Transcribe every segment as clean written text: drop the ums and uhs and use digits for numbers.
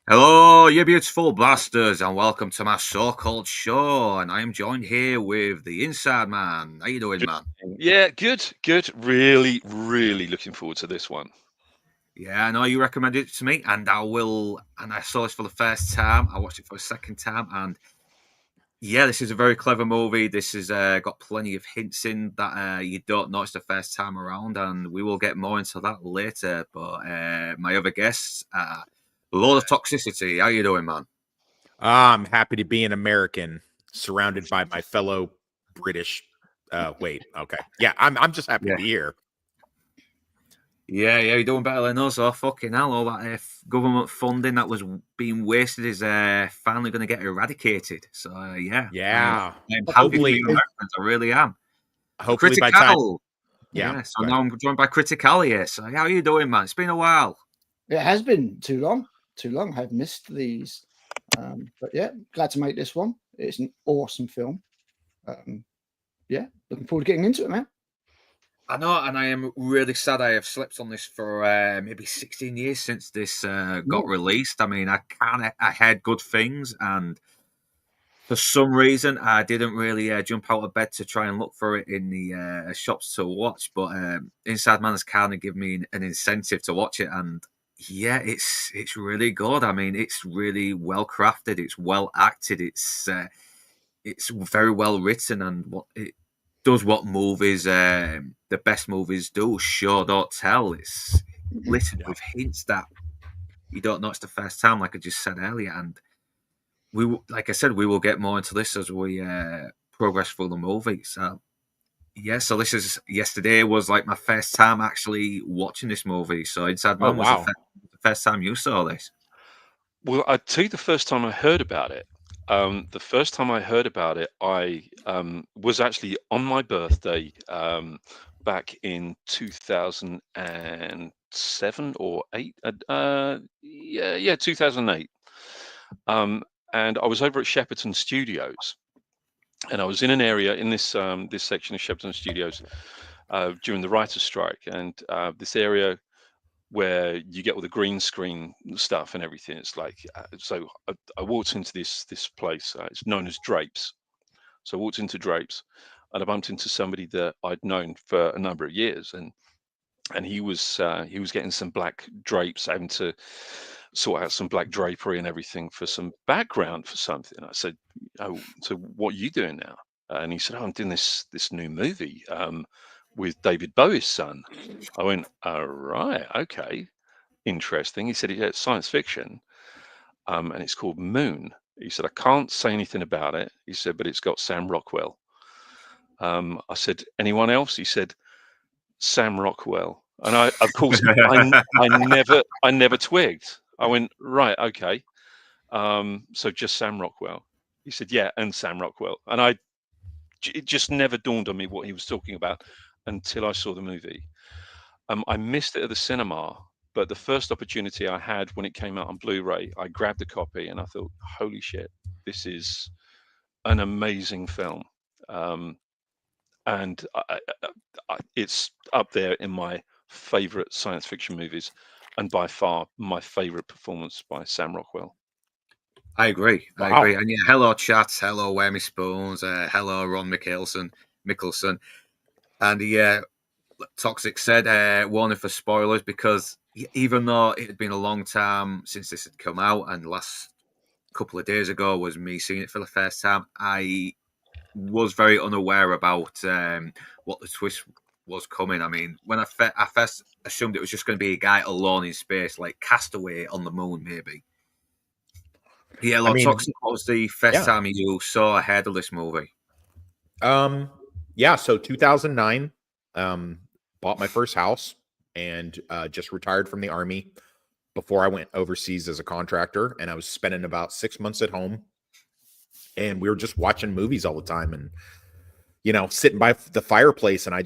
Hello, you beautiful bastards, and welcome to my so-called show. And I am joined here with the Inside Man. How you doing, Good. man? Yeah, good, good. Really, really looking forward to this one. Yeah, I know you recommended it to me, and I will. And I saw this for the first time. I watched it for a second time, and yeah, this is a very clever movie. This has got plenty of hints in that you don't notice the first time around, and we will get more into that later. But my other guests, a lot of toxicity. How you doing, man? I'm happy to be an American surrounded by my fellow British. Wait, okay. Yeah, I'm just happy to Yeah. be here. Yeah, you're doing better than us. Oh, fucking hell. All that government funding that was being wasted is finally going to get eradicated. So, yeah, Yeah. I'm happy for Hopefully, you Americans. I really am. hopefully by time. Critical. Yeah. Yeah, so Go now ahead. I'm joined by Critical here. So, how are you doing, man? It's been a while. It has been too long, too long. I've missed these, but yeah, glad to make this one. It's an awesome film. Yeah, looking forward to getting into it, man. I know, and I am really sad I have slept on this for maybe 16 years since this got No. released. I mean, I heard good things, and for some reason, I didn't really jump out of bed to try and look for it in the shops to watch. But Inside Man has kind of given me an incentive to watch it, and yeah, it's really good. I mean, it's really well crafted. It's well acted. It's very well written, and what it does what movies the best movies do. Show don't tell. It's littered Yeah. with hints that you don't notice the first time, like I just said earlier, and like I said, we will get more into this as we progress through the movie. So yeah, so this is yesterday was like my first time actually watching this movie. So Inside Oh Man was wow. the first time you saw this. Well, I'd tell you the first time I heard about it. The first time I heard about it, I was actually on my birthday back in 2007 or eight. Yeah, 2008. Um, and I was over at Shepperton Studios, and I was in an area in this section of Shepperton Studios during the writer's strike, and this area where you get all the green screen stuff and everything. It's like so. I walked into this place. It's known as Drapes. So I walked into Drapes, and I bumped into somebody that I'd known for a number of years, and he was getting some black drapes, having to sort out some black drapery and everything for some background for something. I said, "Oh, so what are you doing now?" And he said, "Oh, I'm doing this new movie with David Bowie's son." I went, "All right, okay, interesting." He said, "Yeah, it's science fiction, and it's called Moon." He said, "I can't say anything about it." He said, "But it's got Sam Rockwell." I said, "Anyone else?" He said, Sam Rockwell. And I, of course, I never twigged. I went, right, okay. So just Sam Rockwell. He said, yeah, and Sam Rockwell. And it just never dawned on me what he was talking about until I saw the movie. I missed it at the cinema, but the first opportunity I had when it came out on Blu-ray, I grabbed a copy and I thought, holy shit, this is an amazing film. Um, and it's up there in my favorite science fiction movies, and by far my favorite performance by Sam Rockwell. I agree. I Wow. agree. And yeah, hello chat, hello Whammy Spoons, hello Ron Mickelson, and yeah, Toxic said warning for spoilers because even though it had been a long time since this had come out, and last couple of days ago was me seeing it for the first time, I was very unaware about what the twist was coming. I mean, when I first assumed it was just going to be a guy alone in space, like Castaway on the moon, maybe. Yeah, I Lord mean, Toxic, what was the first yeah. time you saw or heard of this movie? Yeah, so 2009, bought my first house and just retired from the army before I went overseas as a contractor, and I was spending about 6 months at home, and we were just watching movies all the time and sitting by the fireplace, and I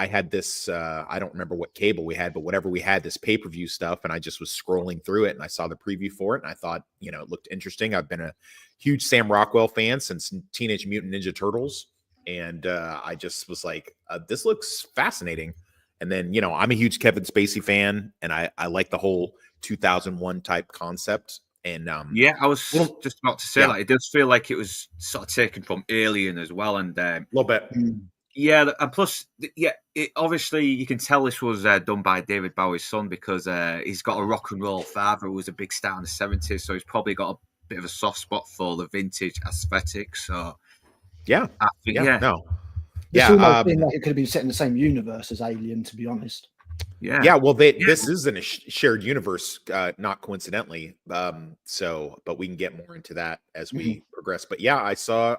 had this I don't remember what cable we had, but whatever we had, this pay-per-view stuff, and I just was scrolling through it and I saw the preview for it and I thought, it looked interesting. I've been a huge Sam Rockwell fan since Teenage Mutant Ninja Turtles, and I just was like, this looks fascinating. And then, I'm a huge Kevin Spacey fan, and I like the whole 2001 type concept And Yeah, I was Well, just about to say yeah. that. It does feel like it was sort of taken from Alien as well. And a little bit. yeah, and plus, yeah, obviously you can tell this was done by David Bowie's son because he's got a rock and roll father who was a big star in the 70s. So he's probably got a bit of a soft spot for the vintage aesthetic. So Yeah. I think, yeah. No. This Yeah. almost seemed like it could have been set in the same universe as Alien, to be honest. Yeah. Well, this is in a shared universe, not coincidentally. But we can get more into that as we progress. But yeah, I saw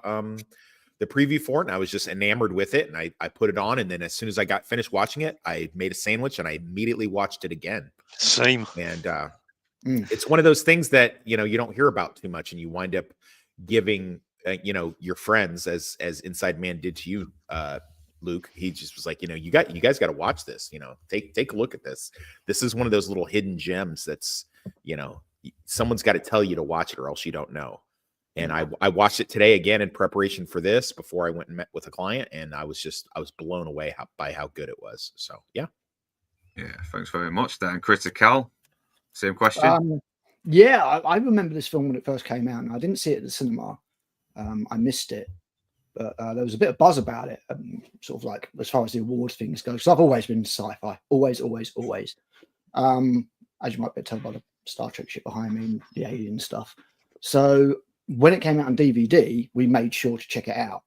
the preview for it, and I was just enamored with it, and I put it on, and then as soon as I got finished watching it, I made a sandwich and I immediately watched it again. Same. And it's one of those things that you don't hear about too much, and you wind up giving your friends, as Inside Man did to you, Luke. He just was like, you guys got to watch this. Take a look at this. This is one of those little hidden gems that's someone's got to tell you to watch it, or else you don't know. And I watched it today again in preparation for this before I went and met with a client, and I was blown away by how good it was. So yeah. Thanks very much, Dan. Critical, same question. I remember this film when it first came out, and I didn't see it at the cinema. I missed it, but there was a bit of buzz about it, sort of like as far as the awards things go. Because I've always been sci-fi, always. As you might be able to tell by the Star Trek shit behind me and the Alien stuff. So when it came out on DVD, we made sure to check it out.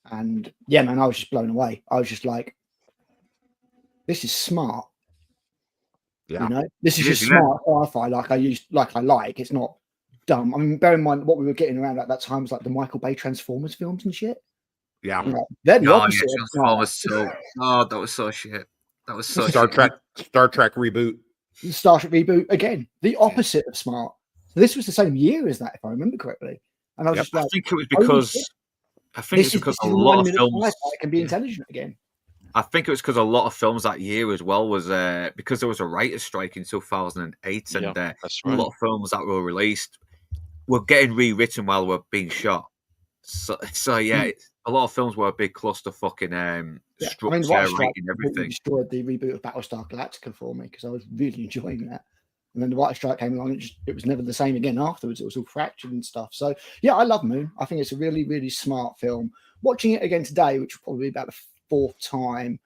And yeah, man, I was just blown away. I was just like, this is smart. Yeah. This is just smart sci-fi like I like. It's not dumb. I mean, bear in mind what we were getting around at that time was like the Michael Bay Transformers films and shit. Yeah. They're the opposite. Transformers. That was so shit. That was so Star Trek reboot. Star Trek reboot again. The opposite of smart. So this was the same year as that, if I remember correctly. And I was just like, I think it was because a lot of films can be intelligent again. I think it was because a lot of films that year as well was because there was a writer's strike in 2008, and a lot of films that were released were getting rewritten while they were being shot. So yeah, a lot of films were a big clusterfuck in structure, writing, everything. Destroyed the reboot of Battlestar Galactica for me because I was really enjoying that. And then the writer's strike came along, and it was never the same again afterwards. It was all fractured and stuff. So yeah, I love Moon. I think it's a really, really smart film. Watching it again today, which will probably be about the fourth time,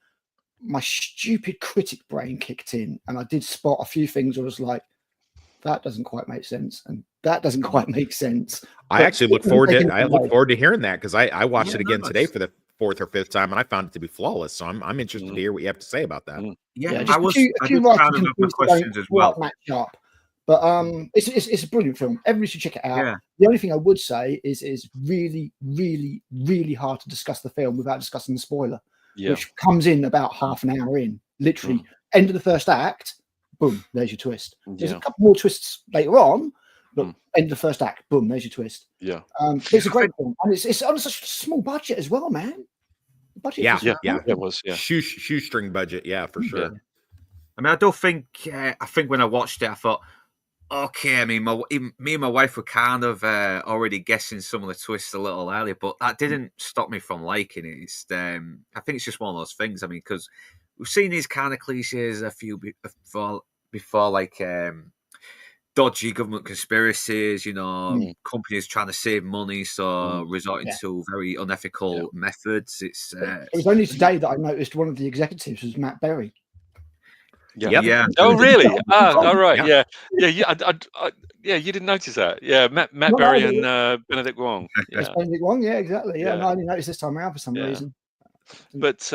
my stupid critic brain kicked in, and I did spot a few things where I was like, that doesn't quite make sense, and that doesn't quite make sense. I actually look forward to hearing that, because I watched it again today for the fourth or fifth time, and I found it to be flawless. So I'm interested to hear what you have to say about that. Yeah, just a few questions as well. Match up. But it's a brilliant film. Everybody should check it out. Yeah. The only thing I would say is really, really, really hard to discuss the film without discussing the spoiler, which comes in about half an hour in. Literally, end of the first act, boom, there's your twist. There's a couple more twists later on, but end of the first act, boom, there's your twist. Yeah. It's a great film, and it's on such a small budget as well, man. The budget it was shoestring budget, for sure. Yeah. I mean, I think when I watched it, I thought, okay, I mean, me and my wife were kind of already guessing some of the twists a little earlier, but that didn't stop me from liking it. It's, I think it's just one of those things. I mean, because we've seen these kind of cliches a few before, like dodgy government conspiracies, companies trying to save money, so resorting to very unethical methods. It's it was only today that I noticed one of the executives was Matt Berry. Yeah. Oh, really? All right. Yeah. You didn't notice that. Yeah, Matt Berry and Benedict Wong. Yeah. Benedict Wong. Yeah, exactly. Yeah, no, I didn't notice this time around for some reason. But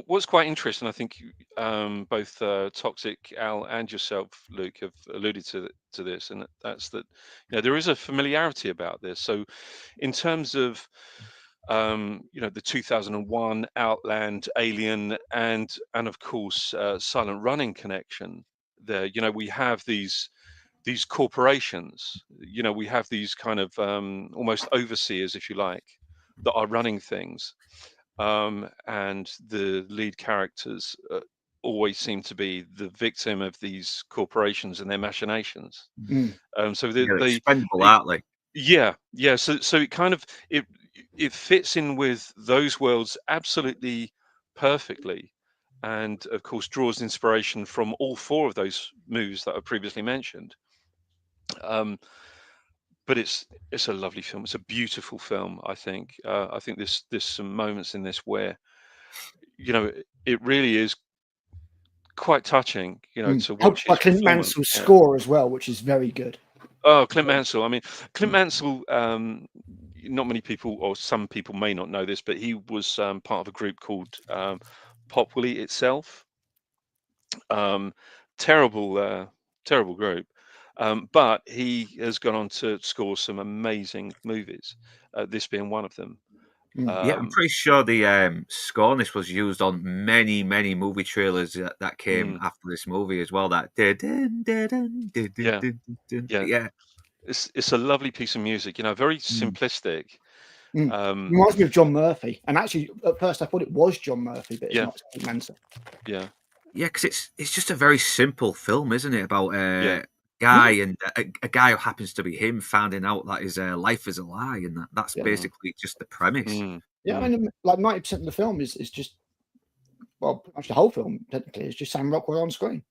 what's quite interesting, I think both Toxic Al and yourself, Luke, have alluded to this, and that's that. There is a familiarity about this. So, in terms of the 2001 Outland, Alien, and of course Silent Running connection. There, we have these corporations. We have these kind of almost overseers, if you like, that are running things, and the lead characters always seem to be the victim of these corporations and their machinations. So they're expendable, aren't they? Yeah. So it kind of it fits in with those worlds absolutely perfectly, and of course draws inspiration from all four of those movies that I previously mentioned. Um, but it's a lovely film. It's a beautiful film. I think. I think there's some moments in this where it really is quite touching. To watch Helped by his Clint performance. Mansell's score as well, which is very good. Oh, Clint Mansell. I mean, Clint Mansell. Not many people, or some people may not know this, but he was part of a group called Pop Will Eat Itself. Um, terrible group. But he has gone on to score some amazing movies. This being one of them. Yeah, I'm pretty sure the score on this was used on many, many movie trailers that came after this movie as well. That yeah. It's a lovely piece of music. Very simplistic. Reminds me of John Murphy, and actually at first I thought it was John Murphy, but it's not Clint Mansell. Yeah, because it's just a very simple film, isn't it? About a guy and a guy who happens to be him finding out that his life is a lie, and that's basically just the premise. Yeah, I mean, like 90% of the film is just, well, pretty much the whole film technically is just Sam Rockwell on screen,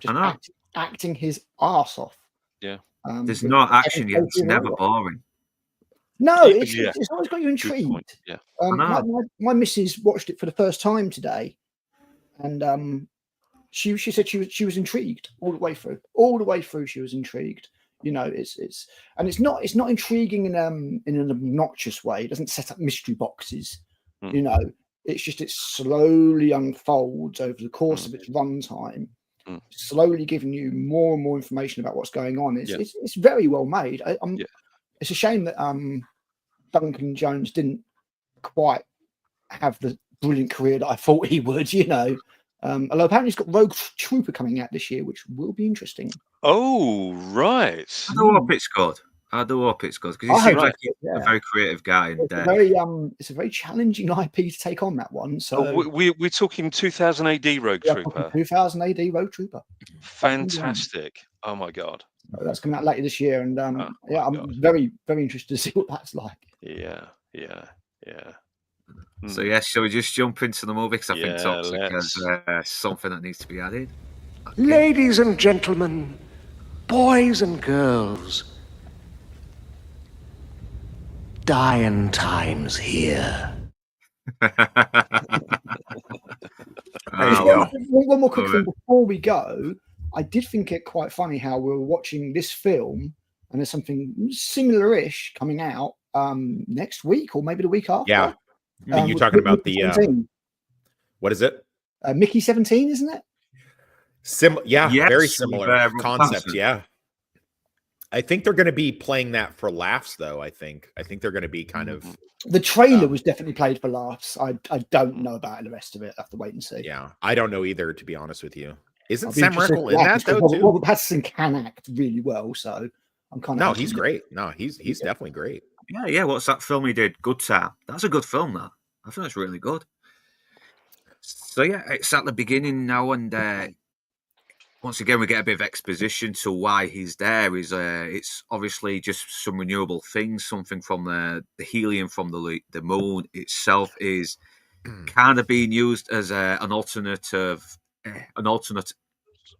just acting his arse off. Yeah, there's no action yet. It's never boring. No, it's always got you intrigued. Yeah, my missus watched it for the first time today, and she said she was intrigued all the way through. All the way through, she was intrigued. It's not intriguing in an obnoxious way. It doesn't set up mystery boxes. It slowly unfolds over the course of its runtime, slowly giving you more and more information about what's going on. It's very well made. It's a shame that Duncan Jones didn't quite have the brilliant career that I thought he would. Although apparently he's got Rogue Trooper coming out this year, which will be interesting. Oh, right. I do hope it's good. Because he seems like a very creative guy. And it's a very challenging IP to take on, that one. So we're talking 2000 AD Rogue Trooper. 2000 AD Rogue Trooper. Fantastic. Oh my God. That's coming out later this year, and I'm very, very interested to see what that's like. Yeah. So shall we just jump into the movie? Because I think Toxic has something that needs to be added. Okay. Ladies and gentlemen, boys and girls, dying times here. One more quick thing before we go. I did think it quite funny how we were watching this film, and there's something similar-ish coming out next week or maybe the week after. Yeah. And you're talking about the what is it? Mickey 17, isn't it? Very similar concept. Yeah. I think they're going to be playing that for laughs, though. I think they're going to be kind of. The trailer was definitely played for laughs. I don't know about the rest of it. I have to wait and see. Yeah, I don't know either, to be honest with you. Isn't Sam Rockwell in that though too? Robert Pattinson can act really well, so I'm kind of. No, he's great. No, he's definitely great. Yeah. What's that film he did? Good Time. That's a good film. That I think that's really good. So it's at the beginning now, and once again we get a bit of exposition to why he's there. It's obviously just some renewable things, something from the helium from the moon itself is kind of being used as an alternate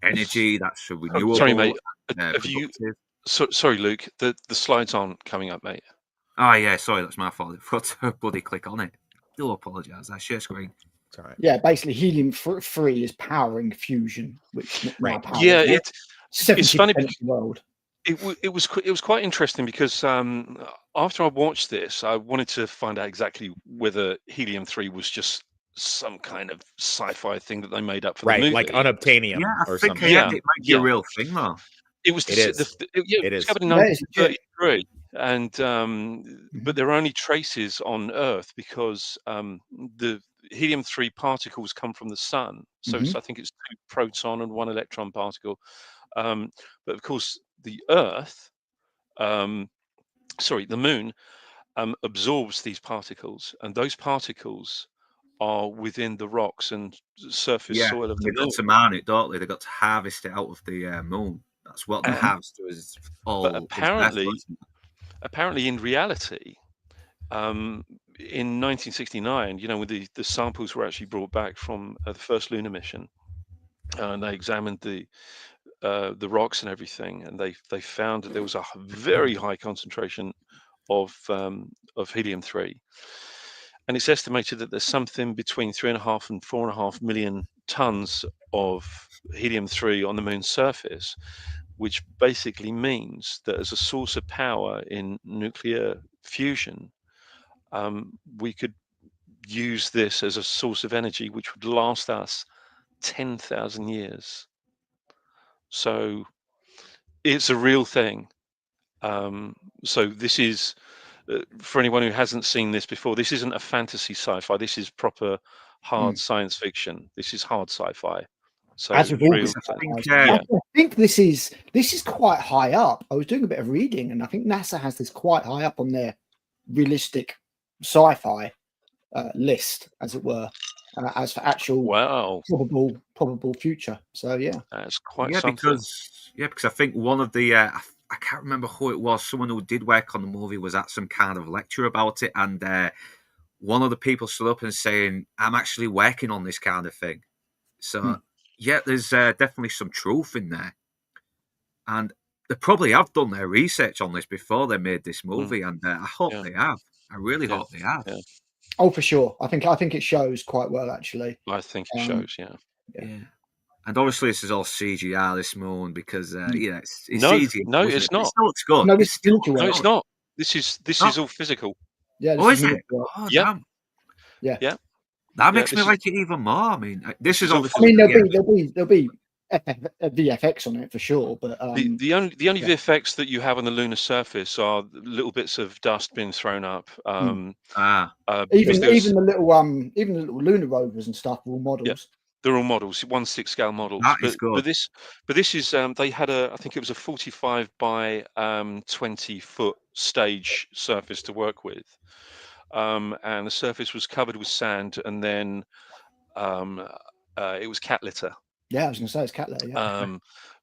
energy that's renewable. Sorry, mate. Sorry, Luke. The slides aren't coming up, mate. Oh yeah, sorry, that's my fault. I forgot to bloody click on it. Do apologise. I share screen. Right. Yeah, basically helium-3 is powering fusion, which it's funny. The world. It was quite interesting because after I watched this, I wanted to find out exactly whether helium-3 was just some kind of sci-fi thing that they made up for the movie, like unobtainium or something. It might be a real thing, though. It was. It is discovered in 1933, and but there are only traces on Earth because the helium-3 particles come from the sun. So I think it's 2 proton and 1 electron particle. But of course, the Earth, the moon, absorbs these particles, and those particles are within the rocks and surface soil of the moon. They've got to mine it, don't they? They've got to harvest it out of the moon. That's what the harvester is all. But apparently, in reality, in 1969, when the samples were actually brought back from the first lunar mission, and they examined the the rocks and everything, and they found that there was a very high concentration of helium-3, and it's estimated that there's something between 3.5 and 4.5 million tons of helium-3 on the moon's surface, which basically means that as a source of power in nuclear fusion, we could use this as a source of energy which would last us 10,000 years. So it's a real thing. So this is, for anyone who hasn't seen this before, this isn't a fantasy sci-fi. This is proper hard science fiction. This is hard sci-fi. So As with all real this, I think, yeah. I think this is quite high up. I was doing a bit of reading, and I think NASA has this quite high up on their realistic sci-fi list, as it were, as for actual Wow, probable future. So yeah, that's quite yeah, something. because I think one of the I can't remember who it was. Someone who did work on the movie was at some kind of lecture about it, and one of the people stood up and saying, "I'm actually working on this kind of thing." So yeah, there's definitely some truth in there, and they probably have done their research on this before they made this movie, and I hope Yeah. they have. I really Yeah. hope they have. Yeah. oh for sure. I think it shows quite well actually. I think it shows. Yeah. Yeah. And obviously, this is all CGI, this moon, because yeah, it's No, CGI. no, wasn't it's it? But not. It still looks good. No, It's this is still military No, work. it's not. This is all physical. Yeah, this Oh, is it? military work. Oh, Yeah. damn. Yeah. Yeah. That makes this me is- like it even more. I mean, this is all- obviously. I mean, yeah, there'll be VFX on it for sure, but the only yeah. VFX that you have on the lunar surface are little bits of dust being thrown up. even because the little lunar rovers and stuff are all models. they're all models, 1/6 scale models. That is good. But this is they had I think it was a 45 by 20 foot stage surface to work with, and the surface was covered with sand, and then it was cat litter. Yeah, I was going to say it's cat litter. Yeah.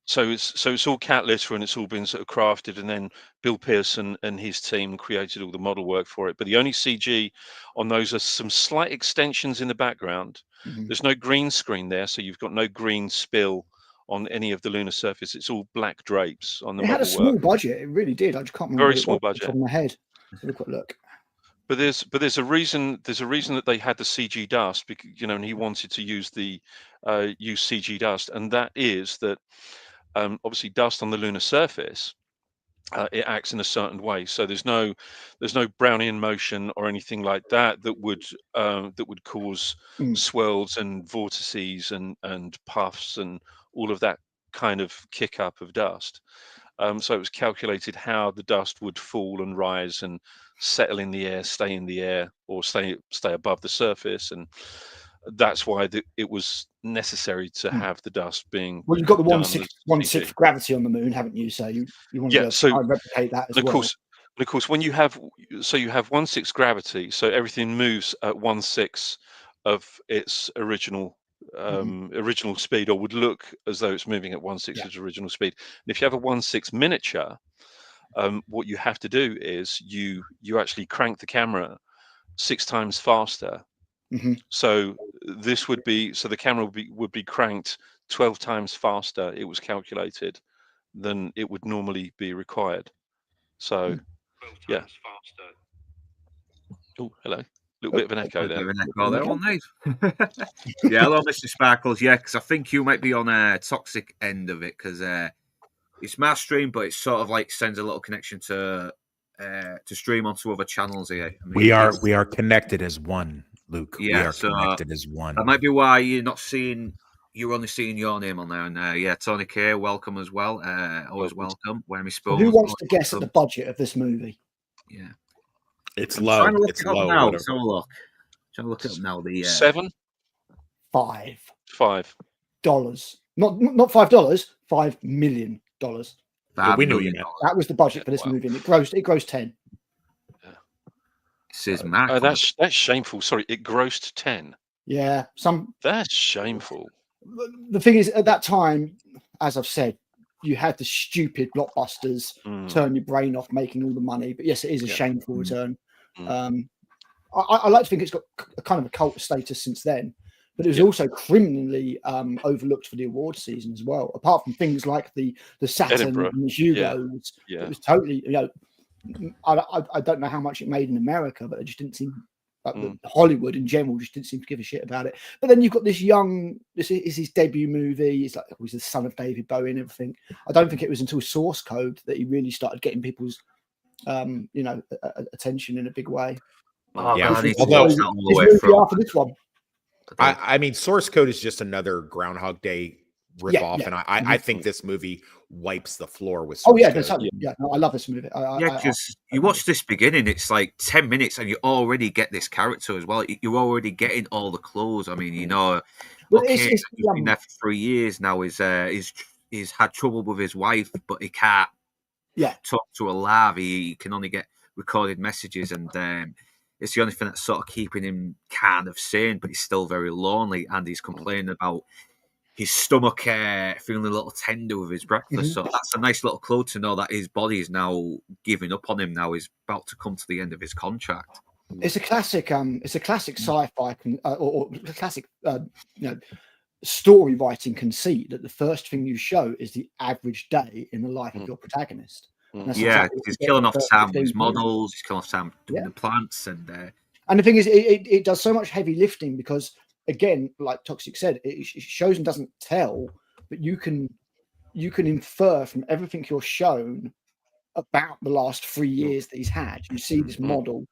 So it's all cat litter, and it's all been sort of crafted, and then Bill Pearson and his team created all the model work for it. But the only CG on those are some slight extensions in the background. There's no green screen there, so you've got no green spill on any of the lunar surface. It's all black drapes on the It had a model small work. budget. It really did. I just can't remember. Very what it small was off the budget. top of my head. Let's have a quick look. But there's a reason that they had the CG dust, because and he wanted to use CG dust, and that is that obviously dust on the lunar surface, it acts in a certain way. So there's no Brownian motion or anything like that would cause swirls and vortices and puffs and all of that kind of kick up of dust. So it was calculated how the dust would fall and rise and settle in the air, stay in the air, or stay above the surface, and that's why it was necessary to have the dust being. Well, you've got the done 1/6 as gravity on the moon, haven't you? So you want Yeah, to so- try and replicate that as Of well. course, when you have 1/6 gravity, so everything moves at 1/6 of its original speed, or would look as though it's moving at 1/6 Yeah. its original speed. And if you have a 1/6 miniature, what you have to do is you actually crank the camera 6 times faster. So the camera would be cranked 12 times faster, it was calculated, than it would normally be required. So, yeah. Oh, hello. Little bit of an echo there. Yeah, hello, Mr. Sparkles. Yeah, because I think you might be on a toxic end of it, because it's my stream, but it sort of like sends a little connection to stream onto other channels here. I mean, we are connected as one, Luke. Yeah, we are so connected as one. that might be why you're only seeing your name on there. And yeah, Tony K, welcome as well. Always welcome. Where me spoons. Who wants to guess at the budget of this movie? Yeah, It's I'm low. trying to look It's it up low. now. whatever. Let's have a look. Trying to look it up now. The 7, $5. 5. Not $5. $5 million. Yeah, we knew you meant. That was the budget for this Wow. movie, and it grossed 10. This is Mac. That's shameful. Sorry, it grossed 10. Yeah, That's shameful. the thing is, at that time, as I've said, you had the stupid blockbusters turn your brain off, making all the money. But yes, it is a shameful return. I like to think it's got a kind of a cult status since then. but it was also criminally overlooked for the award season as well. Apart from things like the Saturn Edinburgh. and the Hugos, Yeah. it was totally, I don't know how much it made in America, but it just didn't seem like Hollywood in general just didn't seem to give a shit about it. But then you've got this is his debut movie. He's the son of David Bowie and everything. I don't think it was until Source Code that he really started getting people's, attention in a big way. Oh, Yeah. God, I need to Although- watch that all the way His movie through. after this one. I mean, Source Code is just another Groundhog Day ripoff, Yeah. and I think this movie wipes the floor with. Oh Source yeah, Code. that's totally, yeah. No, I love this movie. Yeah, because you watch this beginning, it's like 10 minutes, and you already get this character as well. You're already getting all the clothes. I mean, Well, okay, it's he's been there for 3 years now. He's had trouble with his wife, but he can't talk to her live. He can only get recorded messages, and it's the only thing that's sort of keeping him kind of sane, but he's still very lonely, and he's complaining about his stomach feeling a little tender with his breakfast. So that's a nice little clue to know that his body is now giving up on him. Now he's about to come to the end of his contract. It's a classic. It's a classic sci-fi or classic, story writing conceit that the first thing you show is the average day in the life of your protagonist. And that's Yeah, exactly what he's we get killing in off the first time with 15 his minutes. models. He's killing off time doing the plants, and the thing is, it does so much heavy lifting because, again, like Toxic said, it shows and doesn't tell, but you can infer from everything you're shown about the last 3 years that he's had. You see this model,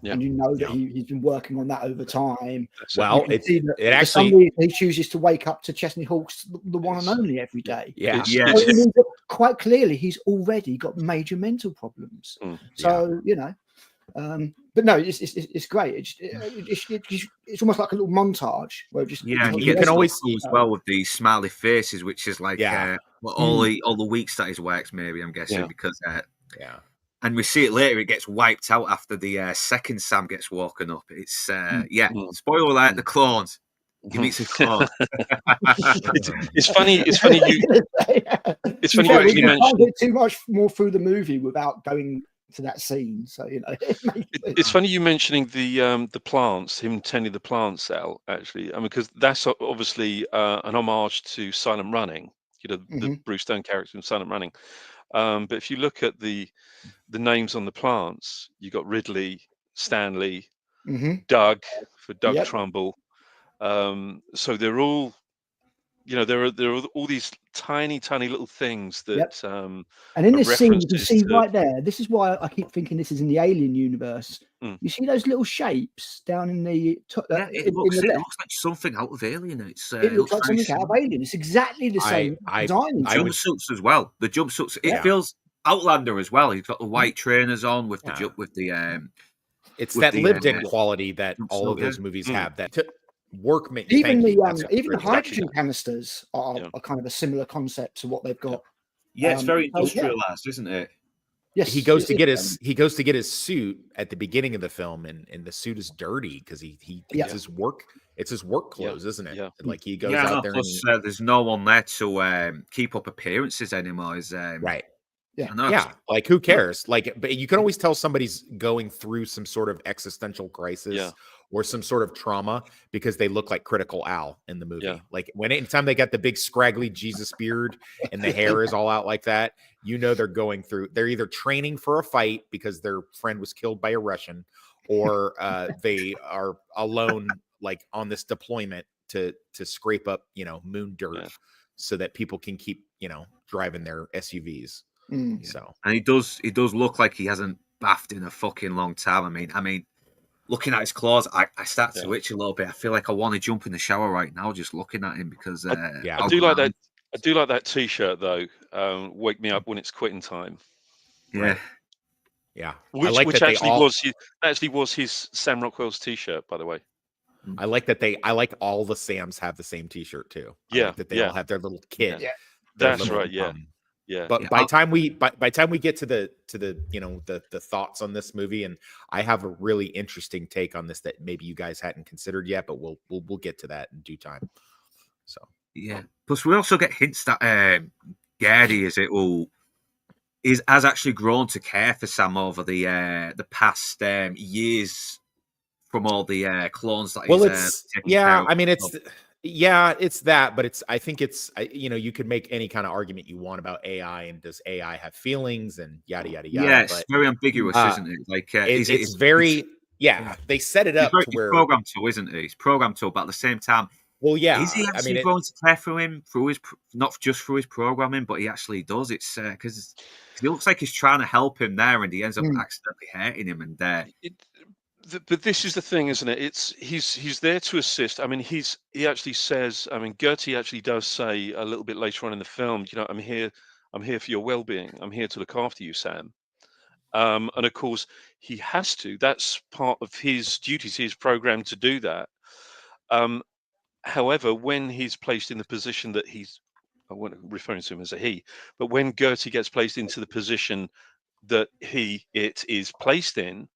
and you know that he's been working on that over time. Well, You can see that it for some actually, reason he chooses to wake up to Chesney Hawkes, the one and only, every day. yeah, So it means that quite clearly he's already got major mental problems. So but no, it's great. It's almost like a little montage where it just and you can always see as well with the smiley faces, which is like all the weeks that his works, maybe I'm guessing because and we see it later. It gets wiped out after the second Sam gets woken up. It's spoiler alert: the clones. He meets his clone. It's funny. It's funny. It's funny you actually mentioned. Can't get too much more through the movie without going to that scene. So it's funny you mentioning the plants. Him tending the plants out. Actually, I mean, because that's obviously an homage to Silent Running. The Bruce Stone character in Silent Running. But if you look at the names on the plants, you got Ridley, Stanley, Doug for Doug Trumbull. So they're all, there are all these tiny little things that. And in this scene, you can see right there. This is why I keep thinking this is in the Alien universe. You see those little shapes down in the. It looks like something out of Alien. It looks like something out of Alien. It's exactly the same design. Jumpsuits as well. The jumpsuits. It feels Outlander as well. He's got the white trainers on with the It's that lived-in quality that all of those movies have. That work. Even the hydrogen canisters are kind of a similar concept to what they've got. Yeah, it's very industrialized, isn't it? Yes, he goes to get his suit at the beginning of the film, and the suit is dirty because it's his work. It's his work clothes, isn't it? Yeah. Like he goes out there. Plus, there's no one there to keep up appearances anymore. Right. Yeah. Like who cares? But you can always tell somebody's going through some sort of existential crisis or some sort of trauma because they look like Critical Al in the movie. Yeah. Like anytime they got the big scraggly Jesus beard and the hair is all out like that, they're either training for a fight because their friend was killed by a Russian, or they are alone, like on this deployment to scrape up, moon dirt so that people can keep, driving their SUVs. So, and he does look like he hasn't bathed in a fucking long time. I mean, looking at his clothes, I start to itch a little bit. I feel like I want to jump in the shower right now just looking at him because I do like that. I do like that T-shirt though. Wake me up when it's quitting time. Yeah, right. Yeah. Which actually was his Sam Rockwell's T-shirt, by the way. I like all the Sams have the same T-shirt too. That they all have their little kit. Yeah. That's right. Yeah. But by time we get to the thoughts on this movie, and I have a really interesting take on this that maybe you guys hadn't considered yet, but we'll get to that in due time. So plus we also get hints that Gardy has actually grown to care for Sam over the past years from all the clones that Well, he's it's taking care of. I mean, it's that, but I think it's you could make any kind of argument you want about AI and does AI have feelings and yada yada Yeah, yada. it's But very ambiguous, isn't it? Like, it's very they set it up to he's where programmed to, isn't he? He's programmed to, but at the same time, well, yeah, is he I mean, actually going to care for him through his not just through his programming, but he actually does. It's because it looks like he's trying to help him there, and he ends up accidentally hurting him. And but this is the thing, isn't it? It's he's there to assist. I mean, he actually says. I mean, Gertie actually does say a little bit later on in the film. You know, I'm here for your well-being. I'm here to look after you, Sam. And of course, he has to. That's part of his duties. He's programmed to do that. However, when he's placed in the position that I won't referring to him as a he, but when Gertie gets placed into the position that it is placed in,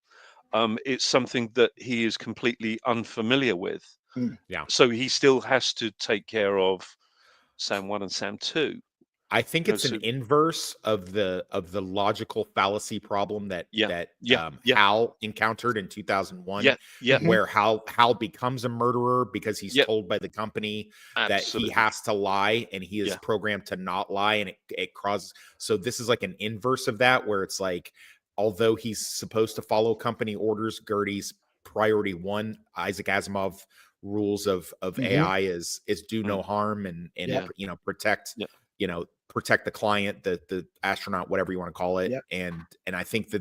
it's something that he is completely unfamiliar with. Yeah. So he still has to take care of Sam 1 and Sam 2. I think it's an inverse of the logical fallacy problem that Hal encountered in 2001. Where Hal becomes a murderer because he's told by the company that he has to lie, and he is programmed to not lie, and it causes. So this is like an inverse of that, where it's like, although he's supposed to follow company orders, Gertie's priority one, Isaac Asimov rules of AI is do no harm and protect protect the client, the astronaut, whatever you want to call it. And I think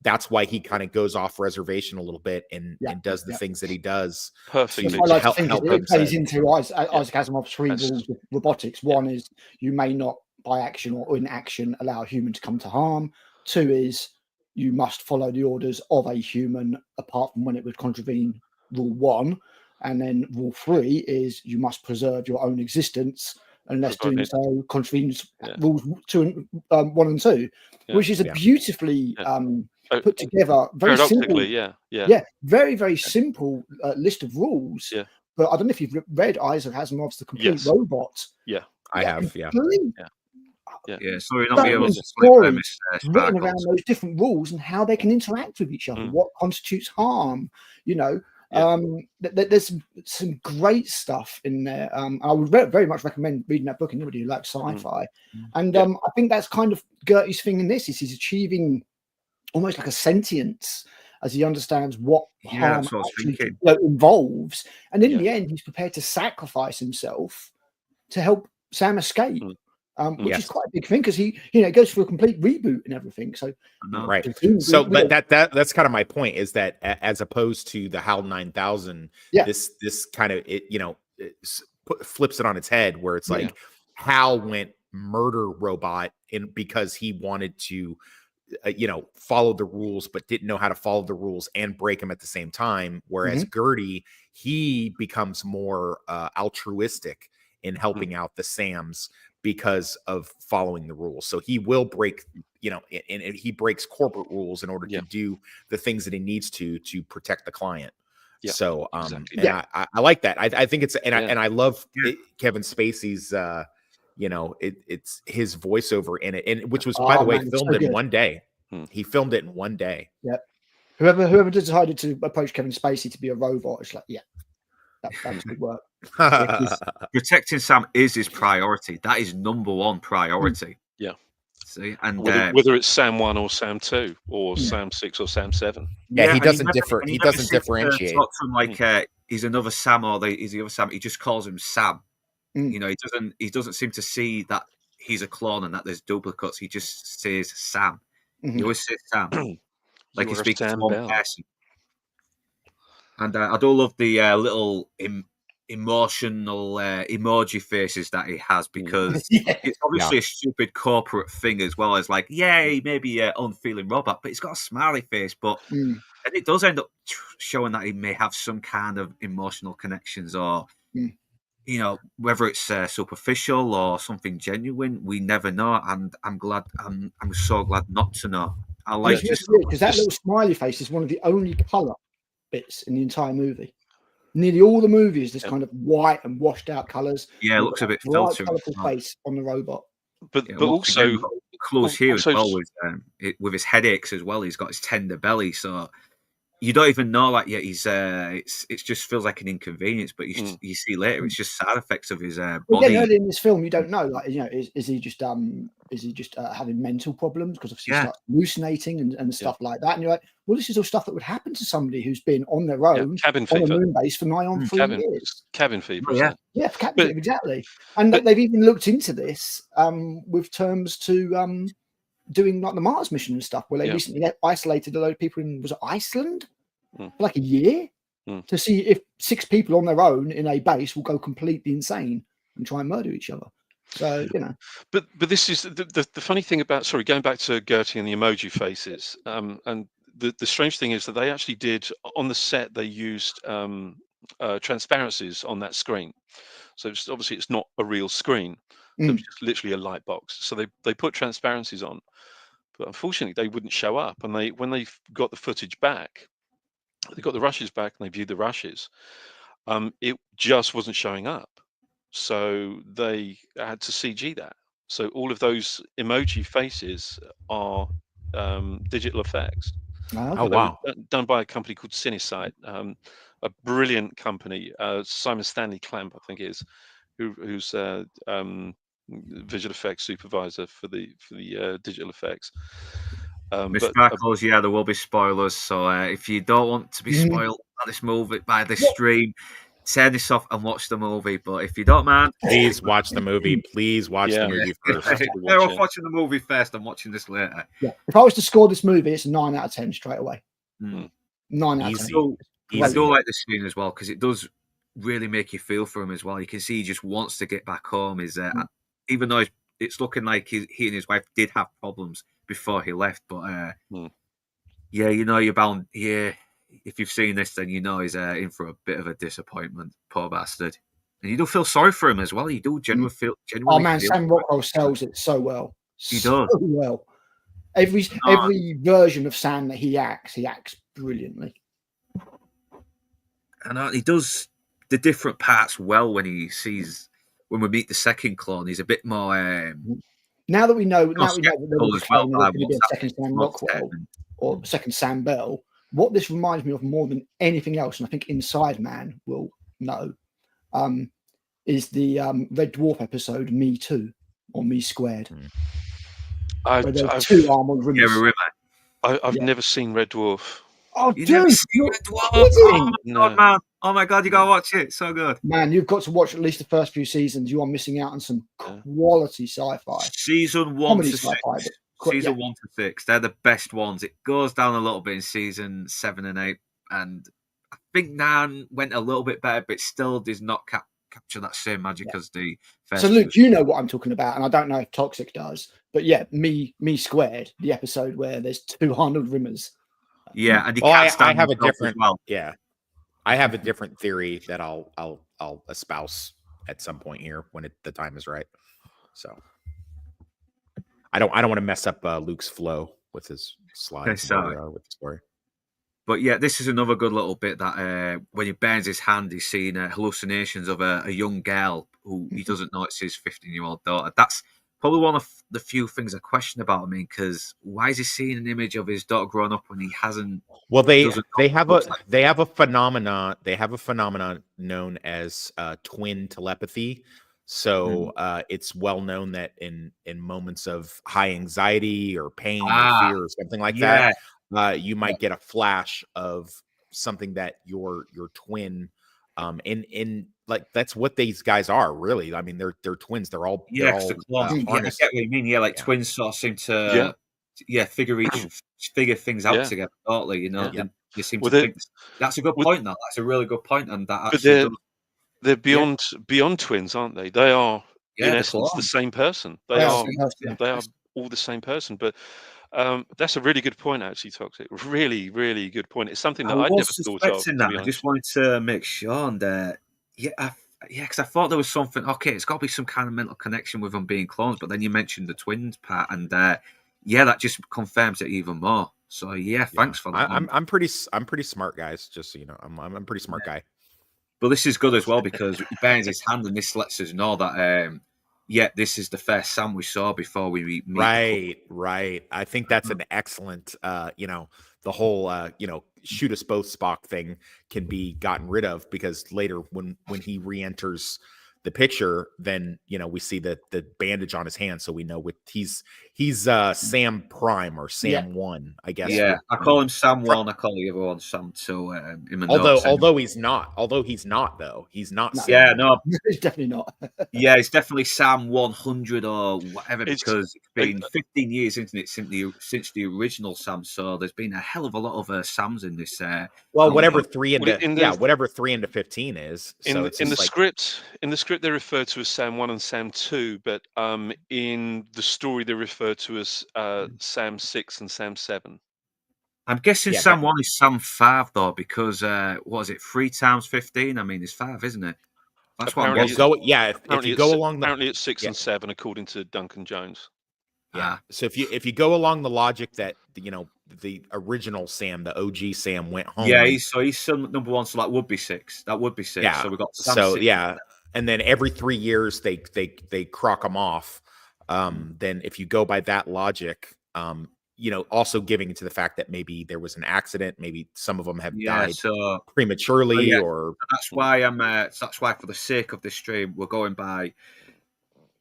that's why he kind of goes off reservation a little bit and does the things that he does. Perfectly. I like to think it plays into Isaac Asimov's three rules of robotics. One is you may not, by action or inaction, allow a human to come to harm. Two is you must follow the orders of a human, apart from when it would contravene rule 1. And then rule 3 is you must preserve your own existence unless doing so contravenes rules 1 and 2, which is a beautifully put together, very simple, very, very simple list of rules. But I don't know if you've read Isaac Asimov's The Complete Robot. I have. Sorry, not be able to explain written around those different rules and how they can interact with each other. What constitutes harm? There's some great stuff in there. I would very much recommend reading that book, and anybody who likes sci-fi. And I think that's kind of Gertie's thing in this, is he's achieving almost like a sentience as he understands what harm actually involves. And in the end, he's prepared to sacrifice himself to help Sam escape. Which is quite a big thing, because he goes through a complete reboot and everything. So right. So but that's kind of my point, is that as opposed to the HAL 9000, this kind of flips it on its head, where it's like HAL went murder robot because he wanted to follow the rules, but didn't know how to follow the rules and break them at the same time. Whereas Gertie, he becomes more altruistic in helping out the Sams because of following the rules. So he will break, and he breaks corporate rules in order to do the things that he needs to protect the client. So, exactly. I like that. I think it's, and I love Kevin Spacey's, it's his voiceover in it, and which was, by the way, filmed in one day. He filmed it in one day. Yep. Whoever decided to approach Kevin Spacey to be a robot, it's like, that was good work. Protecting Sam is his priority. That is number one priority. See, and whether it's Sam 1 or Sam 2 or Sam 6 or Sam 7. He doesn't he doesn't differentiate. Like he's another Sam or he's the other Sam. He just calls him Sam. He doesn't seem to see that he's a clone and that there's duplicates. He just says Sam. He always says Sam. Like he speaks to one person. And I do love the little emotional emoji faces that he has, because it's obviously a stupid corporate thing, as well as like, he may be an unfeeling robot, but he's got a smiley face. But and it does end up showing that he may have some kind of emotional connections, or whether it's superficial or something genuine. We never know, and I'm so glad not to know. I like because that little smiley face is one of the only color bits in the entire movie. Nearly all the movies, this kind of white and washed out colors. It looks a bit filtered. Colourful face on the robot. But also close here as well with his headaches as well. He's got his tender belly, so you don't even know, like, yeah, he's it just feels like an inconvenience, but you see later it's just side effects of his Well, body. again, early in this film, you don't know, like, you know, is he just having mental problems because obviously he starts hallucinating and stuff like that, and you're like, well, this is all stuff that would happen to somebody who's been on their own cabin on a fever. moon base for nigh on 3 years. Cabin fever. Oh, yeah. Yeah, for cabin But- fever, exactly. And but- they've even looked into this with terms to doing like the Mars mission and stuff, where they recently isolated a load of people in, was it Iceland, for like a year, to see if 6 people on their own in a base will go completely insane and try and murder each other. So, you know. But this is the funny thing about, sorry, going back to Gertie and the emoji faces, and the strange thing is that they actually did, on the set, they used transparencies on that screen. So obviously it's not a real screen. So it's just literally a light box. So they put transparencies on, but unfortunately they wouldn't show up. And when they got the footage back, they got the rushes back and they viewed the rushes, it just wasn't showing up. So they had to CG that. So all of those emoji faces are digital effects. Oh, wow. Done by a company called Cinesight, a brilliant company. Simon Stanley Clamp, I think it is, who's visual effects supervisor for the digital effects. Miss Sparkles, yeah, there will be spoilers. So if you don't want to be spoiled by this movie, by this stream, turn this off and watch the movie. But if you don't mind, please watch the movie. Please watch the movie first. They're off watching the movie first. I'm watching this later. Yeah, if I was to score this movie, it's a 9 out of 10 straight away. 9 out of 10. I do like the scene as well because it does really make you feel for him as well. You can see he just wants to get back home. Even though it's looking like he and his wife did have problems before he left, but yeah, you know, you're bound. Yeah, if you've seen this, then you know he's in for a bit of a disappointment. Poor bastard. And you do feel sorry for him as well. You do genuinely feel. Oh man, Sam Rockwell sells it so well. He so does well. Every version of Sam that he acts brilliantly. And he does the different parts well when we meet the second clone. He's a bit more. Now that we know that there's well, going to be a second Sam Rockwell or second Sam Bell, what this reminds me of more than anything else, and I think Inside Man will know, is the Red Dwarf episode Me Too or Me Squared. Where there's 2 armored rimmers. I've never seen Red Dwarf. Oh, you dude, you're kidding! God, man. Oh my God, you gotta watch it. It's so good. Man, you've got to watch at least the first few seasons. You are missing out on some quality sci-fi. Season 1 to 6. Season 1 to 6. They're the best ones. It goes down a little bit in season 7 and 8. And I think 9 went a little bit better, but still does not capture that same magic as the first. So, Luke, you know what I'm talking about, and I don't know if Toxic does. But yeah, Me Squared, the episode where there's 2 Arnold Rimmers. Yeah, and I have a different. Yeah, I have a different theory that I'll espouse at some point here when the time is right. So I don't want to mess up Luke's flow with his slides with the story. But yeah, this is another good little bit that when he burns his hand, he's seeing hallucinations of a young girl who he doesn't know it's his 15-year-old daughter. That's probably one of the few things I question about him, because why is he seeing an image of his daughter growing up when he hasn't? Well, they have a phenomenon. They have a phenomenon known as twin telepathy. So it's well known that in moments of high anxiety or pain or fear or something like that, you might get a flash of something that your twin in like that's what these guys are really. I mean, they're twins. They're all I get what you mean. Yeah, like twins sort of seem to figure things out together, don't they? You know, they seem to think that's a good point. That's a really good point, and that actually they're beyond twins, aren't they? They are in essence the same person. They are all the same person. But that's a really good point, actually, Toxic. Really, really good point. It's something that I'd never thought of. I just wanted to make sure that because I thought there was something. Okay, it's got to be some kind of mental connection with them being clones. But then you mentioned the twins part, and that just confirms it even more. So thanks for that. I'm pretty smart, guys. Just so you know, I'm a pretty smart guy. But this is good as well because he burns his hand, and this lets us know that this is the first Sam we saw before we meet. Right. I think that's an excellent, the whole shoot us both Spock thing can be gotten rid of, because later when he re-enters the picture, then we see the bandage on his hand, so we know he's Sam Prime or Sam 1, I guess. Yeah, I call him Sam 1. I call the other one Sam 2. In my although notes, he's not though. He's not. No. Sam yeah, 1. no, It's definitely not. yeah, it's definitely Sam 100 or whatever, It's- because it's been 15 years, isn't it, since the original Sam? So there's been a hell of a lot of Sams in this. Well, whatever album. 3 into whatever 3 into 15 is. So it's in the just like, script they're referred to as Sam 1 and Sam 2, but in the story they're referred to as Sam 6 and Sam 7. I'm guessing Yeah, Sam 1 is Sam 5 though, because what is it, 3 times 15? I mean, it's 5, isn't it? That's what I'm Apparently guessing. if you go along the apparently it's 6 and 7 according to Duncan Jones. Yeah. So if you go along the logic that the original Sam, the OG Sam, went home. Yeah, he's some number 1, so that would be 6. That would be 6. Yeah. So we got Sam 6. And then every 3 years they crock him off. Then if you go by that logic, also giving to the fact that maybe there was an accident, maybe some of them have died prematurely, or that's why that's why for the sake of this stream we're going by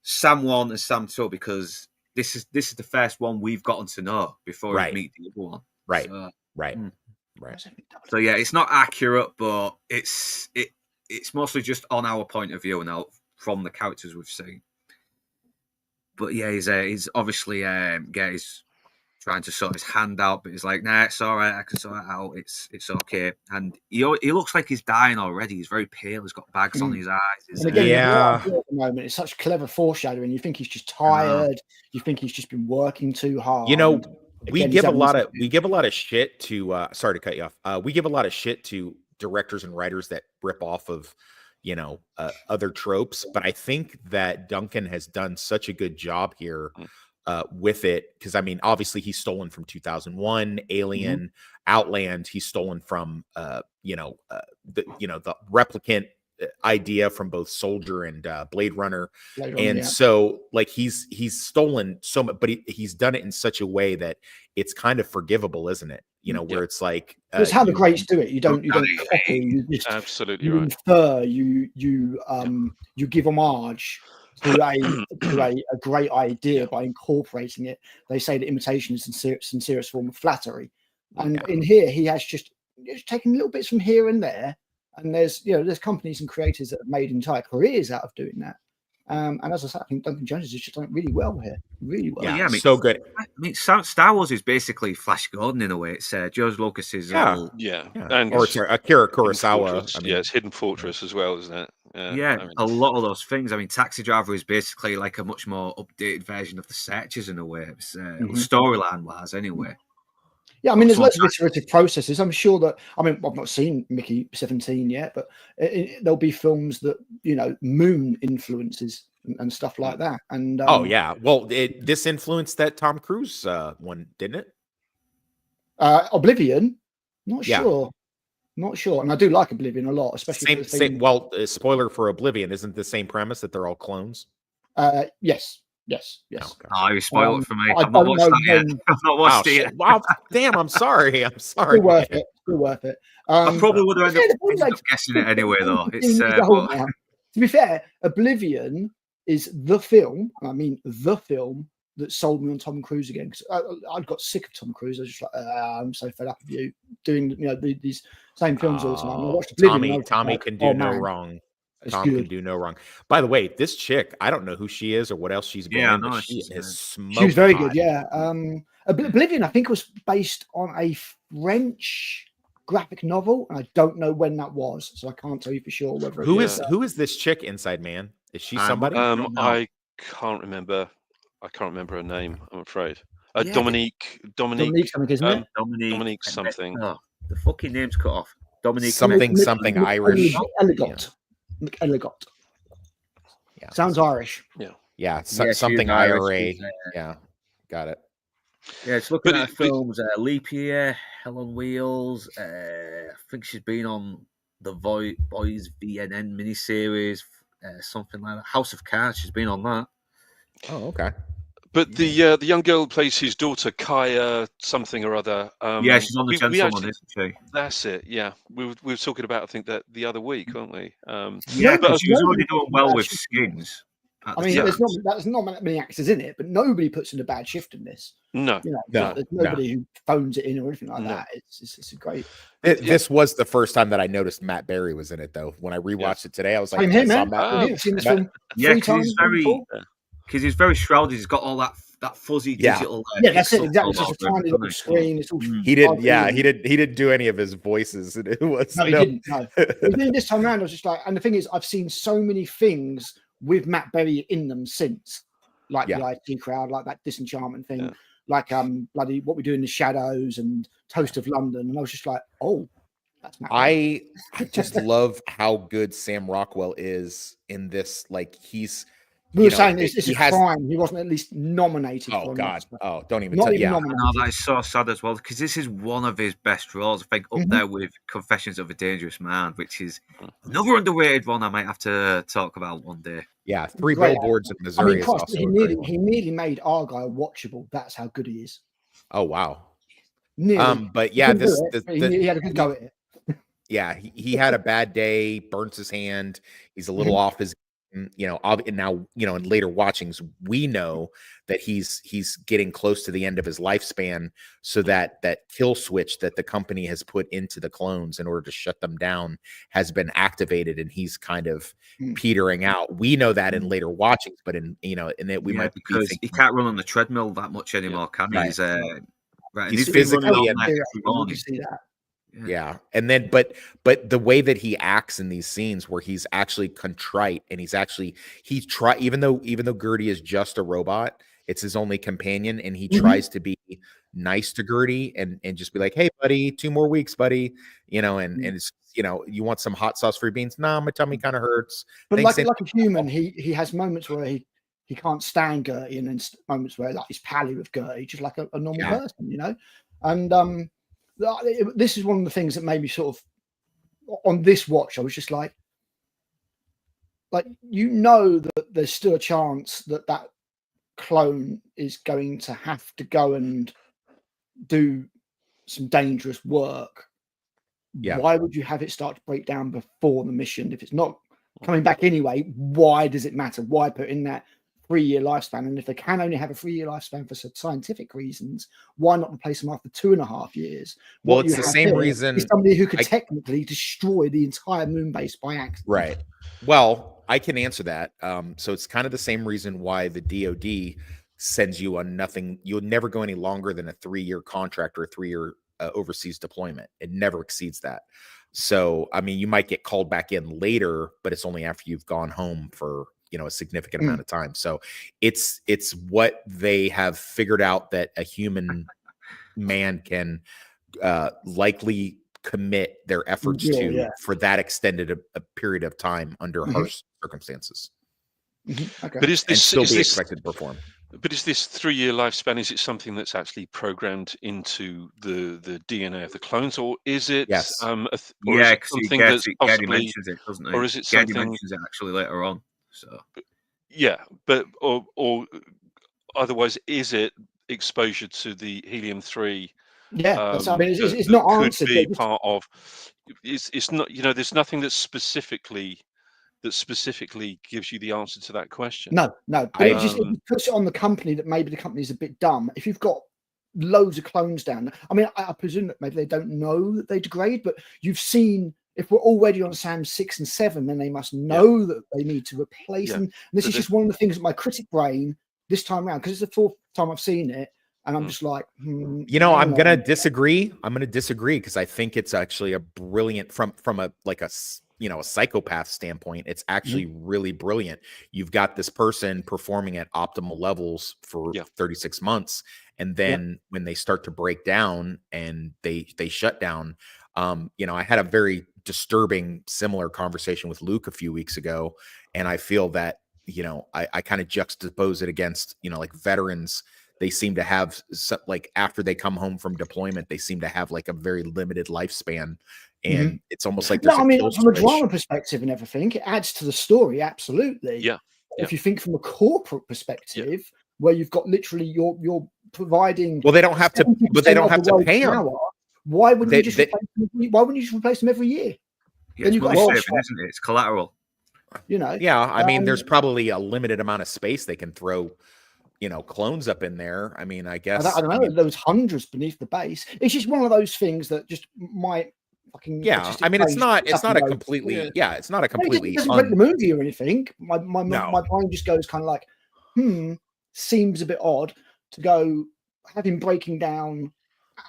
Sam 1 and Sam 2, because this is the first one we've gotten to know before we meet the other one. Right. So, right. So yeah, it's not accurate, but it's mostly just on our point of view now from the characters we've seen. But yeah, he's obviously he's trying to sort his hand out, but he's like, nah, it's all right, I can sort it out. It's okay. And he looks like he's dying already. He's very pale. He's got bags on his eyes. And again, at the moment, it's such clever foreshadowing. You think he's just tired. You think he's just been working too hard. We give a lot of shit to. Sorry to cut you off. We give a lot of shit to directors and writers that rip off of other tropes, but I think that Duncan has done such a good job here with it, because I mean, obviously he's stolen from 2001, Alien, Outland. He's stolen from the replicant idea from both Soldier and Blade Runner. So like he's stolen so much, but he's done it in such a way that it's kind of forgivable, isn't it? Where it's like it's how the greats do it. You don't copy. You just absolutely you infer. You give homage to a great idea by incorporating it. They say that imitation is the sincerest form of flattery, and in here he has just taken little bits from here and there. And there's companies and creators that have made entire careers out of doing that. And as I said, I think Duncan Jones has just done it really well here. Really well. Yeah, I mean, so good. I mean, Star Wars is basically Flash Gordon in a way. It's George Lucas's. And or it's Akira Kurosawa. It's Hidden Fortress as well, isn't it? A lot of those things. I mean, Taxi Driver is basically like a much more updated version of the Searchers in a way. It's storyline wise, anyway. Yeah, I mean, there's lots of iterative processes. I'm sure that, I've not seen Mickey 17 yet, but there'll be films that, moon influences and stuff like that. And well, this influenced that Tom Cruise one, didn't it? Oblivion, not sure. And I do like Oblivion a lot, especially same. Well, spoiler for Oblivion, isn't the same premise that they're all clones? Yes. Okay. Oh, you spoiled it for me. I've not watched that yet. I've not watched it yet. Wow, damn! I'm sorry. Still worth it. I probably would have ended up guessing it anyway, though. It's to be fair, Oblivion is the film, and I mean the film that sold me on Tom Cruise again, because I'd got sick of Tom Cruise. I was just like, I'm so fed up of you doing these same films all the time. I watched Oblivion. Tommy can do no wrong. Tom can do no wrong. By the way, this chick, I don't know who she is or what else she's been in, but she is smoking. She was very good, yeah. Oblivion, I think, was based on a French graphic novel, and I don't know when that was, so I can't tell you for sure whether who is this chick, Inside Man? Is she somebody? I can't remember. I can't remember her name, I'm afraid. Dominique something, isn't it? Dominique something. Oh, the fucking name's cut off. Dominique something Irish. Elegant. Yeah. Sounds Irish. Something IRA. Got it. Yeah, it's looking at films. Leap Year, Hell on Wheels. I think she's been on the Boys VNN miniseries, something like that. House of Cards. She's been on that. Oh, okay. But the young girl who plays his daughter, Kaya something or other. Yeah, she's on the we Gentleman, actually, isn't she? that's it. Yeah, we were talking about, I think, that the other week, weren't we? Yeah, but because she was already nobody doing puts in a well bad with shift in Skins. this. at I the mean, time. there's not that many actors in it, but nobody puts in a bad shift in this. No, You know, No, there's nobody who phones it in or anything like No. that. It's a great. This was the first time that I noticed Matt Berry was in it, though. When I rewatched it today, I was like, Same here, I saw man. Matt. Ah, I've seen this Matt- film Yeah, 3 because times. he's very before. shrouded. He's got all that fuzzy Yeah. digital. Yeah, that's it. pixels Exactly. all It's just a over it, tiny doesn't little he? screen. It's all. He did, fuzzy yeah. and- He didn't do any of his voices. And it was No, he didn't. No. But then this time around, I was just like, and the thing is, I've seen so many things with Matt Berry in them since, like Yeah. the IT Crowd, like that Disenchantment thing, Yeah. like bloody What We Do in the Shadows and Toast of London, and I was just like, oh, that's Matt Berry. I just love how good Sam Rockwell is in this. Like he's, We you were know, saying it's he a has. crime. He wasn't at least nominated. Oh for an God! Oscar. Oh, don't even. Not Tell, even yeah, nominated. No, that is so sad as well because this is one of his best roles. I think up Mhm. there with Confessions of a Dangerous Man, which is another underrated one I might have to talk about one day. yeah. Three Great Billboards in I Missouri mean, is Christ, also he a great one. nearly made Argyle watchable. That's how good he is. Oh wow. Nearly. But He yeah, couldn't do this it, but he had a good go at it. yeah, he had a bad day, burns his hand. He's a little off his, you know, and now, you know, in later watchings, we know that he's getting close to the end of his lifespan. So that kill switch that the company has put into the clones in order to shut them down has been activated, and he's kind of petering out. We know that in later watchings, but in, you know, in it we might be because he thinking, can't run on the treadmill that much anymore, can he? Right. He's right, and He's he's been running physically on and there every You morning. can see that. yeah. And then but the way that he acts in these scenes where he's actually contrite and even though Gertie is just a robot, it's his only companion, and he tries to be nice to Gertie and just be like, hey buddy, 2 more weeks, buddy, you know, and it's, you know, you want some hot sauce for your beans? Nah, my tummy kind of hurts. But Thanks, like a human, he has moments where he can't stand Gertie, and then moments where like he's pally with Gertie, just like a normal person, you know. And this is one of the things that made me sort of on this watch. I was just like, you know, that there's still a chance that clone is going to have to go and do some dangerous work. Yeah. Why would you have it start to break down before the mission if it's not coming back anyway? Why does it matter? Why put in that 3-year lifespan? And if they can only have a 3-year lifespan for scientific reasons, why not replace them after 2.5 years? Well, What it's you the have same here reason is somebody who could technically destroy the entire moon base by accident. Right. Well, I can answer that. So it's kind of the same reason why the DoD sends you on nothing. You'll never go any longer than a 3-year contract or a 3-year overseas deployment. It never exceeds that. So, I mean, you might get called back in later, but it's only after you've gone home for, you know, a significant amount of time. So it's what they have figured out that a human man can likely commit their efforts for that extended a period of time under harsh circumstances. Okay. But is this expected to perform? But is this 3-year lifespan? Is it something that's actually programmed into the DNA of the clones, or is it? Yes. Or is it something that's possibly, mentions it, doesn't he? or is it Geddy something? mentions it actually later on. So Yeah, but or otherwise, is it exposure to the helium-3? Yeah, that's, I mean, it's not could answered. be but part of. It's not. You know, there's nothing that specifically gives you the answer to that question. No, but it just puts it on the company that maybe the company's a bit dumb. If you've got loads of clones down there, I mean, I presume that maybe they don't know that they degrade, but you've seen, if we're already on SAM 6 and 7, then they must know that they need to replace them. And this is just one of the things that my critic brain this time around, because it's the 4th time I've seen it, and I'm just like, you know, I'm gonna disagree. Because I think it's actually a brilliant from a you know, a psychopath standpoint, it's actually really brilliant. You've got this person performing at optimal levels for 36 months. And then when they start to break down and they shut down, you know, I had a very disturbing similar conversation with Luke a few weeks ago. And I feel that, you know, I kind of juxtapose it against, you know, like veterans. They seem to have like after they come home from deployment, they seem to have like a very limited lifespan. And it's almost like there's I mean, from a drama perspective and everything, it adds to the story. Absolutely. Yeah. If you think from a corporate perspective, where you've got literally you're providing. Well, they don't have to, but they don't have to pay them. Why wouldn't you just replace them every year? Yeah, Then it's you've got money Wolff, saving, isn't it? It's collateral. you know. Yeah, I mean, there's probably a limited amount of space they can throw, clones up in there. I mean, I guess I don't know. There was hundreds beneath the base. It's just one of those things that just might fucking. I mean, it's not a completely. It's not a completely. It doesn't break the movie or anything. My No. brain just goes kind of like, seems a bit odd to go have him breaking down,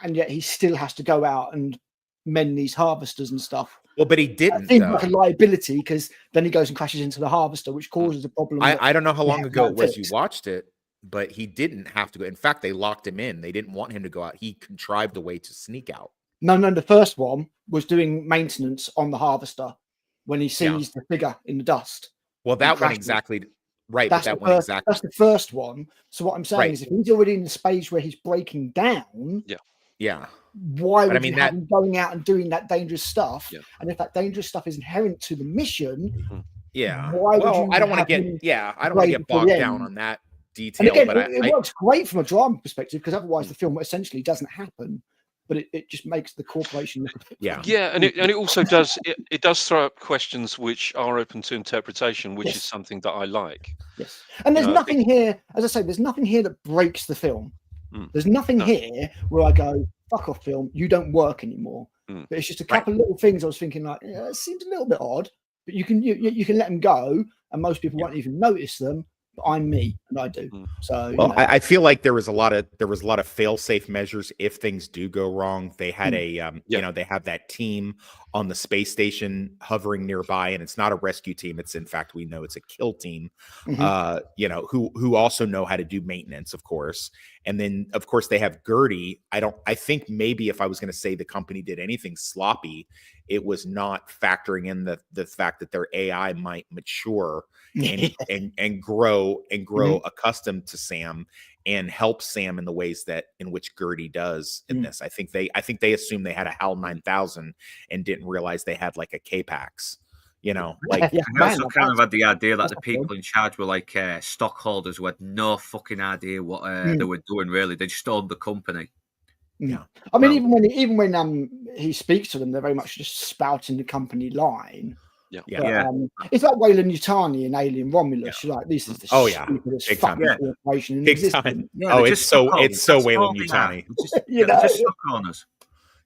and yet he still has to go out and mend these harvesters and stuff. Well, but he didn't. It seems like a liability because then he goes and crashes into the harvester, which causes a problem. I don't know how long ago it was you watched it, but he didn't have to go. In fact, they locked him in. They didn't want him to go out. He contrived a way to sneak out. No, the first one was doing maintenance on the harvester when he sees the figure in the dust. Well, that one exactly. Right, that's but that one exactly. That's the first one. So what I'm saying is, if he's already in the space where he's breaking down, why would you have him going out and doing that dangerous stuff? Yeah. And if that dangerous stuff is inherent to the mission, why would you? I don't want to get bogged down on that detail. And again, but it works great from a drama perspective because otherwise the film essentially doesn't happen. But it just makes the corporation look a bit and it also does it does throw up questions which are open to interpretation, which is something that I like. Yes, and there's nothing here, as I say, there's nothing here that breaks the film. There's nothing here where I go, fuck off, film, you don't work anymore. But it's just a couple of little things I was thinking like, it seems a little bit odd, but you can let them go, and most people won't even notice them. But I'm me, and I do. So, I feel like there was a lot of fail-safe measures if things do go wrong. They had they have that team on the space station hovering nearby, and it's not a rescue team. It's in fact we know it's a kill team. Who also know how to do maintenance, of course. And then of course they have Gertie. I think maybe if I was going to say the company did anything sloppy, it was not factoring in the fact that their AI might mature and grow accustomed to Sam and help Sam in the ways in which Gertie does in this. I think they assumed they had a HAL 9000 and didn't realize they had like a K-Pax. I also kind of had the idea that the people in charge were like stockholders who had no fucking idea what they were doing. Really, they just owned the company. Yeah, I mean, even when he speaks to them, they're very much just spouting the company line. It's like Weyland Yutani in Alien Romulus. You're like, this is the stupidest fucking corporation in existence. It's so Weyland Yutani. Just stock owners.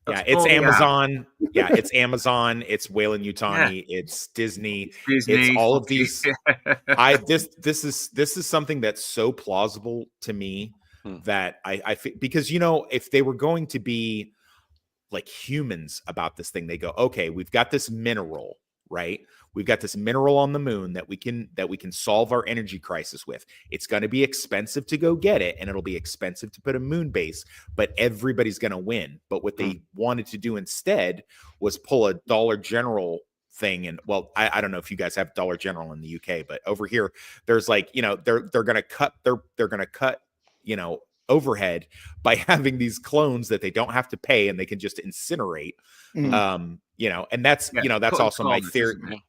It's Amazon. It's Amazon. It's Weyland Yutani. It's Disney. It's all of these. This is something that's so plausible to me that I think, because if they were going to be like humans about this thing, they go, okay, we've got this mineral, right? We've got this mineral on the moon that we can solve our energy crisis with. It's going to be expensive to go get it, and it'll be expensive to put a moon base, but everybody's going to win. But what they wanted to do instead was pull a Dollar General thing. And well, I don't know if you guys have Dollar General in the UK, but over here there's like, they're going to cut overhead by having these clones that they don't have to pay and they can just incinerate. And that's that's also my theory.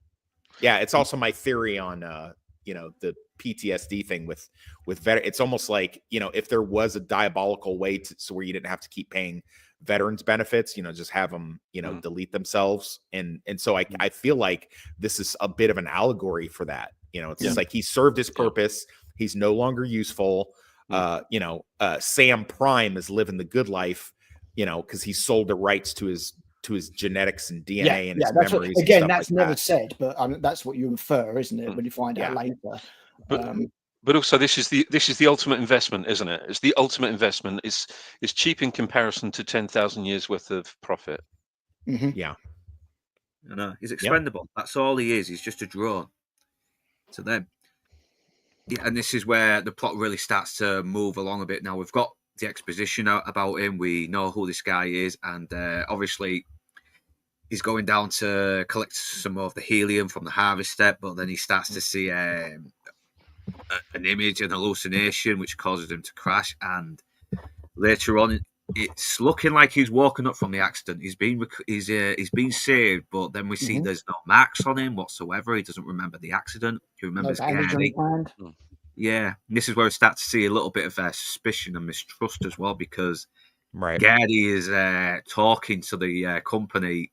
It's also my theory on the PTSD thing with it's almost like, if there was a diabolical way so where you didn't have to keep paying veterans benefits, just have them delete themselves, and so I feel like this is a bit of an allegory for that. It's just like he served his purpose, he's no longer useful. Sam Prime is living the good life, because he sold the rights to his genetics and DNA and his memories. That's never said, but that's what you infer, isn't it? When you find out later. But also, this is the ultimate investment, isn't it? It's the ultimate investment. It's cheap in comparison to 10,000 years worth of profit. Yeah, I know he's expendable. That's all he is. He's just a drone to them. Yeah, and this is where the plot really starts to move along a bit. Now we've got the exposition about him. We know who this guy is, and obviously he's going down to collect some of the helium from the harvester, but then he starts to see an image, an hallucination, which causes him to crash. And later on, it's looking like he's woken up from the accident. He's been saved, but then we see there's no marks on him whatsoever. He doesn't remember the accident. He remembers Gary. Yeah, this is where we start to see a little bit of suspicion and mistrust as well, because Right. Gary is talking to the company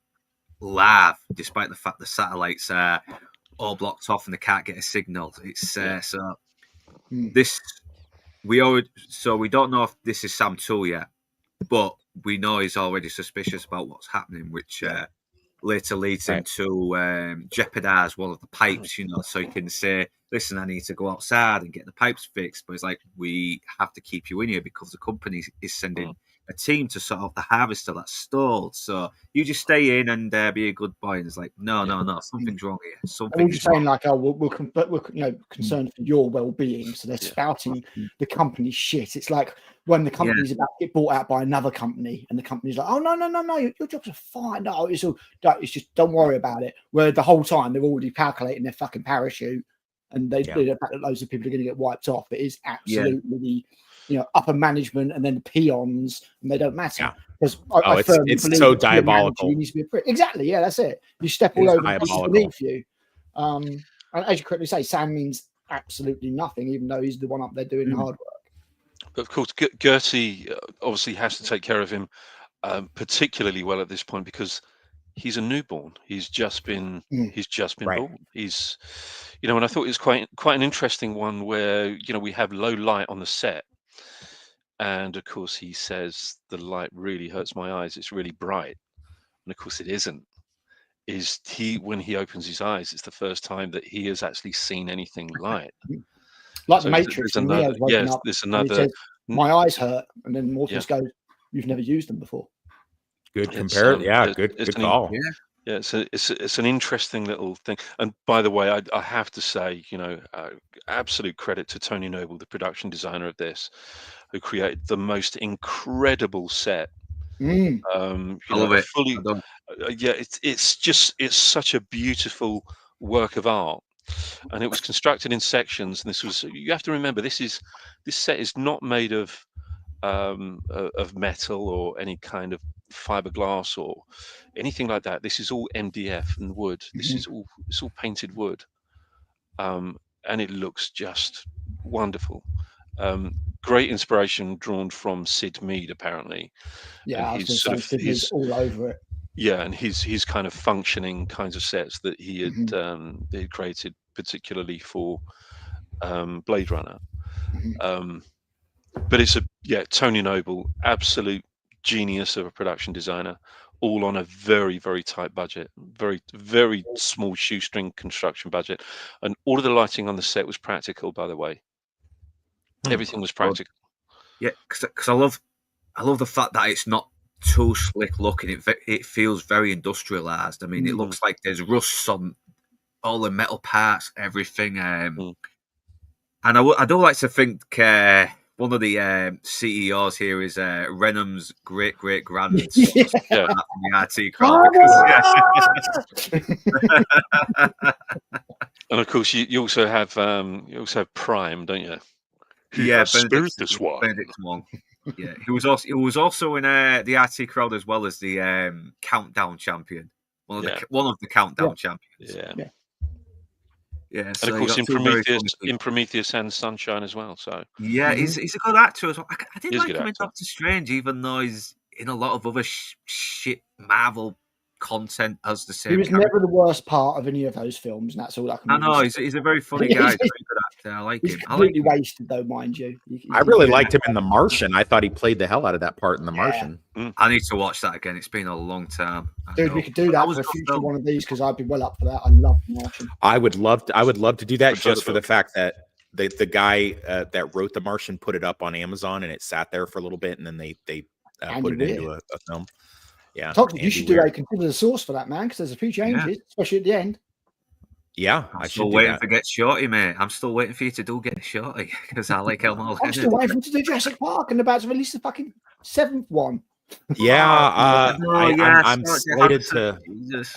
live, despite the fact the satellites are all blocked off and they can't get a signal. It's so this we don't know if this is Sam 2 yet, but we know he's already suspicious about what's happening, which later leads him to jeopardize one of the pipes, so he can say, listen, I need to go outside and get the pipes fixed. But it's like, we have to keep you in here because the company is sending a team to sort out the harvester that's stalled. So you just stay in and be a good boy. And it's like, no, something's wrong here. They're just saying like, oh, we're concerned for your well-being. So they're spouting the company's shit. It's like when the company's about to get bought out by another company, and the company's like, oh no, your jobs are fine. No, it's just don't worry about it. Where the whole time they're already calculating their fucking parachute, and they do the fact that loads of people are going to get wiped off. It is absolutely the upper management and then the peons, and they don't matter. Because it's so diabolical. You need to be a prick. Exactly, that's it. You step all over the beneath you. And as you correctly say, Sam means absolutely nothing, even though he's the one up there doing the hard work. But of course, Gertie obviously has to take care of him particularly well at this point, because he's a newborn. He's just been born. He's, and I thought it was quite an interesting one where we have low light on the set, and of course he says the light really hurts my eyes. It's really bright, and of course it isn't. When he opens his eyes, it's the first time that he has actually seen anything light. Like the Matrix. There's another. Says, my eyes hurt, and then Morpheus goes, "You've never used them before." Good comparison. Good call. Yeah, it's an interesting little thing. And by the way, I have to say, absolute credit to Tony Noble, the production designer of this, who created the most incredible set. I love it. It's such a beautiful work of art, and it was constructed in sections. And you have to remember, this set is not made of metal or any kind of fiberglass or anything like that. This is all MDF and wood. It's all painted wood, and it looks just wonderful. Great inspiration drawn from Sid Mead, apparently. Yeah, I was going to say Sid Mead's all over it. Yeah, and his kind of functioning kinds of sets that he had created, particularly for Blade Runner. But it's Tony Noble, absolute genius of a production designer, all on a very, very tight budget, very, very small shoestring construction budget, and all of the lighting on the set was practical, by the way. Everything was practical. Yeah, because I love the fact that it's not too slick looking. It feels very industrialized. I mean, it looks like there's rust on all the metal parts, everything. And I do like to think one of the CEOs here is Renham's great grandson from the RT crowd. And of course, you also have Prime, don't you? Benedict Wong. Yeah, he was also in the RT crowd, as well as the countdown champion, one of the countdown champions. Yeah, so and of course in Prometheus and Sunshine as well. So he's a good actor as well. I did like him in Doctor Strange, even though he's in a lot of other shit Marvel content as the same. He was never the worst part of any of those films, and that's all I can. I know he's a very funny guy. He's a very good actor. I like him. He's completely wasted, though, mind you. I really liked him in The Martian. I thought he played the hell out of that part in The Martian. I need to watch that again. It's been a long time. Dude, we could do that for a future one of these, because I'd be well up for that. I love The Martian. I would love to do that, just for the fact that the guy that wrote The Martian put it up on Amazon, and it sat there for a little bit, and then they put it into a film. Yeah, Toxic, you should consider the source for that, man, because there's a few changes, especially at the end. Yeah, I'm still waiting for Get Shorty, mate. I'm still waiting for you to do Get Shorty, because I like Elmo. I'm still waiting for him to do Jurassic Park, and about to release the fucking 7th one. Yeah, I'm slated to.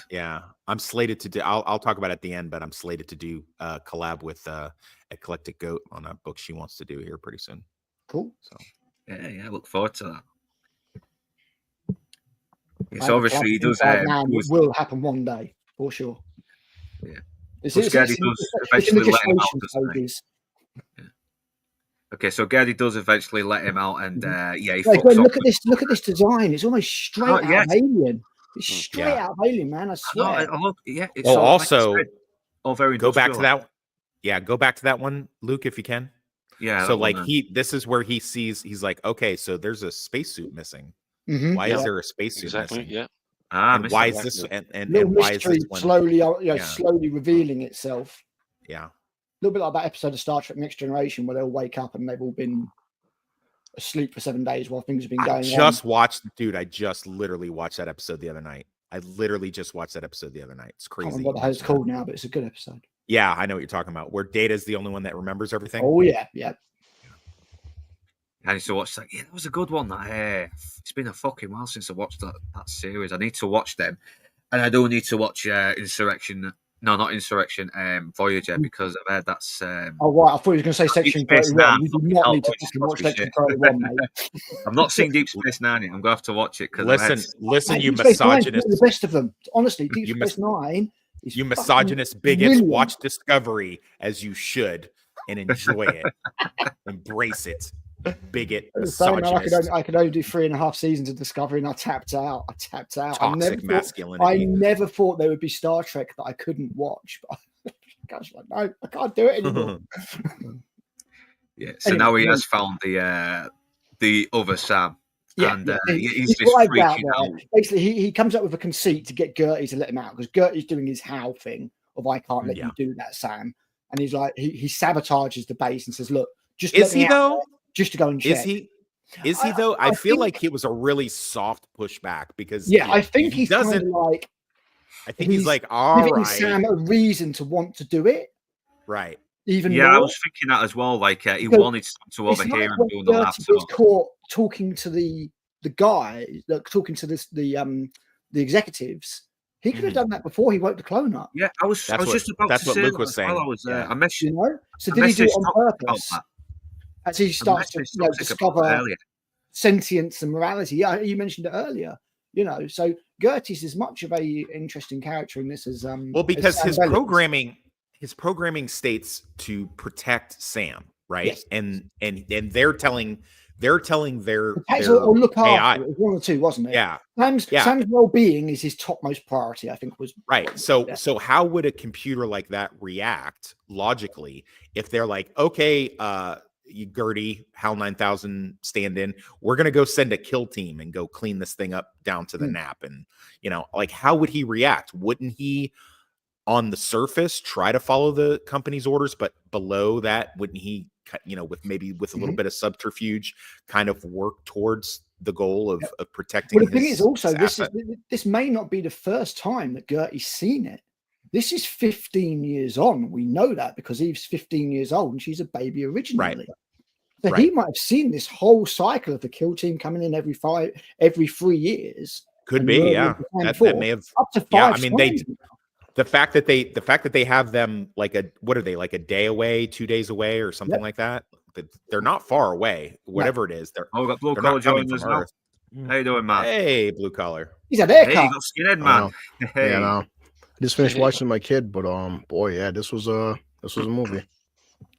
Yeah, I'm slated to do. I'll talk about it at the end, but I'm slated to do a collab with Eclectic Goat on a book she wants to do here pretty soon. Cool. So yeah, look forward to that. It's obviously he does. It will happen one day for sure. Yeah, it's in the Okay, so Gertie does eventually let him out, and he Like, fucks look off. at this! Look at this design. It's almost straight out yes. of Alien. It's straight Yeah. out of Alien, man. I No, swear. I love, it's Well, all, also, like I said, all very go back to industrial. that. Yeah, go back to that one, Luke, if you can. Yeah. So that one, like this is where he sees, he's like, okay, so there's a spacesuit missing. Mhm, Why yeah. is there a spacesuit Exactly. missing? Yeah. And missed why that. is this and Little why is mystery this one? slowly, Yeah. slowly revealing itself. Yeah. A little bit like that episode of Star Trek Next Generation where they'll wake up and they've all been asleep for 7 days while things have been going on. I just literally watched that episode the other night. I literally just watched that episode the other night. It's I can't crazy. remember what the hell it's called now, but it's a good episode. Yeah, I know what you're talking about. Where Data's the only one that remembers everything. Oh yeah, yeah. I need to watch that. Yeah, that was a good one. That it's been a fucking while since I watched that series. I need to watch them, and I do need to watch Insurrection. No, not Insurrection. Voyager, because I've heard that's. Oh right, I thought you were going to say Section Deep Space 31. Nine. You do not Oh, need to it's fucking watch supposed to be Section 31, mate. I've not seen Deep Space Nine yet. I'm gonna have to watch it because Listen, Mate, you Deep Space Nine's misogynist, the best of them. Honestly, Deep You Space Nine is you fucking misogynist bigots. brilliant. Watch Discovery as you should and enjoy it. Embrace it, bigot, misogynist. I could only do 3.5 seasons of Discovery, and I tapped out. Toxic masculinity. I never thought there would be Star Trek that I couldn't watch. But gosh, like, no, I can't do it anymore. Yeah. So Anyway, now he has found the other Sam. Yeah, and yeah. he's just vibed out freaking there. out. Basically, he comes up with a conceit to get Gertie to let him out because Gertie's doing his Hal thing of I can't let you do that, Sam. And he's like, he sabotages the base and says, "Look, just Is he though? Just to go and check." Is he though? I feel like it was a really soft pushback because I think he doesn't kind of like. I think he's like, all giving right, Sam a reason to want to do it, right? Even Yeah, more. I was thinking that as well. Like he wanted to overhear him doing the laptop. He was caught talking to the guy, talking to the executives. He could have done that before he woke the clone up. Yeah, I was just about that's to what say Luke that was as saying. well. I was Yeah. I messaged, You know, so did he do it on purpose? As he starts to discover sentience and morality. Yeah, you mentioned it earlier. You know, so Gertie's as much of a interesting character in this as well, because as his Bell's. programming states to protect Sam, right? Yes. And they're telling their or look AI. after it. It was one or two, wasn't it? Yeah. Sam's well-being is his topmost priority, I think was right. So how would a computer like that react logically if they're like, okay, Gertie, HAL 9000 stand-in, we're gonna go send a kill team and go clean this thing up down to the nap, and like how would he react? Wouldn't he on the surface try to follow the company's orders, but below that, wouldn't he with a little bit of subterfuge kind of work towards the goal of protecting? Well, the thing is also this may not be the first time that Gertie's seen it. This is 15 years on. We know that because Eve's 15 years old and she's a baby originally. Right. So he might have seen this whole cycle of the kill team coming in every 3 years. Could be, yeah. That may have up to 5 yeah, I mean, times. the fact that they have them like a day away, 2 days away, or something like that. They're not far away. Whatever it is, we got blue collar joining us now. How you doing, man? Hey, blue collar. He's a there. Hey, you got skinhead, man. Hey. Yeah, no. I just finished watching my kid, but boy, yeah, this was a movie.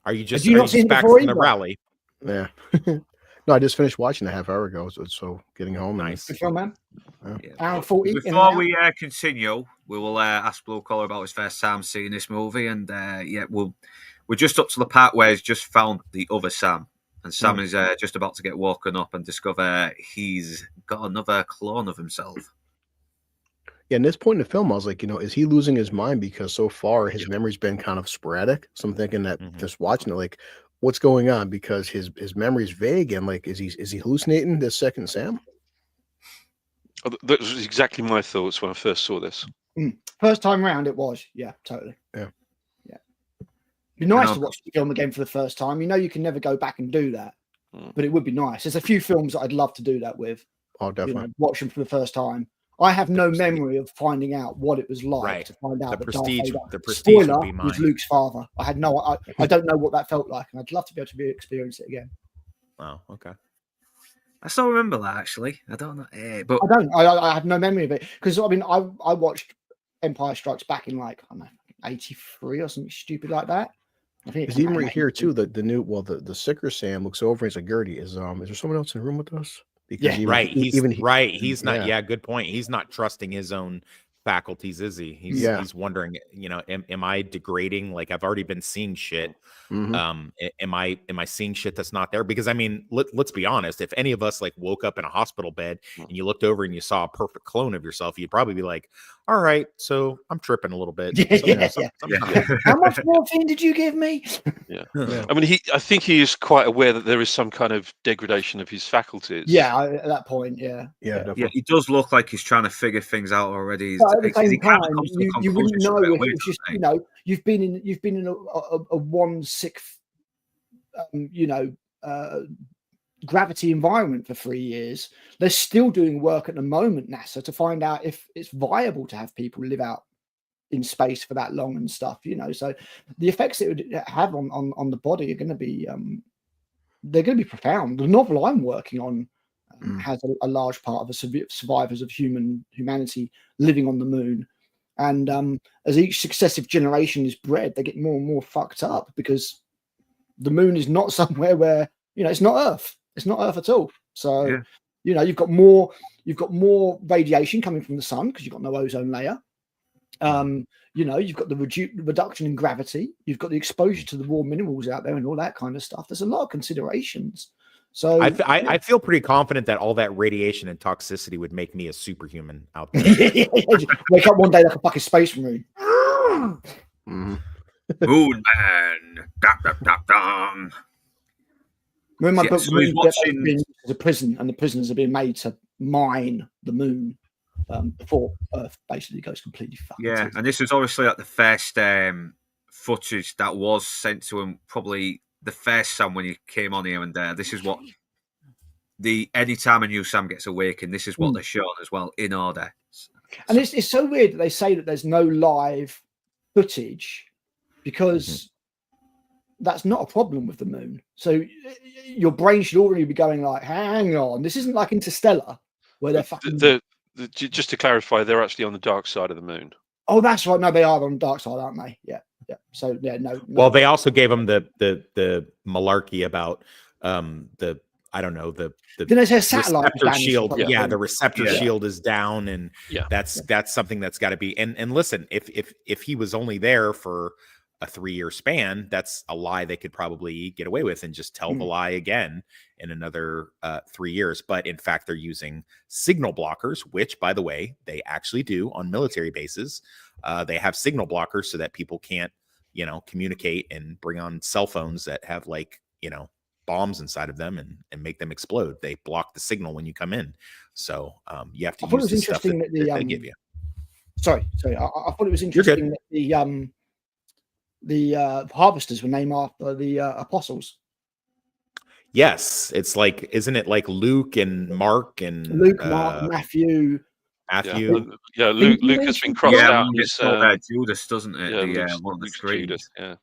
Are you just back from the rally? Yeah. No, I just finished watching a half hour ago, so getting home. Nice. Good film, man. Yeah. Hour 40. Before we continue, we will ask Blue Collar about his first time seeing this movie, and we're just up to the part where he's just found the other Sam, and Sam is just about to get woken up and discover he's got another clone of himself. Yeah, and this point in the film, I was like, is he losing his mind? Because so far his memory's been kind of sporadic. So I'm thinking that just watching it, like, what's going on? Because his memory's vague, and like, is he hallucinating this second Sam? That was exactly my thoughts when I first saw this. First time round, it was. Yeah, totally. Yeah. It'd be nice to watch the film again for the first time. You can never go back and do that, but it would be nice. There's a few films that I'd love to do that with. Oh, definitely. Watch them for the first time. I have no memory of finding out what it was like to find out the that prestige. Darth Vader, The prestige spoiler, would be mine. was Luke's father. I don't know what that felt like, and I'd love to be able to experience it again. Wow. Okay. I still remember that actually. I don't know, but I have no memory of it because I watched Empire Strikes Back in like 83 or something stupid like that. I think Because even right here too, the new the sicker Sam looks over and he's like, Gertie, is there someone else in the room with us? Because Yeah. Right. He's not. yeah. Yeah. Good point. He's not trusting his own faculties, is he? He's wondering, am I degrading? Like, I've already been seeing shit. Mhm. Am I seeing shit that's not there? Because I mean, let's be honest. If any of us like woke up in a hospital bed and you looked over and you saw a perfect clone of yourself, you'd probably be like, all right, so I'm tripping a little bit. How much morphine did you give me? Yeah. I mean, I think he is quite aware that there is some kind of degradation of his faculties. Yeah, at that point, yeah. He does look like he's trying to figure things out already. But at the same time, you wouldn't know if it was just, you've been in a one sick, gravity environment for 3 years. They're still doing work at the moment, NASA, to find out if it's viable to have people live out in space for that long and stuff. So the effects it would have on the body are going to be they're going to be profound. The novel I'm working on has a large part of the survivors of humanity living on the moon, and as each successive generation is bred, they get more and more fucked up because the moon is not somewhere where it's not Earth. It's not Earth at all. So you've got more radiation coming from the sun because you've got no ozone layer. You've got the reduction in gravity. You've got the exposure to the raw minerals out there and all that kind of stuff. There's a lot of considerations. So I feel pretty confident that all that radiation and toxicity would make me a superhuman out there. Wake up one day like a fucking space marine. Moon man. When my book so he's watching as a prison, and the prisoners are being made to mine the moon before Earth basically goes completely fucked. Yeah, and this is obviously like the first footage that was sent to him, probably the first Sam when he came on here, and this is what anytime a new Sam gets awakened, this is what they're shown as well in order. And it's so weird that they say that there's no live footage because that's not a problem with the moon. So your brain should already be going like, hang on, this isn't like Interstellar where they're fucking. Just to clarify, they're actually on the dark side of the moon. Oh, that's right. No, they are on the dark side, aren't they? Yeah. So no. Well, they also gave them the malarkey about the Didn't they say a satellite receptor shield? Yeah, the receptor shield is down, and that's something that's got to be. And listen, if he was only there for a 3-year span, that's a lie they could probably get away with and just tell the lie again in another 3 years. But in fact, they're using signal blockers, which, by the way, they actually do on military bases. They have signal blockers so that people can't, communicate and bring on cell phones that have bombs inside of them and make them explode. They block the signal when you come in. So you have to use the stuff that they give you. Sorry. I thought it was interesting that the harvesters were named after the apostles. Yes, it's like, isn't it like Luke and Mark and Mark, Matthew. Luke has been crossed out. It's Judas, doesn't it? One of the Judas. Yeah.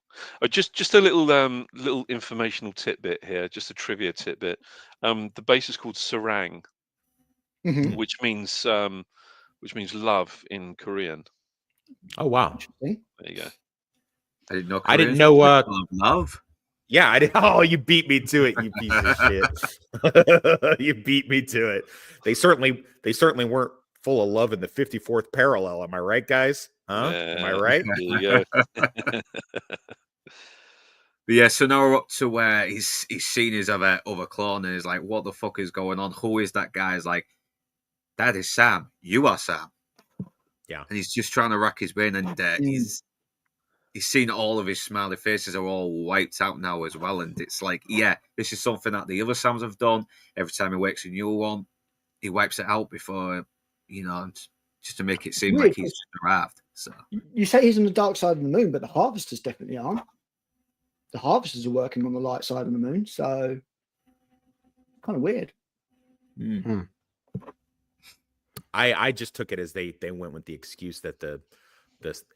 Just a little informational tidbit here, just a trivia tidbit. The base is called Sarang, which means love in Korean. Oh wow! There you go. I didn't know love. Yeah, I did. Oh, you beat me to it, you piece of shit. You beat me to it. They certainly weren't full of love in the 54th parallel. Am I right, guys? Huh? Am I right? Yeah, so now we're up to where he's seen his other clone and he's like, what the fuck is going on? Who is that guy? He's like, that is Sam. You are Sam. Yeah. And he's just trying to rack his brain, and he's seen all of his smiley faces are all wiped out now as well. And it's like, this is something that the other Sams have done. Every time he wakes a new one, he wipes it out before, just to make it seem like he's just arrived. So you say he's on the dark side of the moon, but the harvesters definitely aren't. The harvesters are working on the light side of the moon, so kind of weird. I just took it as they went with the excuse that the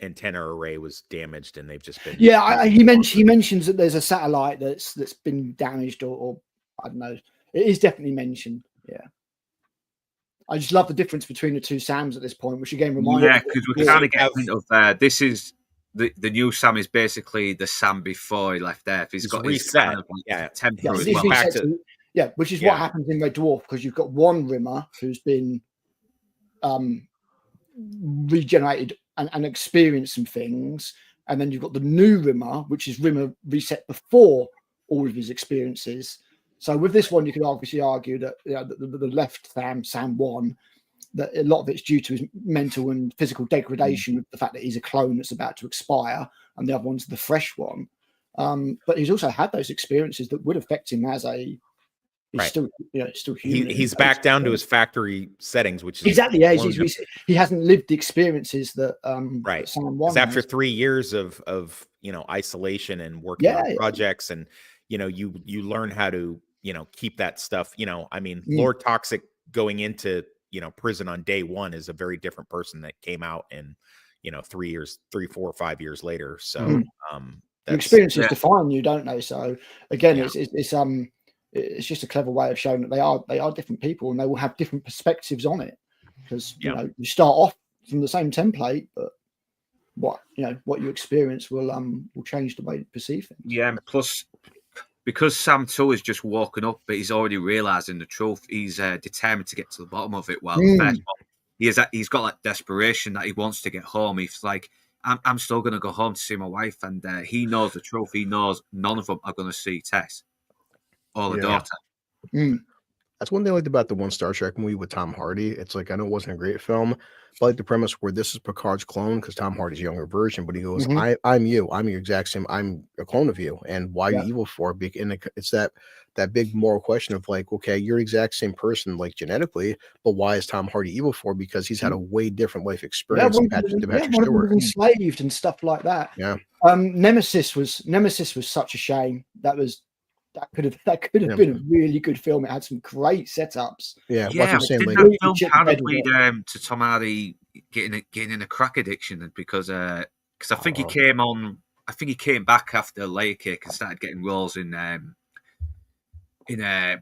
antenna array was damaged and they've just been. Yeah, he mentions that there's a satellite that's been damaged or I don't know. It is definitely mentioned. Yeah. I just love the difference between the two Sams at this point, which again reminds me. Yeah, because we kind of get a hint of this is the new Sam is basically the Sam before he left Earth. He's got his reset. kind of like Yeah. temper Yeah, as he's well. back reset to- to- yeah, which is Yeah. what happens in Red Dwarf, because you've got one Rimmer who's been regenerated and experienced some things, and then you've got the new Rimmer, which is Rimmer reset before all of his experiences. So with this one, you could obviously argue that the left Sam 1, that a lot of it's due to his mental and physical degradation with the fact that he's a clone that's about to expire, and the other one's the fresh one. But he's also had those experiences that would affect him as a he's Right. still still human. He's back down to his factory settings, which is exactly. Yeah, one of the- he hasn't lived the experiences that Right. that Sam 1 Because after has. 3 years of isolation and working Yeah, on yeah. projects, and you learn how to keep that stuff. I mean, Mm. Lord Toxic going into prison on day one is a very different person that came out in 3, 4, 5 years later. So Mm. Your that's experiences yeah. define you, don't they? So again, Yeah. it's just a clever way of showing that they are different people, and they will have different perspectives on it, because Yeah. you start off from the same template, but what you experience will change the way you perceive things. Yeah, and plus, because Sam 2 is just walking up, but he's already realizing the truth. He's determined to get to the bottom of it. While the first one, he's got that desperation that he wants to get home. He's like, I'm still going to go home to see my wife, and he knows the truth. He knows none of them are going to see Tess or the Yeah. daughter. Mm. That's one thing I liked about the one Star Trek movie with Tom Hardy. It's like, I know it wasn't a great film, but I like the premise where this is Picard's clone, because Tom Hardy's a younger version, but he goes, Mhm. I'm you. I'm your exact same. I'm a clone of you. And why are Yeah. you evil for? And it's that big moral question of like, okay, you're the exact same person, like genetically, but why is Tom Hardy evil for? Because he's had a way different life Yeah, experience one than of them Patrick was Stewart. enslaved and stuff like that. Yeah. Nemesis was such a shame. That could have Yeah. been a really good film. It had some great setups. Yeah. Yeah, What's I'm saying, didn't like, that film Chip kind of Bed lead with to Tom Hardy getting in a crack addiction? Because I think he Oh. came on. I think he came back after Layer Cake and started getting roles in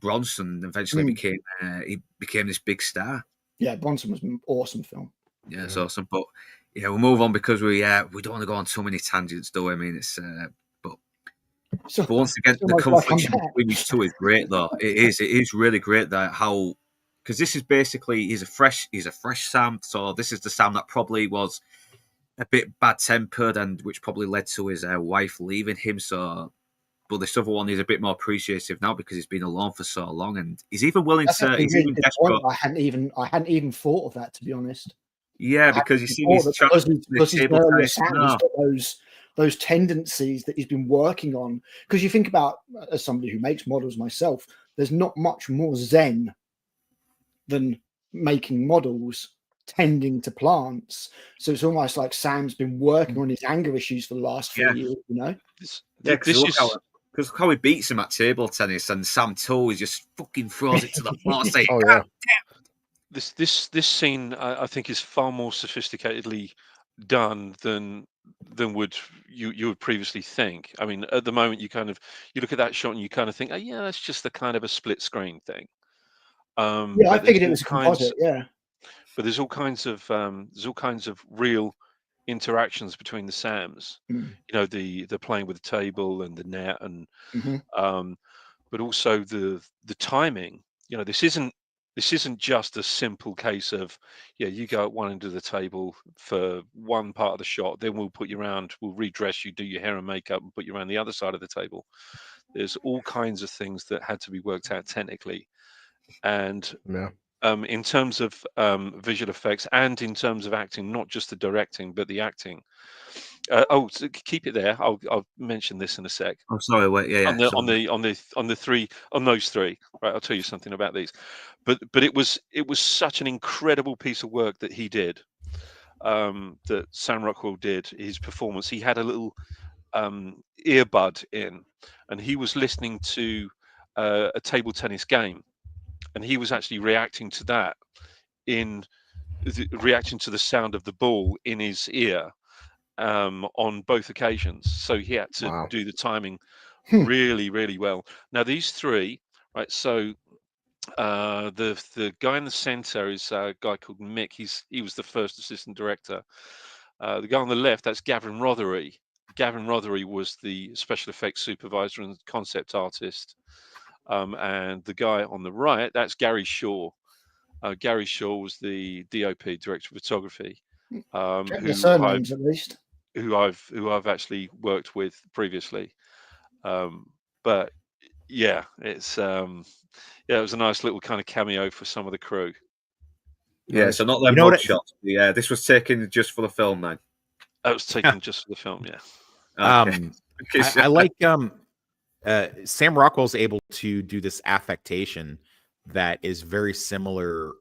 Bronson, and eventually he became this big star. Yeah, Bronson was an awesome film. Yeah, it's awesome. But we'll move on, because we don't want to go on too many tangents, do we? I mean, it's but once again, the confliction between these two is great, though. It is really great that how, because this is basically he's a fresh Sam. So this is the Sam that probably was a bit bad tempered, and which probably led to his wife leaving him. So, but this other one is a bit more appreciative now because he's been alone for so long, and he's even willing That's to. actually a He's really even good desperate. point. I hadn't even thought of that, to be honest. Yeah, because you see, because he's table earlier tennis. Sam, he's got those tendencies that he's been working on. Because you think about, as somebody who makes models myself, there's not much more zen than making models tending to plants. So it's almost like Sam's been working on his anger issues for the last 4 years. Because how he beats him at table tennis, and Sam too, he just fucking throws it to the floor. Saying, Oh, yeah. This scene, I think, is far more sophisticatedly done than would you would previously think. I mean, at the moment, you look at that shot and you kind of think, oh yeah, that's just a kind of a split screen thing. Yeah, I figured it was a composite. Yeah, but there's all kinds of real interactions between the Sams. The playing with the table and the net, and but also the timing. This isn't just a simple case of, you go at one end of the table for one part of the shot, then we'll put you around, we'll redress you, do your hair and makeup, and put you around the other side of the table. There's all kinds of things that had to be worked out technically, and in terms of visual effects, and in terms of acting, not just the directing but the acting. So keep it there. I'll mention this in a sec. Oh, sorry. Wait, yeah. On those three, right? I'll tell you something about these. But it was such an incredible piece of work that he did. That Sam Rockwell did. His performance. He had a little earbud in, and he was listening to a table tennis game, and he was actually reacting to that reacting to the sound of the ball in his ear. On both occasions, so he had to do the timing really, really well. Now these three, right? So the guy in the center is a guy called Mick. He was the first assistant director. The guy on the left, that's Gavin Rothery. Gavin Rothery was the special effects supervisor and concept artist. And the guy on the right, that's Gary Shaw. Gary Shaw was the DOP, director of photography, Check the surnames at least. who I've actually worked with previously. But yeah, it's it was a nice little kind of cameo for some of the crew. Yeah, so not them You know mug what- shots. Yeah, this was taken just for the film, then. That was taken just for the film, yeah. Okay. I like Sam Rockwell's able to do this affectation that is very similar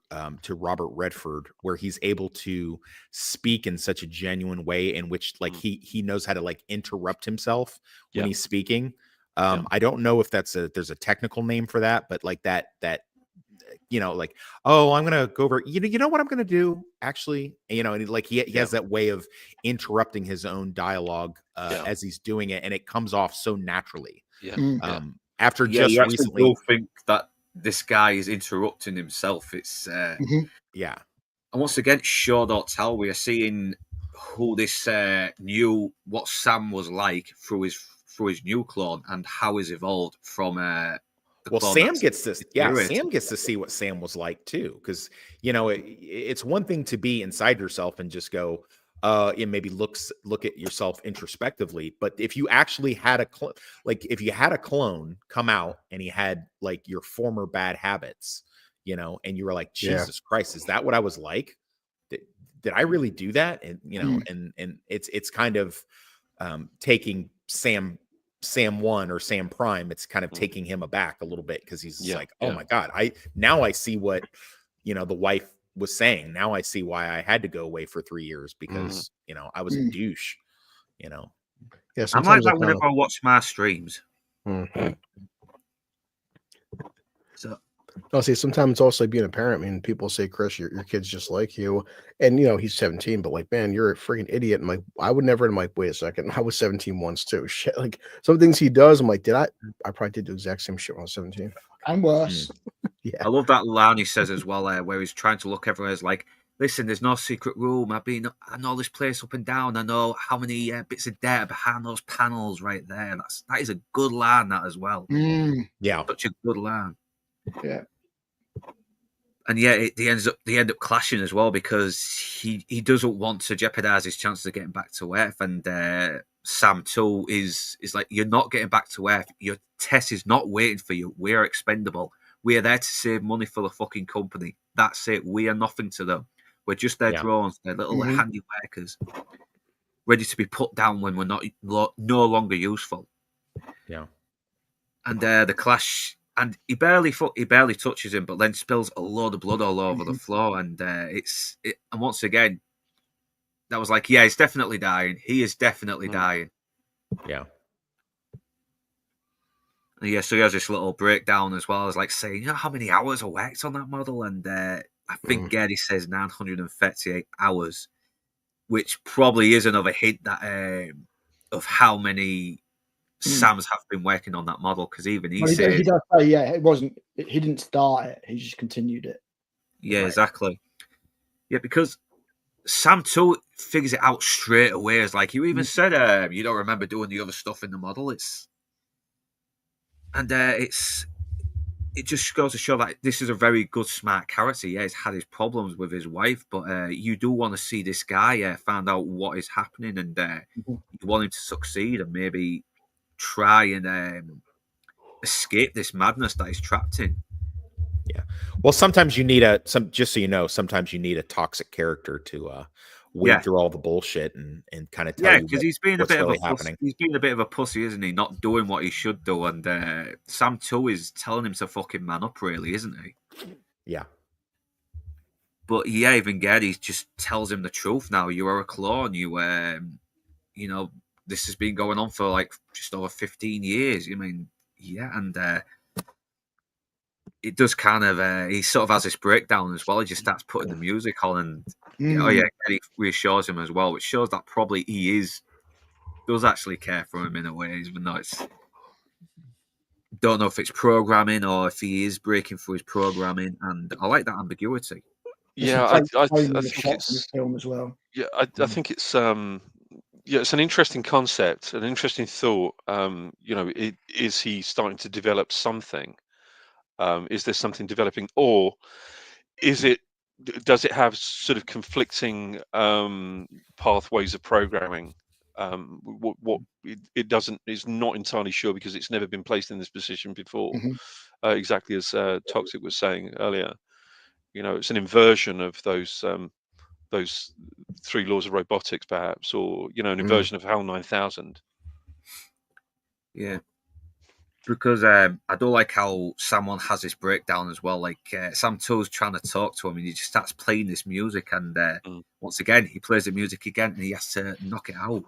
to Robert Redford, where he's able to speak in such a genuine way in which like he knows how to like interrupt himself when he's speaking. I don't know if there's a technical name for that, but like that like, oh, I'm gonna go over, you know what I'm gonna do actually, and like he has that way of interrupting his own dialogue as he's doing it, and it comes off so naturally. After just you recently will think that this guy is interrupting himself. It's and once again, show don't tell. We are seeing who this what Sam was like through his new clone and how he's evolved from Sam gets to Sam gets to see what Sam was like too, because it's one thing to be inside yourself and just go and maybe look at yourself introspectively, but if you actually had if you had a clone come out and he had like your former bad habits, and you were like, Jesus Christ, is that what I was like? Did I really do that? And and it's kind of taking Sam 1 or Sam Prime, it's kind of taking him aback a little bit, because he's like, oh my God, I see what the wife was saying. Now I see why I had to go away for 3 years, because I was a douche. I'm like that whenever I watch my streams. So I'll say sometimes it's also like being a parent. I mean, people say, Chris, your kid's just like you, and he's 17, but like, man, you're a freaking idiot. And like, I would never. I'm like, wait a second, I was 17 once too. Shit, like some things he does, I'm like, I probably did the exact same shit when I was 17 and worse. I love that line he says as well, where he's trying to look everywhere as like, listen, there's no secret room. I know this place up and down. I know how many bits of data behind those panels right there. That is a good line, that as well. Yeah, such a good line. Yeah. And they end up clashing as well, because he doesn't want to jeopardize his chances of getting back to Earth, and Sam too is like, you're not getting back to Earth. Your test is not waiting for you. We are expendable. We are there to save money for the fucking company. That's it. We are nothing to them. We're just their drones, their little handy workers, ready to be put down when we're no longer useful. Yeah. And the clash. And he barely touches him, but then spills a load of blood all over the floor. And and once again, that was like, he's definitely dying. He is definitely dying. Yeah. And so he has this little breakdown as well, as like saying, how many hours I worked on that model? And I think Geddy says 938 hours, which probably is another hint that of how many Sam's have been working on that model, because even he said he does say, it wasn't. He didn't start it. He just continued it. Yeah, exactly. Yeah, because Sam too figures it out straight away. It's like, you even said you don't remember doing the other stuff in the model. It just goes to show that this is a very good, smart character. Yeah, he's had his problems with his wife, but you do want to see this guy find out what is happening, and you want him to succeed and maybe try and escape this madness that he's trapped in. Yeah. Well, sometimes you need just so you know, sometimes you need a toxic character to wade through all the bullshit and kind of tell you because he's been a bit really of a pussy. He's been a bit of a pussy, isn't he? Not doing what he should do, and Sam too is telling him to fucking man up, really, isn't he? Yeah. But even Geddy just tells him the truth now. You are a clone. This has been going on for like just over 15 years. I mean, and it does kind of, he sort of has this breakdown as well. He just starts putting the music on, and Geddy reassures him as well, which shows that probably he does actually care for him in a way, even though don't know if it's programming or if he is breaking through his programming, and I like that ambiguity. Yeah, Some I great framing of think shots in this it's film as well. yeah, I think it's yeah, it's an interesting concept, an interesting thought. You know, is he starting to develop something? Is there something developing, or is it does it have sort of conflicting pathways of programming? What it doesn't is not entirely sure because it's never been placed in this position before. Hmm. Exactly as Toxic was saying earlier, you know, it's an inversion of those three laws of robotics, perhaps, or you know, an inversion of HAL 9000. Yeah. Because I don't like how Sam has this breakdown as well. Like Sam 2's trying to talk to him, and he just starts playing this music, and once again he plays the music again, and he has to knock it out,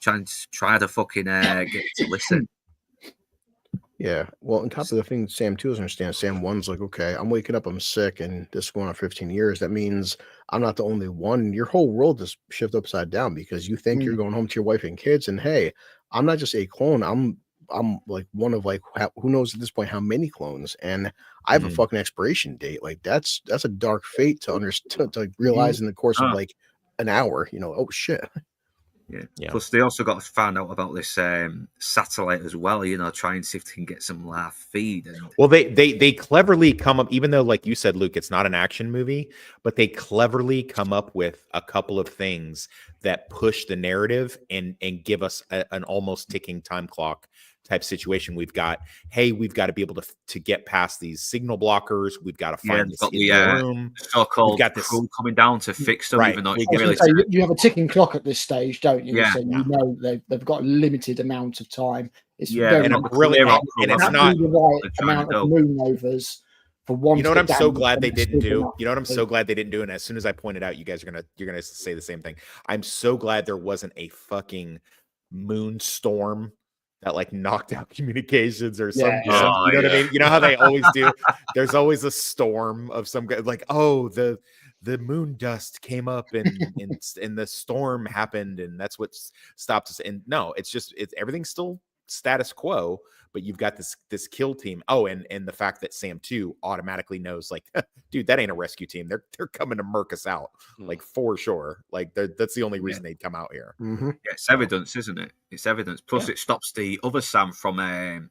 try to fucking get to listen. Yeah. Well, on top of the thing, Sam 2 doesn't understand. Sam 1's like, okay, I'm waking up, I'm sick, and this is going on 15 years. That means I'm not the only one. Your whole world is shifted upside down because you think you're going home to your wife and kids, and hey, I'm not just a clone. I'm like one of like who knows at this point how many clones, and I have a fucking expiration date. Like that's a dark fate to understand, to realize in the course of like an hour. You know, oh shit. Yeah. Plus, they also got to find out about this satellite as well. You know, try and see if they can get some live feed. And well, they cleverly come up, even though, like you said, Luke, it's not an action movie, but they cleverly come up with a couple of things that push the narrative and give us an almost ticking time clock type situation. We've got to be able to get past these signal blockers. We've got to find this room. So-called crew coming down to fix them, even though you have a ticking clock at this stage, don't you? Yeah. So you know they've got a limited amount of time. It's and it's not the right amount of moon-overs for one. You know what I'm so glad they didn't do? You know what I'm so glad they didn't do? And as soon as I pointed out, you guys are you're gonna say the same thing. I'm so glad there wasn't a fucking moon storm that like knocked out communications or some you know what I mean? You know how they always do? There's always a storm of some guy, like, oh, the moon dust came up and the storm happened, and that's what stopped us. And no, it's everything's still status quo, but you've got this kill team. Oh, and the fact that Sam 2 automatically knows, like, dude, that ain't a rescue team. They're coming to murk us out, like, for sure. Like, that's the only reason they'd come out here. Yeah, it's evidence, isn't it? It's evidence. Plus, it stops the other Sam from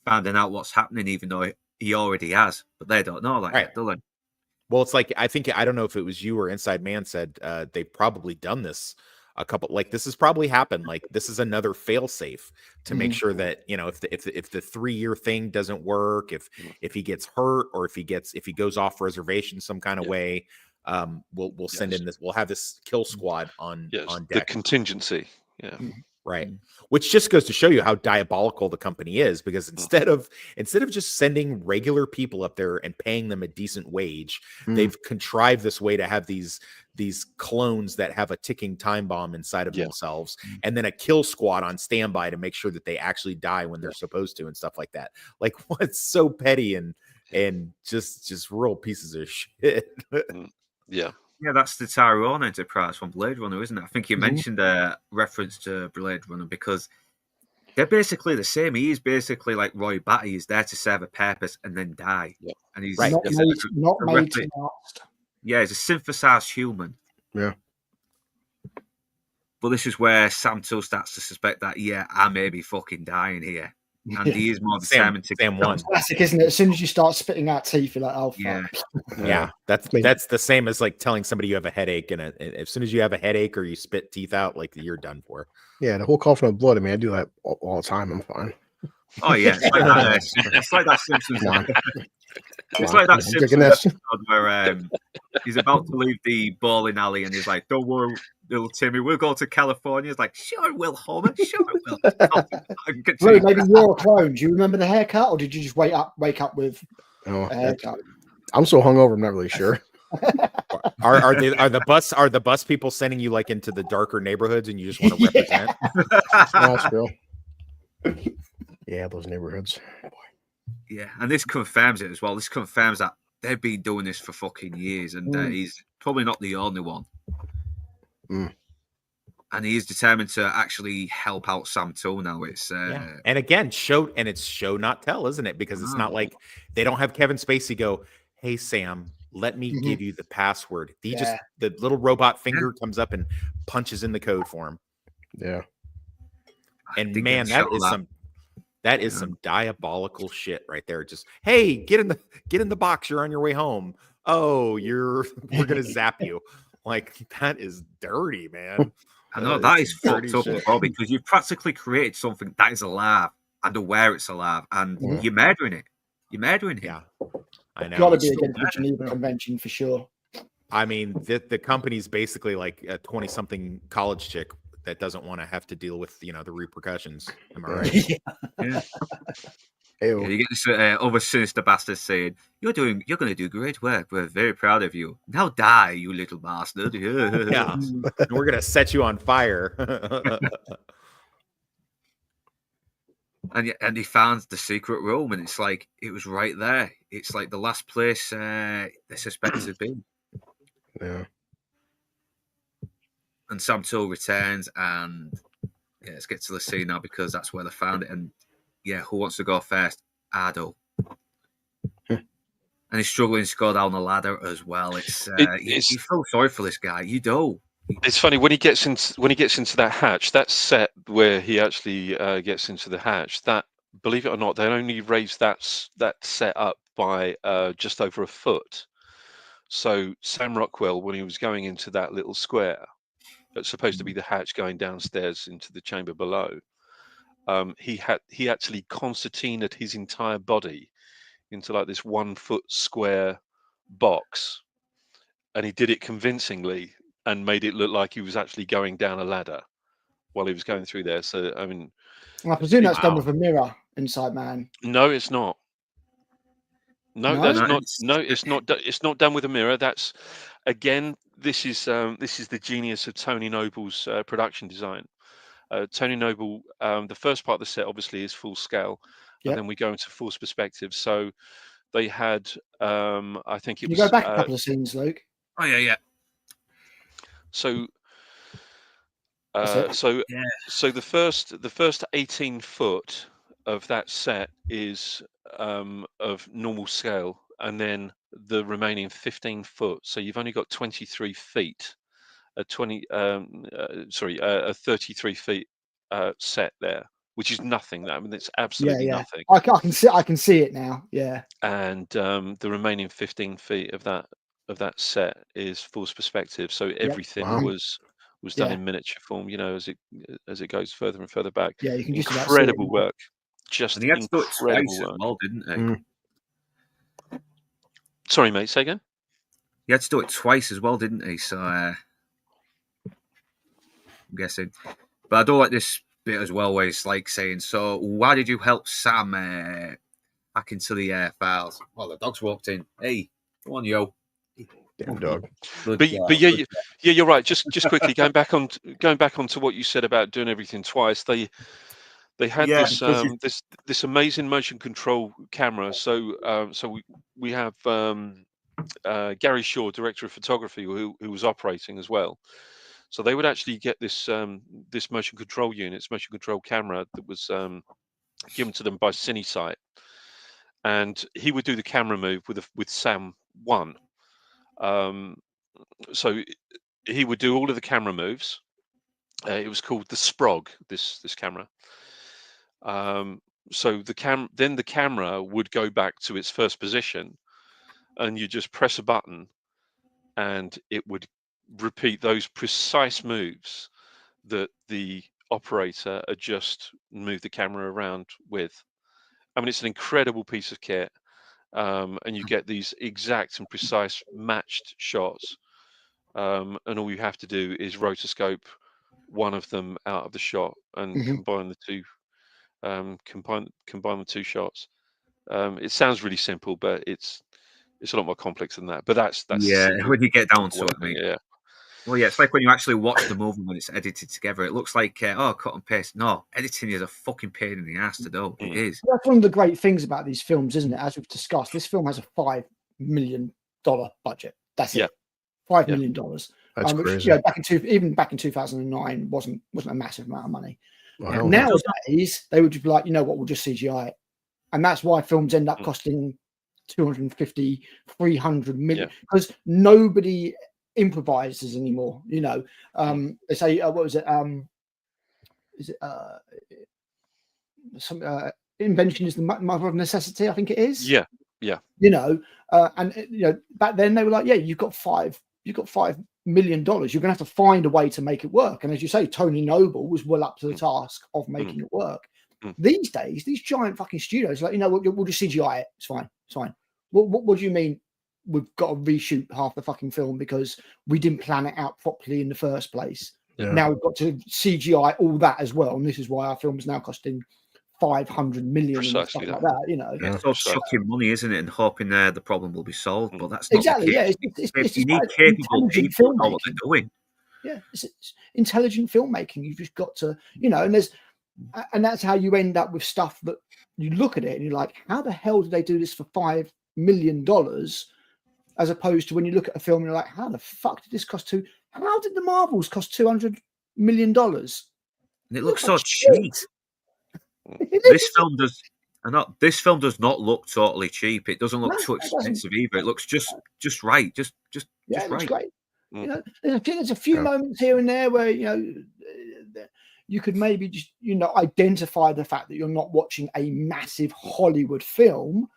finding out what's happening, even though he already has. But they don't know that yet, do they? Well, it's like, I don't know if it was you or Inside Man said they've probably done this a couple, like this has probably happened. Like this is another fail safe to make sure that, you know, if the 3-year thing doesn't work, if he gets hurt, or if he goes off reservation some kind of way, we'll send in this, we'll have this kill squad on deck. The contingency. Yeah. Right. Which just goes to show you how diabolical the company is, because instead of just sending regular people up there and paying them a decent wage, they've contrived this way to have these clones that have a ticking time bomb inside of themselves, and then a kill squad on standby to make sure that they actually die when they're supposed to and stuff like that. Like, what's so petty and just real pieces of shit. Yeah, that's the Tyrone Enterprise from Blade Runner, isn't it? I think you mentioned a reference to Blade Runner because they're basically the same. He is basically like Roy Batty. He's there to serve a purpose and then die. Yeah. And he's not made to last. Yeah, he's a synthesized human. Yeah. But this is where Sam 2 starts to suspect that, I may be fucking dying here. And he is more determined to Sam 1. Classic, isn't it? As soon as you start spitting out teeth, you're like, oh, fuck. Yeah. That's the same as like telling somebody you have a headache, and as soon as you have a headache or you spit teeth out, like, you're done for. Yeah, the whole coughing of blood. I mean, I do that all the time. I'm fine. Oh yeah, it's like that Simpsons. It's like that Simpsons episode where he's about to leave the bowling alley and he's like, "Don't worry, little Timmy, we'll go to California." He's like, "Sure, we'll, Homer. Sure, we'll." Well, maybe you're a clone. Do you remember the haircut, or did you just wake up with a haircut? I'm so hungover, I'm not really sure. Are the bus people sending you like into the darker neighborhoods and you just want to represent? That's true. Yeah, those neighborhoods. Yeah, and this confirms it as well. This confirms that they've been doing this for fucking years, and he's probably not the only one. And he is determined to actually help out Sam 2 now. It's and again, it's show not tell, isn't it? Because it's not like they don't have Kevin Spacey go, "Hey Sam, let me Mhm. give you the password. Yeah. The little robot finger comes up and punches in the code for him. Yeah. And Didn't get man, a that shot is of some diabolical shit right there. Just, hey, get in the box. You're on your way home. Oh, we're gonna zap you. Like, that is dirty, man. I know It's that is some dirty fucked up shit. as well, because you've practically created something that is alive and aware it's alive, and Mhm. you're murdering it. You're murdering him. Yeah, I know. Got to It's be still against the bad. Geneva Convention for sure. I mean, the company's basically like a 20-something college chick that doesn't want to have to deal with, the repercussions. Am I right? Yeah. Ew. Yeah, you get this other sinister bastard saying, "You're going to do great work. We're very proud of you. Now die, you little bastard." Yeah. And we're gonna set you on fire. And he found the secret room, and it's like it was right there. It's like the last place they suspected to be. Yeah. And Sam Tool returns, and yeah, let's get to the scene now because that's where they found it. And yeah, who wants to go first? Ado. And he's struggling to go down the ladder as well. It's you feel sorry for this guy. You do. It's funny when he gets into that hatch, that set where he actually gets into the hatch. That, believe it or not, they only raised that set up by just over a foot. So Sam Rockwell, when he was going into that little square, that's supposed to be the hatch going downstairs into the chamber below, he actually concertinaed his entire body into like this 1 foot square box, and he did it convincingly and made it look like he was actually going down a ladder while he was going through there. So I mean, I presume that's done Wow. with a mirror inside man. no, it's not. No, No? that's No, not. it's- No, it's not. It's not done with a mirror. That's, again, this is the genius of Tony Noble's production design. Tony Noble, the first part of the set obviously is full scale, Yep. and then we go into forced perspective. So they had, I think it Can you was. go back a couple of scenes, Luke? Oh yeah. So That's it. Yeah. so the first 18 foot of that set is of normal scale, and then the remaining 15 foot. So you've only got 23 feet, a 33 feet set there, which is nothing. I mean, it's absolutely Yeah. nothing. I can see it now. Yeah. And the remaining 15 feet of that set is forced perspective. So everything Wow. was done Yeah. in miniature form, as it goes further and further back. Yeah, you can just about see it Incredible now. work. Just And he had to do it incredible twice as work. well, didn't he? Mm. Sorry, mate, say again? He had to do it twice as well, didn't he? So I'm guessing. But I do like this bit as well, where it's like saying, "So why did you help Sam hack into the files?" Well, the dog's walked in. Hey, come on, yo. Damn dog. Good But job, yeah, good you're right. Just quickly going back onto what you said about doing everything twice. They had Yeah, this because you- this amazing motion control camera. So we have Gary Shaw, director of photography, who was operating as well. So they would actually get this this motion control camera that was given to them by CineSight, and he would do the camera move with Sam 1. So he would do all of the camera moves. It was called the Sprog, this camera. So the camera would go back to its first position, and you just press a button, and it would repeat those precise moves that the operator had just moved the camera around with. I mean, it's an incredible piece of kit, and you get these exact and precise matched shots. And all you have to do is rotoscope one of them out of the shot and Mhm. combine the two. Combine the two shots. It sounds really simple, but it's a lot more complex than that. But that's yeah, simple. when you get down to way it, of doing mate. Yeah. Well, yeah, it's like when you actually watch the movie when it's edited together. It looks like cut and paste. No, editing is a fucking pain in the ass to do. It is. That's one of the great things about these films, isn't it? As we've discussed, this film has a $5 million budget. That's Yeah. it. $5 Yeah. million. That's Which, crazy. even back in 2009 wasn't a massive amount of money. Well, hell no. Nowadays, they would just be like, you know what, we'll just CGI it. And that's why films end up costing 250, 300 million, Yeah. because nobody improvises anymore. You know, they say, what was it? Is it some invention is the mother of necessity? I think it is. Yeah. Yeah. You know, and you know, back then they were like, yeah, you've got $5 million. You're going to have to find a way to make it work. And as you say, Tony Noble was well up to the task of making it work. These days, these giant fucking studios, like, you know, we'll just CGI it. It's fine. It's fine. What do you mean we've got to reshoot half the fucking film because we didn't plan it out properly in the first place? Yeah. Now we've got to CGI all that as well. And this is why our film is now costing 500 million and stuff Precisely like that. that, you know. It's all chucking money, isn't it? And hoping the problem will be solved. But that's not Exactly, the yeah. case. It's You need about capable intelligent people who know what they're filmmaking. doing. Yeah, it's intelligent filmmaking. You've just got to, you know, and that's how you end up with stuff that you look at it and you're like, how the hell did they do this for $5 million? As opposed to when you look at a film and you're like, how the fuck did this cost how did the Marvels cost $200 million? And it looks so cheap. This film does not look totally cheap. It doesn't look too expensive either. It looks just right. Just it looks right. great. You know, there's a few moments here and there where, you know, you could maybe just, you know, identify the fact that you're not watching a massive Hollywood film,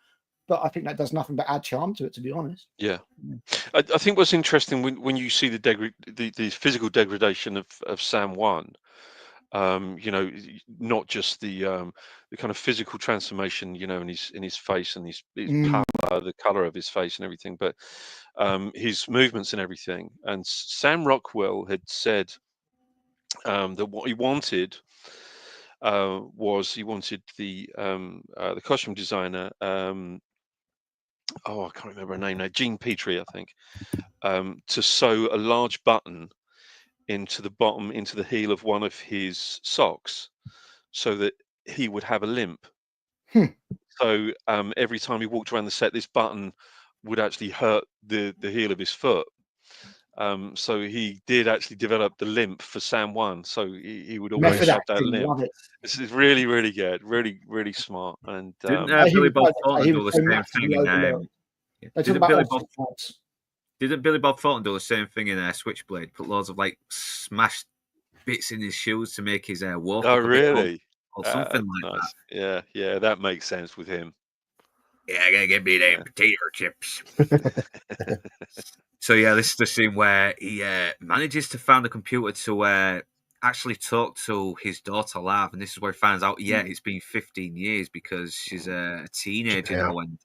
but I think that does nothing but add charm to it, to be honest. Yeah, I think what's interesting when you see the physical degradation of Sam One, you know, not just the kind of physical transformation, you know, in his face and his color, the color of his face and everything, but his movements and everything. And Sam Rockwell had said that what he wanted was the costume designer. I can't remember her name now. Jean Petrie, I think, to sew a large button into the heel of one of his socks, so that he would have a limp. So every time he walked around the set, this button would actually hurt the heel of his foot. So he did actually develop the limp for Sam One, so he would always Method have that acting, limp. love it. This is really, really good, really smart. And Didn't He Billy was Bob like- Thornton he do was the so same massively thing in overlooked. They talk Didn't about Billy opposite Bob types. Didn't Billy Bob Thornton do the same thing in Switchblade? Put loads of like smashed bits in his shoes to make his Wolff oh, look a bit really? or something like Nice. Yeah, that makes sense with him. that. Yeah, I gotta get me them potato chips. So yeah, this is the scene where he manages to find a computer to actually talk to his daughter Lav, and this is where he finds out, it's been 15 years because she's a teenager now, and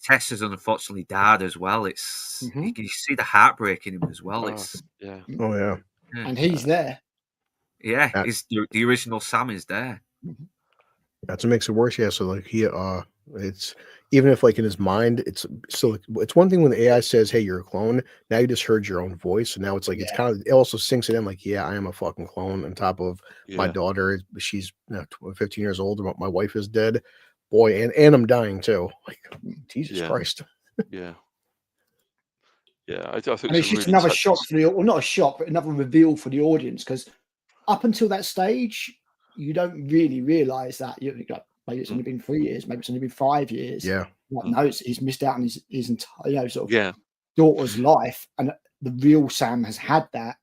Tess has unfortunately died as well. It's you can see the heartbreak in him as well. It's And he's there. Yeah, the original Sam is there. That's what makes it worse. Yeah, so like it's even if like in his mind, it's still it's one thing when the AI says, "Hey, you're a clone." Now you just heard your own voice, and now it's like it's kind of it also sinks it in. Like, yeah, I am a fucking clone. On top of my daughter, she's 15 years old. My wife is dead. Boy, and I'm dying too. Like, Jesus Christ. Yeah. I think and it's just another shock for the, or not a shock, but another reveal for the audience, because up until that stage, you don't really realize that. You're like, maybe it's only been 3 years, maybe it's only been 5 years. Yeah. Like, no, he's missed out on his entire, sort of daughter's life, and the real Sam has had that.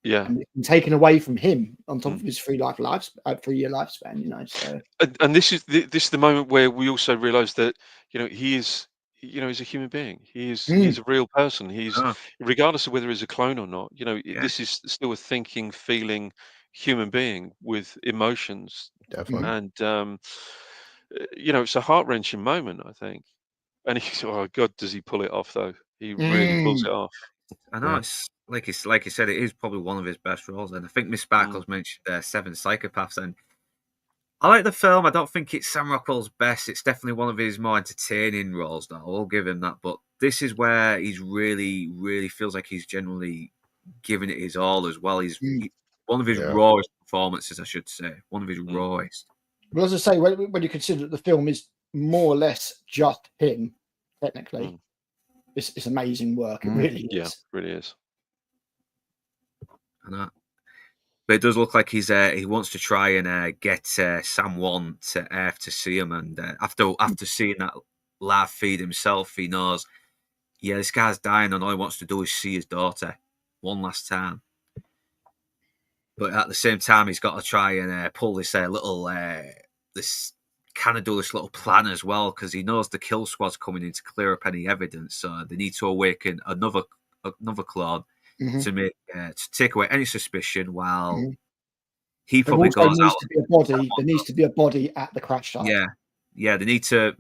Yeah, and it's been taken away from him on top of his 3 year lifespan. You know, so and this is the moment where we also realize that he is. He's a human being. He's a real person. He's regardless of whether he's a clone or not. This is still a thinking, feeling human being with emotions. Definitely. And it's a heart-wrenching moment, I think. And oh God, does he pull it off though? He really pulls it off. I know it's like you said, it is probably one of his best roles, and I think Miss Sparkles mentioned 7 Psychopaths, and I like the film. I don't think it's Sam Rockwell's best. It's definitely one of his more entertaining roles. Now, I'll give him that. But this is where he's really, really feels like he's genuinely giving it his all as well. He's one of his rawest performances, I should say. One of his rawest. Well, as I say, when you consider that the film is more or less just him, technically, it's amazing work. It really is. Yeah, really is. But it does look like he wants to try and get Sam 1 to Earth to see him, and after seeing that live feed himself. He knows, yeah, this guy's dying, and all he wants to do is see his daughter one last time. But at the same time, he's got to try and pull this this kind of do this little plan as well, because he knows the kill squad's coming in to clear up any evidence. So they need to awaken another Claude to make to take away any suspicion while he There probably also goes needs out. to be a body. There needs to be a body at the crash site. Yeah. They need to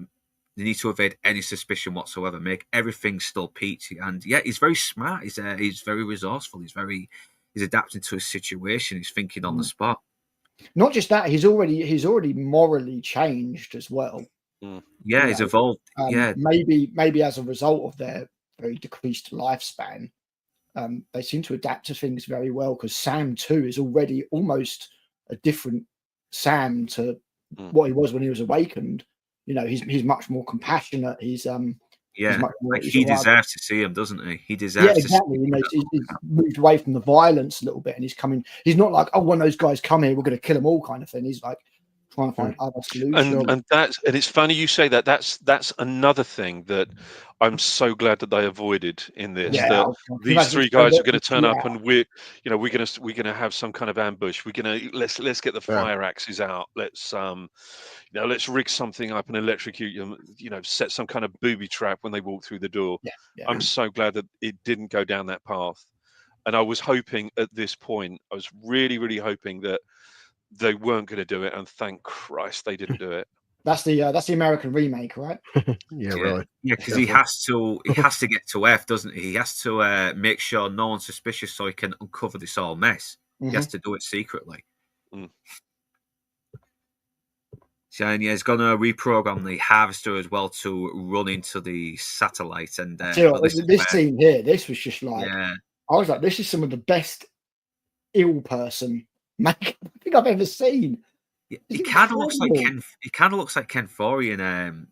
evade any suspicion whatsoever. Make everything still peachy. And yeah, he's very smart. He's very resourceful. He's adapting to his situation. He's thinking on the spot. Not just that, he's already morally changed as well. Yeah, he's evolved. Maybe as a result of their very decreased lifespan, they seem to adapt to things very well, because Sam too is already almost a different Sam to what he was when he was awakened. You know, he's much more compassionate. He's much more, he deserves to see him, doesn't he? He deserves exactly. to see him. He's moved away from the violence a little bit, and he's not like, oh, when those guys come here, we're going to kill them all kind of thing. He's like trying to find other solutions. And it's funny you say that. That's another thing that I'm so glad that they avoided in this. That these three guys are going to turn up, and we're going to have some kind of ambush. We're going to let's get the fire axes out. Let's rig something up and electrocute them. Set some kind of booby trap when they walk through the door. I'm so glad that it didn't go down that path. And I was hoping at this point, I was really, really hoping that they weren't going to do it, and thank Christ they didn't do it. That's the American remake, right? Really. Yeah, because he has to get to F, doesn't he? He has to make sure no one's suspicious, so he can uncover this whole mess. He has to do it secretly. So, and he's going to reprogram the harvester as well to run into the satellite. And this scene here, this was just like, I was like, this is some of the best ill person makeup I think I've ever seen. He kind of looks like Ken. He kind of looks like Ken Forey in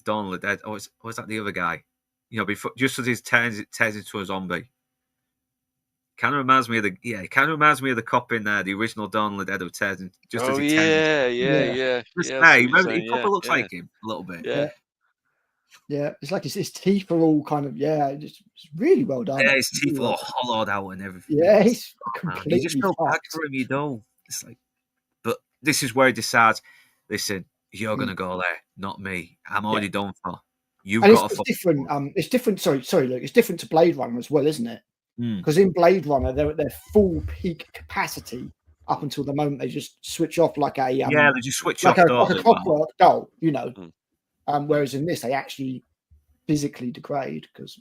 Dawn of the Dead. Or is that the other guy? Before, just as he turns into a zombie. Kind of reminds me of the cop in the original Dawn of the Dead who turns in, just as he turns. He probably looks like him a little bit. Yeah, it's like his teeth are all kind of it's really well done. Yeah, his teeth are all hollowed out and everything. Yeah, he's completely. You just feel bad for him, you don't. It's like, but this is where he decides, listen, you're gonna go there, not me. I'm already done for. You've got it's different. It's different. Sorry, Luke. It's different to Blade Runner as well, isn't it? Because in Blade Runner, they're at their full peak capacity up until the moment they just switch off like a they just switch like off a clockwork doll, whereas in this they actually physically degrade because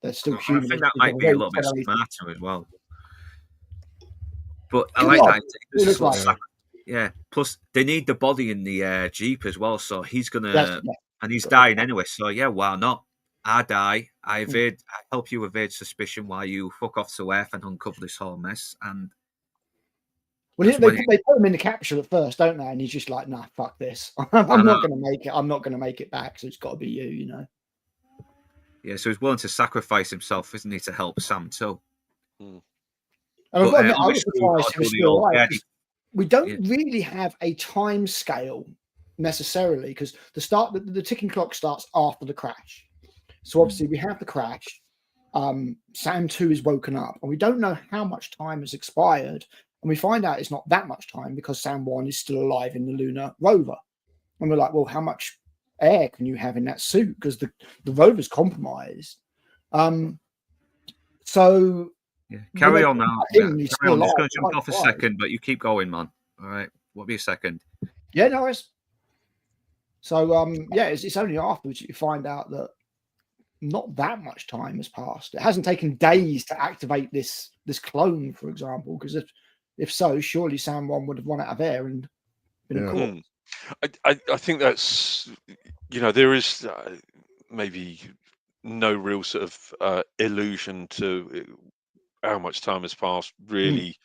they're still human. I think that might be a little bit smarter as well. But I like that. Plus they need the body in the Jeep as well, so he's gonna and he's dying anyway. So why not? I die. I help you evade suspicion while you fuck off to Earth and uncover this whole mess. And they put him in the capsule at first, don't they? And he's just like, "Nah, fuck this. I'm not going to make it. I'm not going to make it back. So it's got to be you." Yeah. So he's willing to sacrifice himself, isn't he, to help Sam too? And I was surprised he was still alive. We don't really have a time scale necessarily because the ticking clock starts after the crash. So obviously we have the crash. Sam 2 is woken up, and we don't know how much time has expired. And we find out it's not that much time because Sam 1 is still alive in the lunar rover. And we're like, well, how much air can you have in that suit? Because the rover's compromised. So carry on now. I'm just going to jump off a second, but you keep going, man. All right. What be a second? Yeah, no worries. So it's only afterwards that you find out that not that much time has passed. It hasn't taken days to activate this clone, for example, because if so, surely Sam 1 would have run out of air and been caught. I think that's there is maybe no real sort of illusion to how much time has passed, really,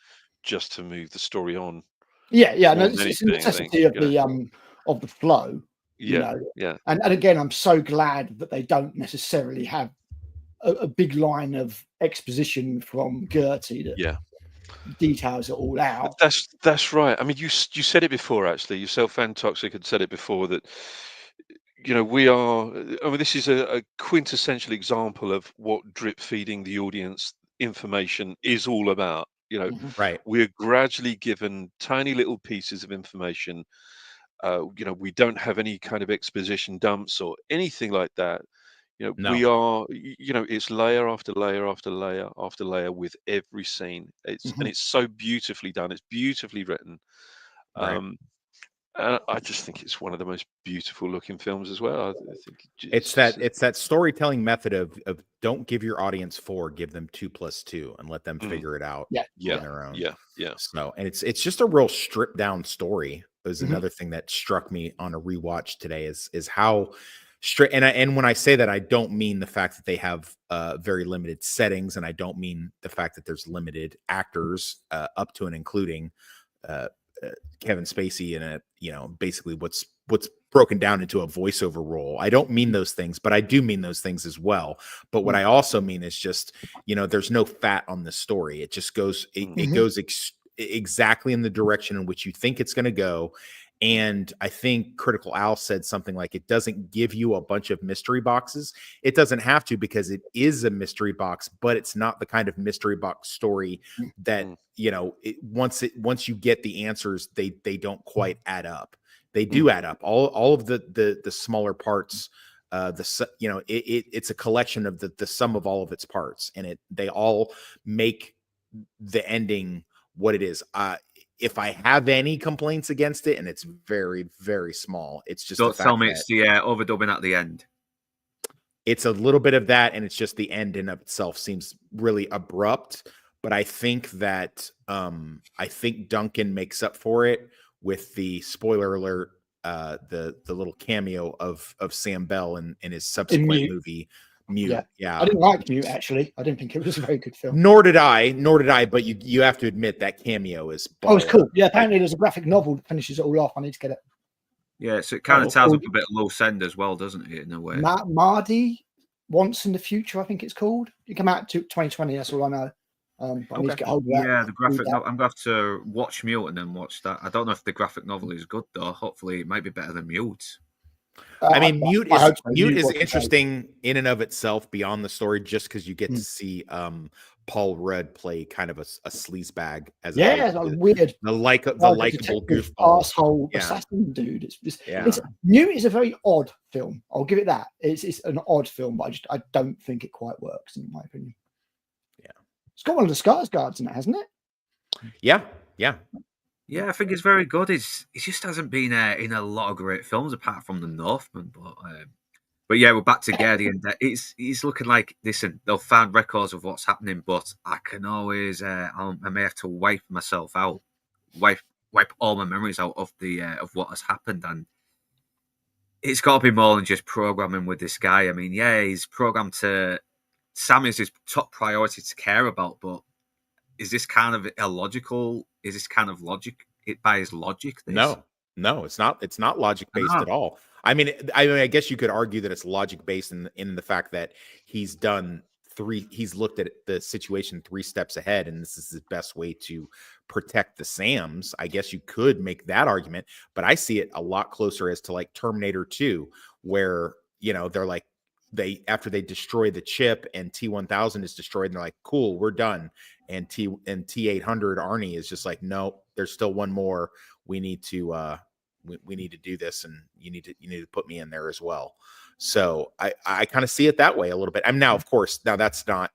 just to move the story on. Yeah, no, it's a necessity of the flow. And again, I'm so glad that they don't necessarily have a big line of exposition from Gertie that details it all out. That's right. I mean, you said it before, actually. Yourself and Toxic had said it before that we are. I mean, this is a quintessential example of what drip feeding the audience information is all about. Mhm. Right. We're gradually given tiny little pieces of information. We don't have any kind of exposition dumps or anything like that. We No. are, it's layer after layer after layer after layer with every scene. And Mhm. it's so beautifully done. It's beautifully written. Right. Um, and I just think it's one of the most beautiful looking films as well. I think It's that storytelling method of don't give your audience 4, give them 2 plus 2 and let them Mm. figure it out Yeah. Yeah, on their own. yeah. So, and it's just a real stripped down story. Is Mhm. another thing that struck me on a rewatch today is how straight, and when I say that, I don't mean the fact that they have very limited settings, and I don't mean the fact that there's limited actors up to and including uh, Kevin Spacey in a, basically what's broken down into a voiceover role. I don't mean those things, but I do mean those things as well. But what I also mean is just, there's no fat on the story. It just goes, it Mhm. goes exactly in the direction in which you think it's going to go. And I think Critical Al said something like, it doesn't give you a bunch of mystery boxes. It doesn't have to, because it is a mystery box, but it's not the kind of mystery box story that, once you get the answers, they don't quite add up. They do add up. All of the smaller parts, it's a collection of the sum of all of its parts, and they all make the ending what it is. If I have any complaints against it, and it's very, very small, it's just the Don't tell fact me that it's the overdubbing at the end. it's a little bit of that, and it's just the end in of itself seems really abrupt. But I think that Duncan makes up for it with the spoiler alert, the little cameo of Sam Bell in his subsequent Mute. movie, Mute. Yeah. Yeah. I didn't like Mute, actually. I didn't think it was a very good film. Nor did I. But you have to admit that cameo is Oh, it's baller. cool. Yeah, apparently there's a graphic novel that finishes it all off. I need to get it. Yeah, so it kind of Oh, tells cool. up a bit of low end as well, doesn't it, in a way? Mardi Once in the Future, I think it's called. It came out to 2020, that's all I know. But I need to get hold of that. Yeah, the graphic novel. I'm going to have to watch Mute and then watch that. I don't know if the graphic novel is good, though. Hopefully, it might be better than Mute. I mean, Mute I hope so. Mute is was great. interesting in and of itself beyond the story, just because you get to see Paul Rudd play kind of a sleazebag as Yeah, like weird, the likable goofball asshole assassin dude. It's Mute is a very odd film. I'll give it that. It's an odd film, but I don't think it quite works, in my opinion. Yeah, it's got one of the Skarsgårds in it, hasn't it? Yeah. Yeah, I think it's very good. It just hasn't been in a lot of great films apart from The Northman. But yeah, we're back to Guardian. It's looking like, listen, they'll find records of what's happening, but I can always I may have to wipe myself out, wipe all my memories out of of what has happened, and it's got to be more than just programming with this guy. I mean, yeah, he's programmed to. Sam is his top priority to care about, but is this kind of illogical? Is this kind of logic? By his logic? This? No, it's not. It's not logic based at all. I mean, I guess you could argue that it's logic based in the fact that he's looked at the situation 3 steps ahead, and this is the best way to protect the Sams. I guess you could make that argument, but I see it a lot closer as to like Terminator 2, where they're like, after they destroy the chip and T-1000 is destroyed, and they're like, cool, we're done. And T-800 Arnie is just like, no, there's still one more. We need to we need to do this, and you need to put me in there as well. So I kind of see it that way a little bit. I'm now, of course, that's not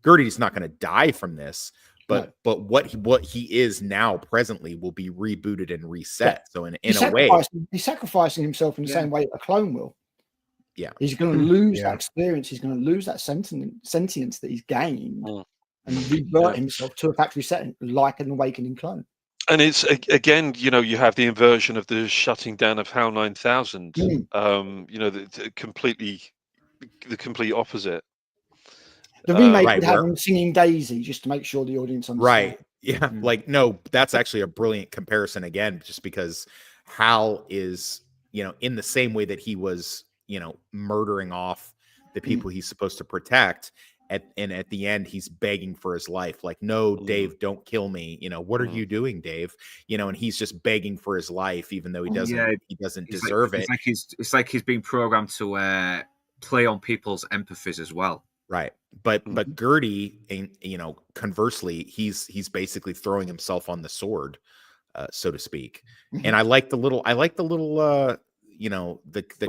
Gertie's not going to die from this, but what he is now presently will be rebooted and reset. So in a way, he's sacrificing himself in the same way a clone will. Yeah, he's going to lose that experience. He's going to lose that sentience that he's gained, and revert himself to a factory setting like an awakening clone. And it's again, you have the inversion of the shutting down of HAL 9000. The complete opposite. The remake would have him singing Daisy just to make sure the audience understands. Right. Yeah. Like, no, that's actually a brilliant comparison again, just because HAL is, in the same way that he was, murdering off the people he's supposed to protect. at the end, he's begging for his life. Like, no, Dave, don't kill me. What are you doing, Dave? And he's just begging for his life, even though he doesn't deserve it. It's like he's being programmed to play on people's empathies as well. Right. But Gertie, conversely, he's basically throwing himself on the sword, so to speak. And I like the little the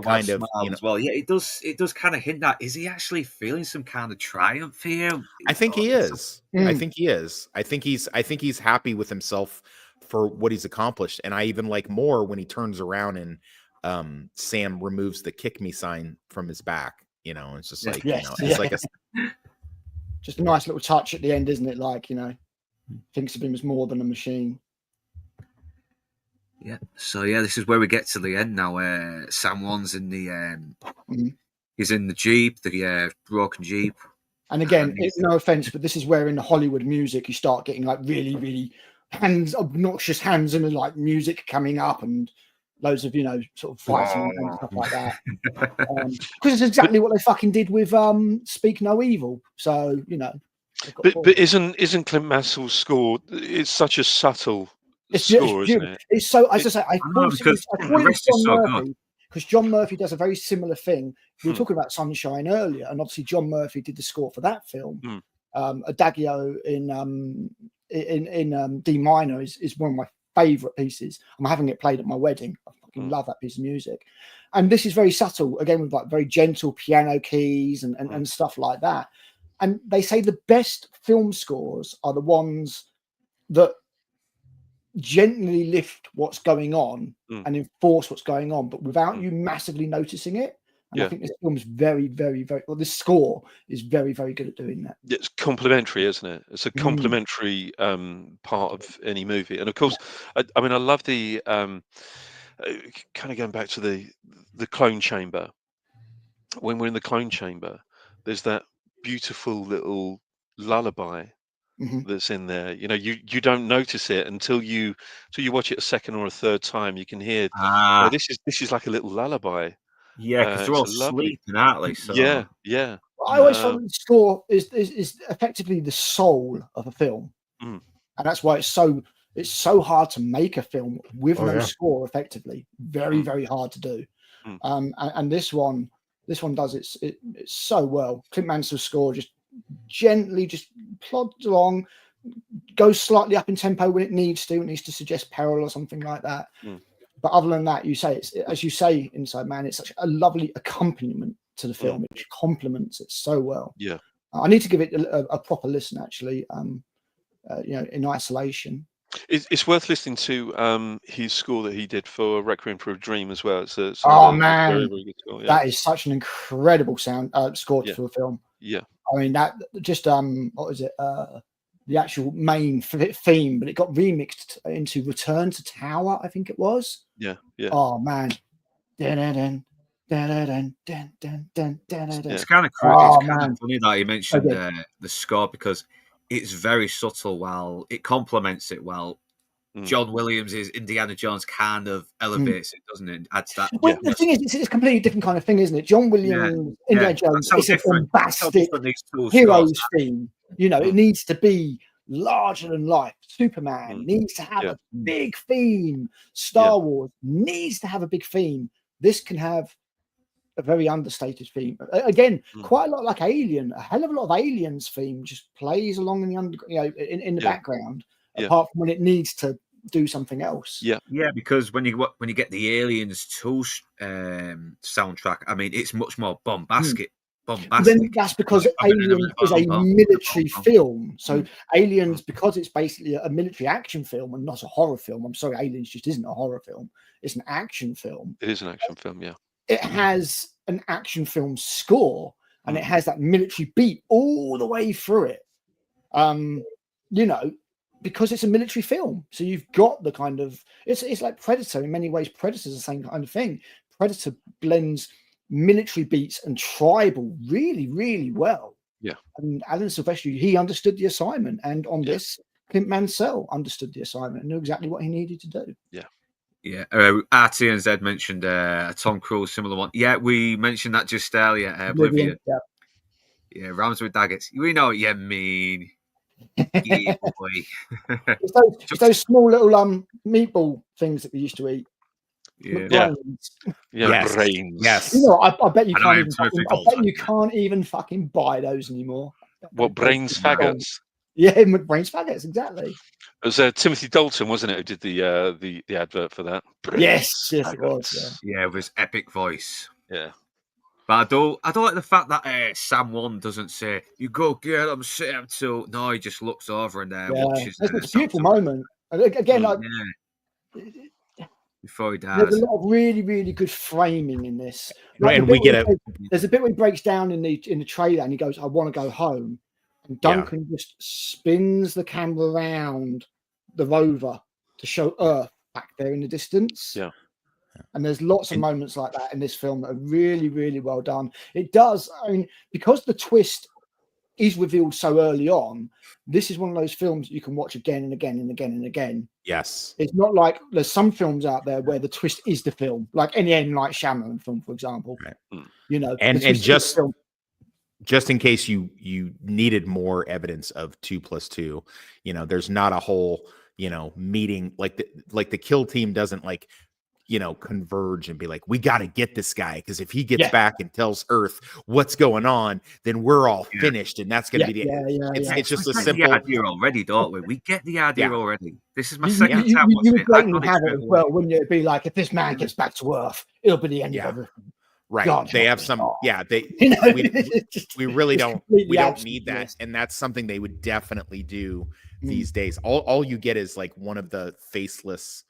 kind of as well. Yeah, it does kind of hint that is he actually feeling some kind of triumph here? I think he is. I think he is. I think he's happy with himself for what he's accomplished. And I even like more when he turns around and Sam removes the kick me sign from his back. It's just like it's like just a nice little touch at the end, isn't it? Like, thinks of him as more than a machine. Yeah. So this is where we get to the end now. Sam Wan's in the he's in the Jeep, the broken Jeep. And again, no offense, but this is where in the Hollywood music you start getting like really, really obnoxious hands and like music coming up and loads of sort of fighting and stuff like that. Because it's exactly what they fucking did with Speak No Evil. So But isn't Clint Mansell's score? It's such a subtle score, isn't it? It's so, as I say, I thought it was John Murphy, because John Murphy does a very similar thing. We were talking about Sunshine earlier, and obviously John Murphy did the score for that film. Adagio in D minor is one of my favorite pieces. I'm having it played at my wedding. I fucking love that piece of music. And this is very subtle, again, with like very gentle piano keys and stuff like that. And they say the best film scores are the ones that gently lift what's going on and enforce what's going on, but without you massively noticing it. And I think this film is very, very, very, well, this score is very, very good at doing that. It's complementary, isn't it? It's a complementary part of any movie. And of course, I love the kind of going back to the clone chamber. When we're in the clone chamber, there's that beautiful little lullaby that's in there. You don't notice it until you watch it a second or a third time. You can hear this is like a little lullaby. Yeah, because they're all sleeping, aren't they? So yeah. I always find the score is effectively the soul of a film, and that's why it's so hard to make a film with no score effectively. Very, very hard to do. And this one does it so well. Clint Mansell's score just gently just plods along, goes slightly up in tempo when it needs to suggest peril or something like that. But other than that, as you say, Inside Man, it's such a lovely accompaniment to the film. It complements it so well. Yeah, I need to give it a proper listen, actually. In isolation. It's worth listening to his score that he did for Requiem for a Dream as well. It's man, very, very good score, that is such an incredible sound score for a film. Yeah, I mean that just what is it? The actual main theme, but it got remixed into Return to Tower, I think it was. Yeah. Oh man. It's kind of funny that you mentioned the score, because it's very subtle while it complements it well. John Williams' Indiana Jones kind of elevates it, doesn't it? Adds that. Well, the thing is, it's a completely different kind of thing, isn't it? John Williams, Indiana Jones, it's a bombastic hero's theme. It needs to be larger than life. Superman needs to have a big theme. Star Wars needs to have a big theme. This can have a very understated theme. Again, quite a lot like Alien. A hell of a lot of Aliens theme just plays along in the in the background. Apart from when it needs to do something else. Yeah, because when you get the Aliens 2 soundtrack, I mean, it's much more bombastic. Then that's because Aliens is a military film. So Aliens, because it's basically a military action film and not a horror film. I'm sorry, Aliens just isn't a horror film. It's an action film. It is an action film, yeah. It has an action film score, and it has that military beat all the way through it. Because it's a military film. So you've got the kind of it's like Predator in many ways. Predator's the same kind of thing. Predator blends military beats and tribal really, really well. Yeah. And Alan Silvestri, he understood the assignment, and on this, Clint Mansell understood the assignment and knew exactly what he needed to do. Yeah. Yeah, RT and Zed mentioned a Tom Cruise similar one. Yeah, we mentioned that just earlier. Oblivion. Yeah. Yeah, rams with daggers. We know what you mean. Yeah, boy. It's those small little meatball things that we used to eat. Yeah. Brains. Yeah, Yes. brains. Yes. You know, I bet you I know can't him even. terrific I all bet time. you can't even fucking buy those anymore. What, brains faggots? Yeah, brains faggots, exactly. It was Timothy Dalton, wasn't it, who did the advert for that? Yes, Brains it was. faggots. Yeah, with his epic voice. Yeah. But I don't like the fact that Sam One doesn't say, "You go get him, sit him too." No, he just looks over and watches. It's a beautiful moment. And again, like before he there's dies. a lot of really, really good framing in this. Right, and we get there's a bit where he breaks down in the trailer and he goes, "I want to go home," and Duncan just spins the camera around the rover to show Earth back there in the distance. Yeah. And there's lots of moments like that in this film that are really, really well done. It does, I mean, because the twist is revealed so early on, this is one of those films you can watch again and again and again and again. Yes. It's not like there's some films out there where the twist is the film, like any M. Night Shyamalan film, for example. Right. You know, and just in case you needed more evidence of 2 + 2, you know, there's not a whole, you know, meeting like the kill team doesn't like, you know, converge and be like, we got to get this guy because if he gets back and tells Earth what's going on, then we're all finished, and that's going to be the it's just a simple the idea already, don't we? We get the idea already. This is my you second time. You would blatantly have it as well, wouldn't it? Be like, if this man gets back to Earth, it'll be the end of everything. Right. God, they have some, they, you know, we really don't, we don't need that. Yes. And that's something they would definitely do these days. All you get is like one of the faceless,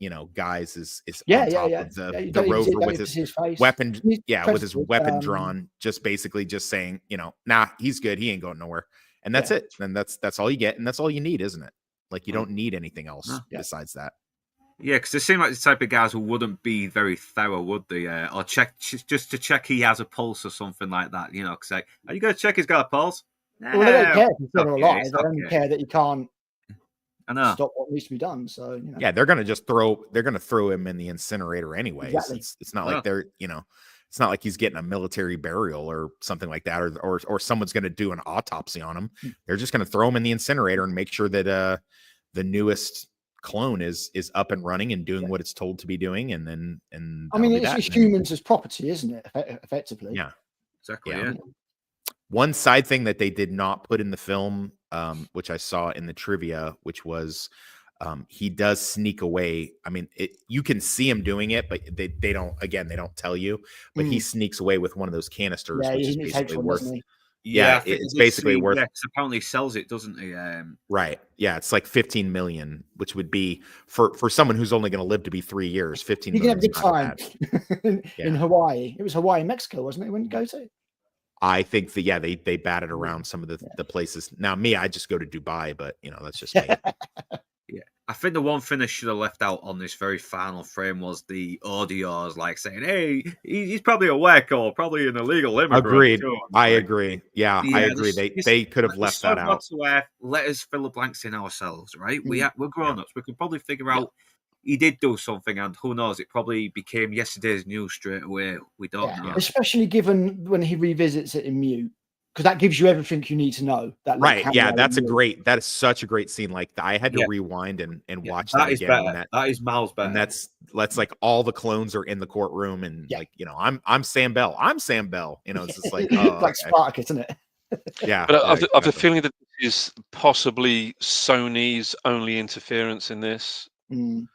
you know, guys is on top of the rover with his weapon. With his weapon drawn, just basically just saying, you know, nah, he's good. He ain't going nowhere. And that's it. And that's all you get. And that's all you need, isn't it? Like, you don't need anything else besides that. Yeah, because they seem like the type of guys who wouldn't be very thorough, would they? Or check just to check he has a pulse or something like that. You know, because like, are you going to check he's got a pulse? Well, they don't care if he's dead or alive. They don't care that you can't stop what needs to be done. So, you know. Yeah, they're going to throw him in the incinerator anyways. Exactly. It's not like they're, you know, it's not like he's getting a military burial or something like that, or someone's going to do an autopsy on him. They're just going to throw him in the incinerator and make sure that the newest clone is up and running and doing what it's told to be doing, and I mean, it's humans as property, isn't it? Effectively. Yeah, exactly. Yeah. One side thing that they did not put in the film, which I saw in the trivia, which was he does sneak away. I mean, you can see him doing it, but they don't tell you, but he sneaks away with one of those canisters, which is basically worth. Yeah, it's basically worth. Yeah, apparently sells it, doesn't he? Right. Yeah, it's like 15 million, which would be for someone who's only going to live to be 3 years. 15 million. You can have a good time in Hawaii. It was Hawaii, Mexico, wasn't it? When you go to? I think that they batted around some of the places. Now, I just go to Dubai, but you know, that's just me. Yeah, I think the one thing they should have left out on this very final frame was the audios, like saying, "Hey, he's probably a wacko, probably an illegal immigrant." Agreed. Too. I agree. Yeah, I agree. They could have left that out. Let us fill the blanks in ourselves, right? We're grown ups. We could probably figure out he did do something, and who knows? It probably became yesterday's news straight away. We don't know, especially given when he revisits it in mute. Because that gives you everything you need to know. Right. Yeah, that is such a great scene. Like, I had to rewind and watch that again. That is miles better. And that's like all the clones are in the courtroom, and like, you know, I'm Sam Bell. I'm Sam Bell. You know, it's just like like Spartacus, isn't it? Yeah. But I've the feeling that this is possibly Sony's only interference in this. You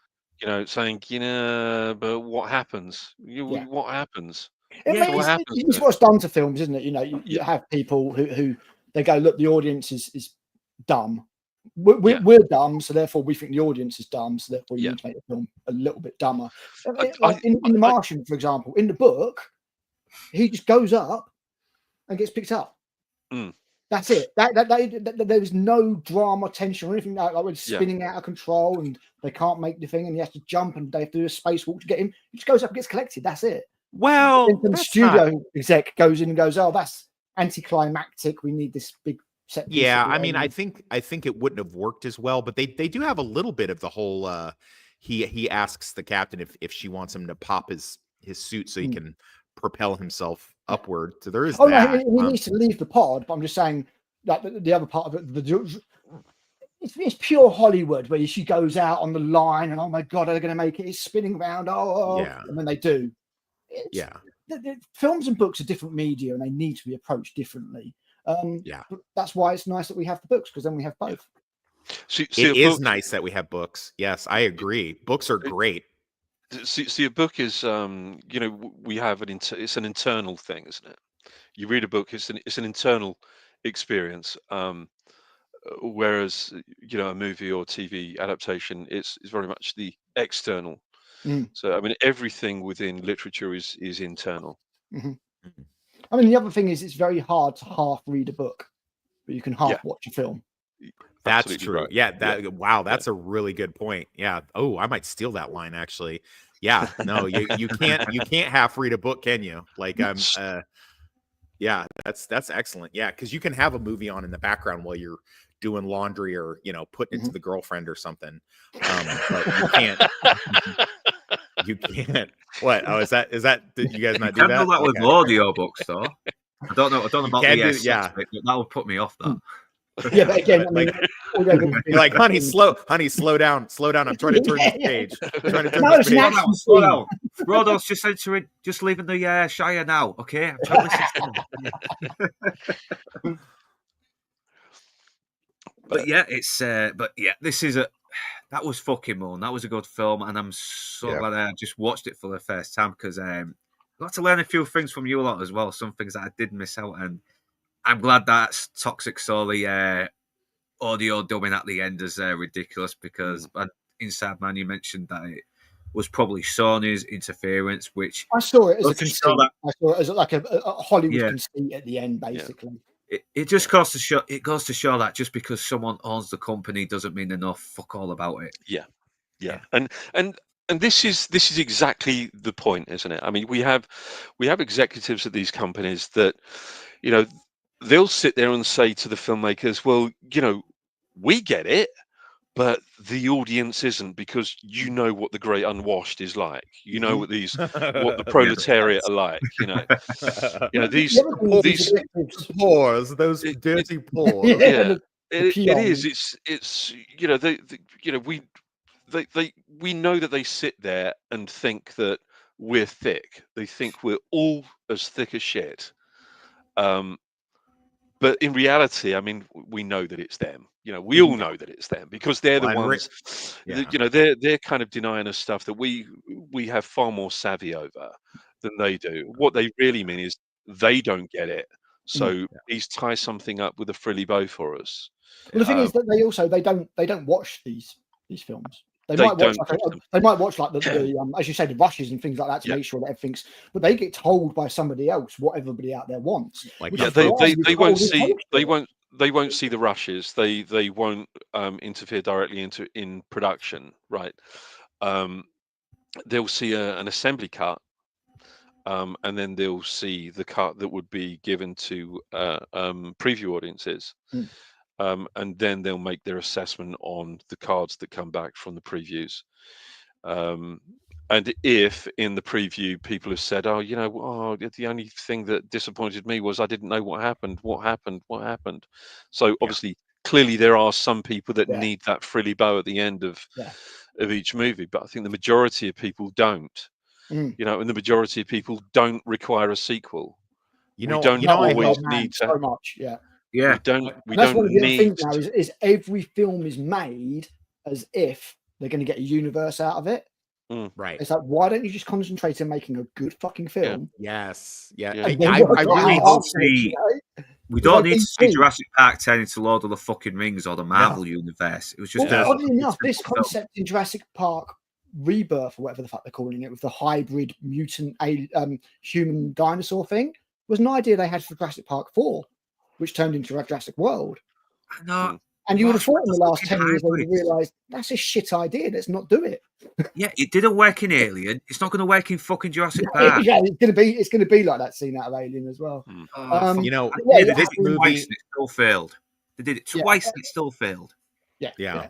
know, saying, you know, but what happens? What happens? It's what's done to films, isn't it? You know, you have people who they go, look, the audience is dumb. We're dumb, so therefore we think the audience is dumb, so therefore you need to make the film a little bit dumber. In The Martian, for example, in the book, he just goes up and gets picked up. That's it. There is no drama, tension, or anything like when it's spinning out of control and they can't make the thing, and he has to jump and they have to do a spacewalk to get him. He just goes up and gets collected. That's it. Well, the studio exec goes in and goes, "Oh, that's anticlimactic. We need this big set." Yeah, I mean, I think it wouldn't have worked as well, but they do have a little bit of the whole. He asks the captain if she wants him to pop his suit so he can propel himself upward. So there is Oh that. no, he needs to leave the pod. But I'm just saying that the other part of it, it's pure Hollywood where she goes out on the line and oh my god, are they going to make it? It's spinning around. Yeah. And then they do. Yeah. The films and books are different media, and they need to be approached differently. Yeah. But that's why it's nice that we have the books, because then we have both. It is nice that we have books. Yes, I agree. Books are great. See, a book is, we have it's an internal thing, isn't it? You read a book, it's an internal experience. Whereas, a movie or TV adaptation is very much the external. So, I mean, everything within literature is internal. Mm-hmm. I mean, the other thing is it's very hard to half read a book, but you can half watch a film. That's Absolutely true. right. Yeah. Wow. That's a really good point. Yeah. Oh, I might steal that line actually. Yeah. No, you can't half read a book, can you? Like yeah, that's excellent. Yeah. Cause you can have a movie on in the background while you're doing laundry or, putting it to the girlfriend or something. But you can't. What? Oh, is that, did you guys not do that? I can do that with audio books though. I don't know about the yeah. but that would put me off that. Yeah, but again, I mean, you're like, honey, slow down. I'm trying to turn this page. Slow down. Frodo's just leaving the Shire now. Okay, I'm trying to listen. But yeah, that was fucking Moon. That was a good film, and I'm so glad I just watched it for the first time because I got to learn a few things from you a lot as well. Some things that I did miss out, and I'm glad that Toxic saw the audio dubbing at the end as ridiculous because Inside Man, you mentioned that it was probably Sony's interference, which I saw it as a conceit. I saw it as like a Hollywood conceit at the end, basically. It just goes to show. It goes to show that just because someone owns the company doesn't mean they know fuck all about it. Yeah. And this is exactly the point, isn't it? I mean, we have executives at these companies that, they'll sit there and say to the filmmakers, well, we get it, but the audience isn't, because you know what the great unwashed is like. You know what the proletariat are like. These pores, those dirty pores. It is. It's we know that they sit there and think that we're thick. They think we're all as thick as shit. But in reality, I mean, we know that it's them. We all know that it's them because they're the ones. They're kind of denying us stuff that we have far more savvy over than they do. What they really mean is they don't get it. So please tie something up with a frilly bow for us. Well, the thing is that they don't watch these films. They might watch like the as you say, the rushes and things like that to make sure that everything's. But they get told by somebody else what everybody out there wants. They won't see. They won't see the rushes. They won't interfere directly in production. Right. They'll see an assembly cut, and then they'll see the cut that would be given to preview audiences. And then they'll make their assessment on the cards that come back from the previews. And if in the preview people have said, the only thing that disappointed me was I didn't know what happened. So obviously, clearly there are some people that need that frilly bow at the end of each movie, but I think the majority of people don't. And the majority of people don't require a sequel. We don't always need to. So much, Yeah, we don't one of the need things now is every film is made as if they're going to get a universe out of it. Right. It's like, why don't you just concentrate on making a good fucking film? Yes. We don't need to see Jurassic Park turn into Lord of the fucking Rings or the Marvel universe. It was just oddly enough, this concept in Jurassic Park Rebirth, or whatever the fuck they're calling it, with the hybrid mutant human dinosaur thing, was an idea they had for Jurassic Park 4. Which turned into Jurassic World. No, and you would have thought in the last 10 years they would have realised that's a shit idea. Let's not do it. Yeah, it didn't work in Alien. It's not going to work in fucking Jurassic Park. Yeah, it's going to be like that scene out of Alien as well. This movie it still failed. They did it twice and it still failed. Yeah.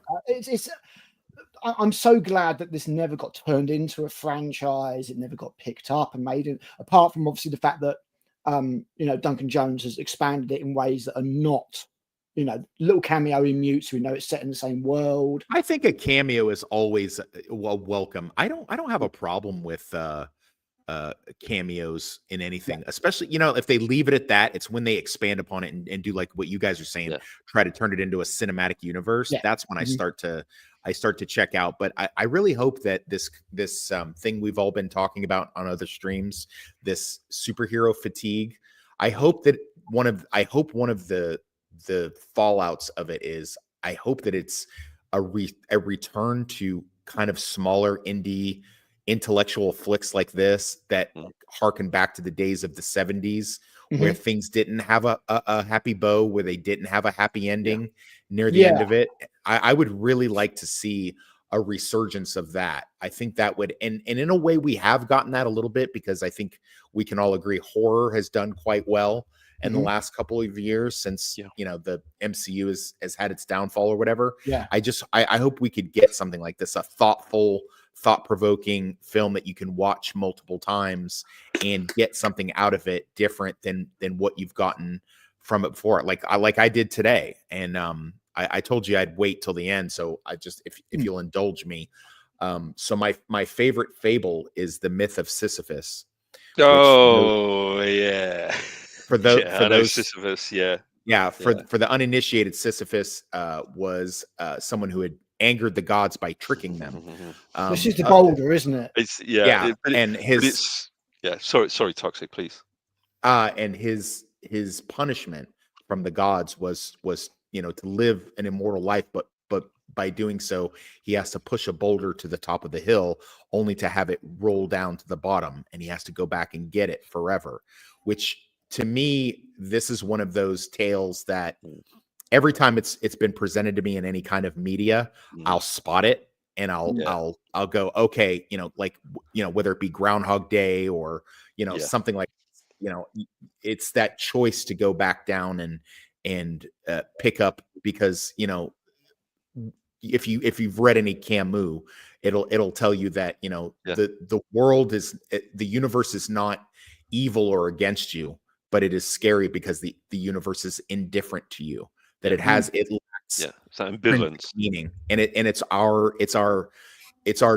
I'm so glad that this never got turned into a franchise. It never got picked up and made it. Apart from obviously the fact that Duncan Jones has expanded it in ways that are not, little cameo in Mute, so we know it's set in the same world. I think a cameo is always welcome. I don't have a problem with cameos in anything, especially if they leave it at that. It's when they expand upon it and do like what you guys are saying, try to turn it into a cinematic universe. That's when I start to check out. But I really hope that this thing we've all been talking about on other streams, this superhero fatigue, I hope one of the fallouts of it is, I hope that it's a return to kind of smaller indie intellectual flicks like this that harken back to the days of the 70s, where things didn't have a happy bow, where they didn't have a happy ending near the end of it. I would really like to see a resurgence of that. I think that would, and in a way we have gotten that a little bit, because I think we can all agree horror has done quite well in the last couple of years since the MCU has had its downfall or whatever. I hope we could get something like this, a thoughtful, thought-provoking film that you can watch multiple times and get something out of it different than what you've gotten from it before, like I did today. And I told you I'd wait till the end, so I just, if you'll indulge me, so my favorite fable is the myth of Sisyphus. For those Sisyphus, for the uninitiated, Sisyphus was someone who had angered the gods by tricking them. This is the boulder, isn't it? It's sorry, Toxic, please. And his punishment from the gods was to live an immortal life, but by doing so, he has to push a boulder to the top of the hill, only to have it roll down to the bottom, and he has to go back and get it forever. Which, to me, this is one of those tales that every time it's been presented to me in any kind of media, I'll spot it and I'll go, okay, whether it be Groundhog Day or something like, it's that choice to go back down and pick up, because if you've read any Camus, it'll tell you that the world is, the universe is not evil or against you, but it is scary because the universe is indifferent to you. That it lacks it's ambivalence meaning, and it's our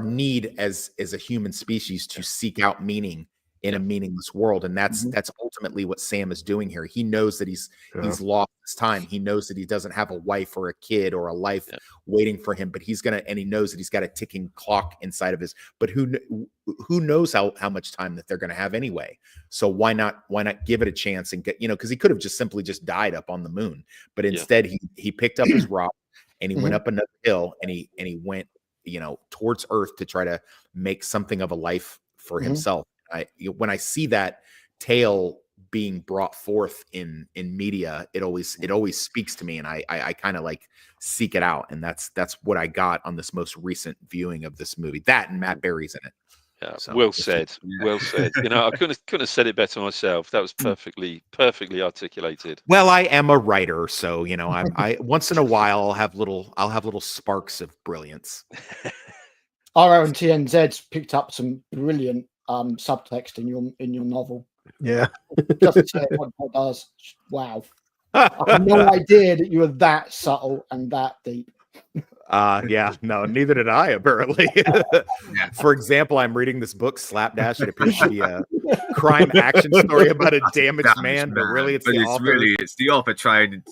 need as a human species to seek out meaning in a meaningless world, and that's ultimately what Sam is doing here. He knows that he's lost his time. He knows that he doesn't have a wife or a kid or a life waiting for him, but and he knows that he's got a ticking clock inside of his. But who knows how much time that they're going to have anyway? So why not give it a chance and get, because he could have just simply died up on the moon, but instead he picked up his rock and he went up another hill and he went towards Earth to try to make something of a life for himself. When I see that tale being brought forth in media, it always speaks to me, and I kind of like seek it out, and that's what I got on this most recent viewing of this movie. That and Matt Berry's in it. Yeah, so, well said. Well said. I couldn't have said it better myself. That was perfectly articulated. Well, I am a writer, so I once in a while I'll have little sparks of brilliance. RONTNZ's picked up some brilliant subtext in your novel. Yeah. Just to say what it does. Wow. I had no idea that you were that subtle and that deep. No, neither did I, apparently. For example, I'm reading this book, Slapdash. It appears to be a crime action story about a damaged man, but really it's the author trying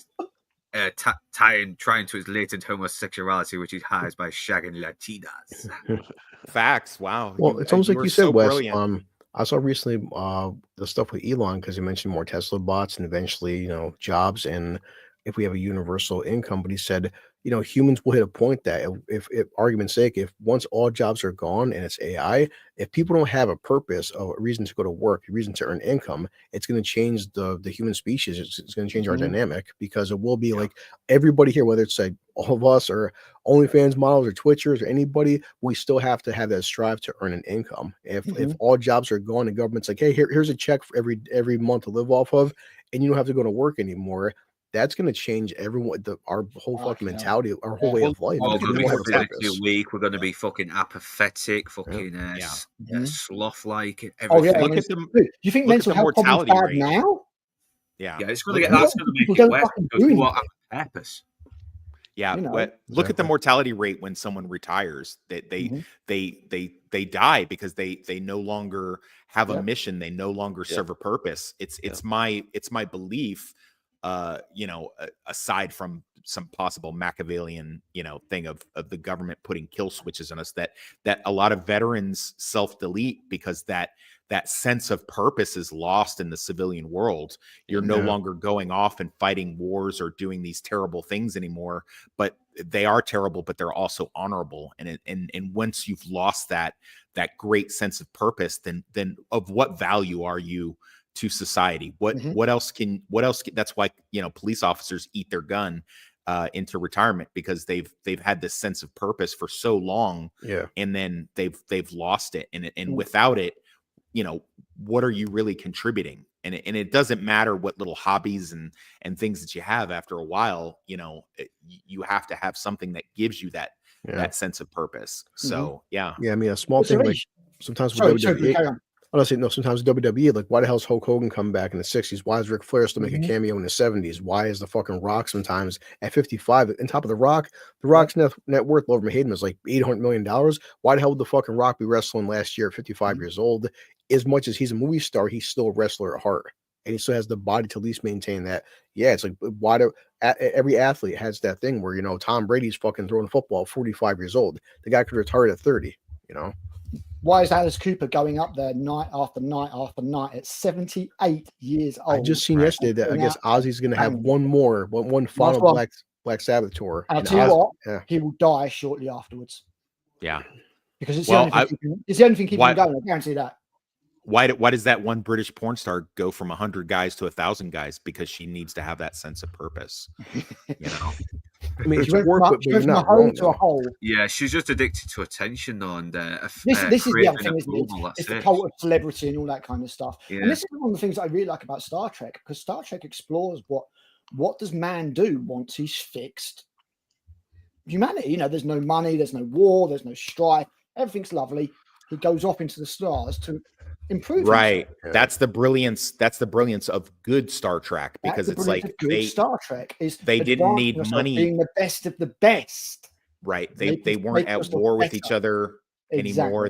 to his latent homosexuality, which he hides by shagging Latinas. Facts. Wow. Well, it's almost like you said, Wes. I saw recently the stuff with Elon, because he mentioned more Tesla bots and eventually, jobs, and if we have a universal income. But he said, humans will hit a point that if argument's sake, if once all jobs are gone and it's AI, if people don't have a purpose or a reason to go to work, a reason to earn income, it's going to change the human species. It's going to change our dynamic, because it will be like everybody here, whether it's like all of us or OnlyFans models or Twitchers or anybody, we still have to have that strive to earn an income. If all jobs are gone and government's like, hey, here's a check for every month to live off of, and you don't have to go to work anymore, that's going to change everyone, our whole fucking yeah. mentality, our whole way Well, of life. we're because going to we be don't have a physically purpose. weak. We're going to be fucking apathetic, fucking Mhm. sloth-like. Oh yeah. Everything. Look I at them. mean, do you think Look at mental the health problems mortality bad rate. now? Yeah. Yeah, it's going Look to at get. the- That's going to People make it don't worse fucking because do you won't have anything. a purpose. Yeah, You know, look at the exactly. mortality rate when someone retires. Mhm. They die because they no longer have a Yep. mission. They no longer serve a purpose. It's my belief. Aside from some possible Machiavellian thing of the government putting kill switches on us, that a lot of veterans self-delete because that sense of purpose is lost in the civilian world. You're no Yeah. longer going off and fighting wars or doing these terrible things anymore, but they are terrible, but they're also honorable. And once you've lost that great sense of purpose, then of what value are you to society? What else can that's why police officers eat their gun into retirement, because they've had this sense of purpose for so long, Yeah. and then they've lost it, and without it, what are you really contributing? And it doesn't matter what little hobbies and things that you have. After a while, you have to have something that gives you that sense of purpose. So yeah. I mean, a small thing like sometimes with Sorry, WWE. carry on. Honestly, no, sometimes WWE, like, why the hell's Hulk Hogan coming back in the 60s? Why is Ric Flair still making a cameo in the 70s? Why is the fucking Rock sometimes at 55? On top of the Rock's net worth, Lover Hayden, is like $800 million. Why the hell would the fucking Rock be wrestling last year at 55 years old? As much as he's a movie star, he's still a wrestler at heart. And he still has the body to at least maintain that. Yeah, it's like, why do every athlete has that thing where, Tom Brady's fucking throwing a football at 45 years old. The guy could retire at 30, Why is Alice Cooper going up there night after night after night at 78 years old? I just seen yesterday that I guess Ozzy's going to have one final Black Sabbath tour. And I'll tell you what, he will die shortly afterwards. Yeah. Because it's the only thing keeping him going. I guarantee that. Why does that one British porn star go from 100 guys to 1,000 guys? Because she needs to have that sense of purpose. I mean, it's work, but you're not wrong, to a hole. Yeah, she's just addicted to attention, though, and this is the other thing, isn't it? It's the cult of celebrity and all that kind of stuff. Yeah. And this is one of the things I really like about Star Trek, because Star Trek explores what does man do once he's fixed humanity. There's no money, there's no war, there's no strife, everything's lovely. He goes off into the stars to improve. Right. Himself. That's the brilliance of good Star Trek, because it's like Star Trek is they didn't need money, being the best of the best. Right. They weren't at war with each other anymore.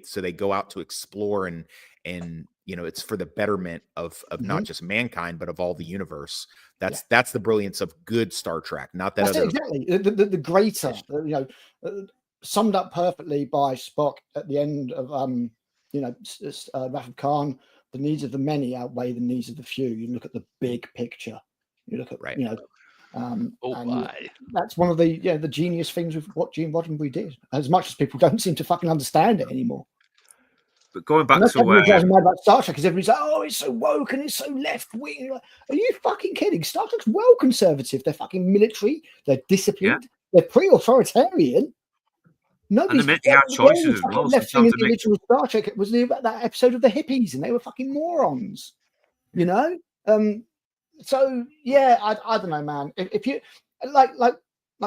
So they go out to explore and it's for the betterment of not just mankind, but of all the universe. That's the brilliance of good Star Trek. Not that exactly the greater, summed up perfectly by Spock at the end of Wrath of Khan. The needs of the many outweigh the needs of the few. You look at the big picture. You look at that's one of the genius things with what Gene Roddenberry did. As much as people don't seem to fucking understand it anymore. But going back to where drives me mad about Star Trek is everybody's like, oh, it's so woke and it's so left wing. Like, are you fucking kidding? Star Trek's well conservative. They're fucking military. They're disciplined. They're pre-authoritarian. Nobody's choices as well. Left thing in the original Star Trek was that episode of the hippies, and they were fucking morons. So yeah, I don't know, man. If you like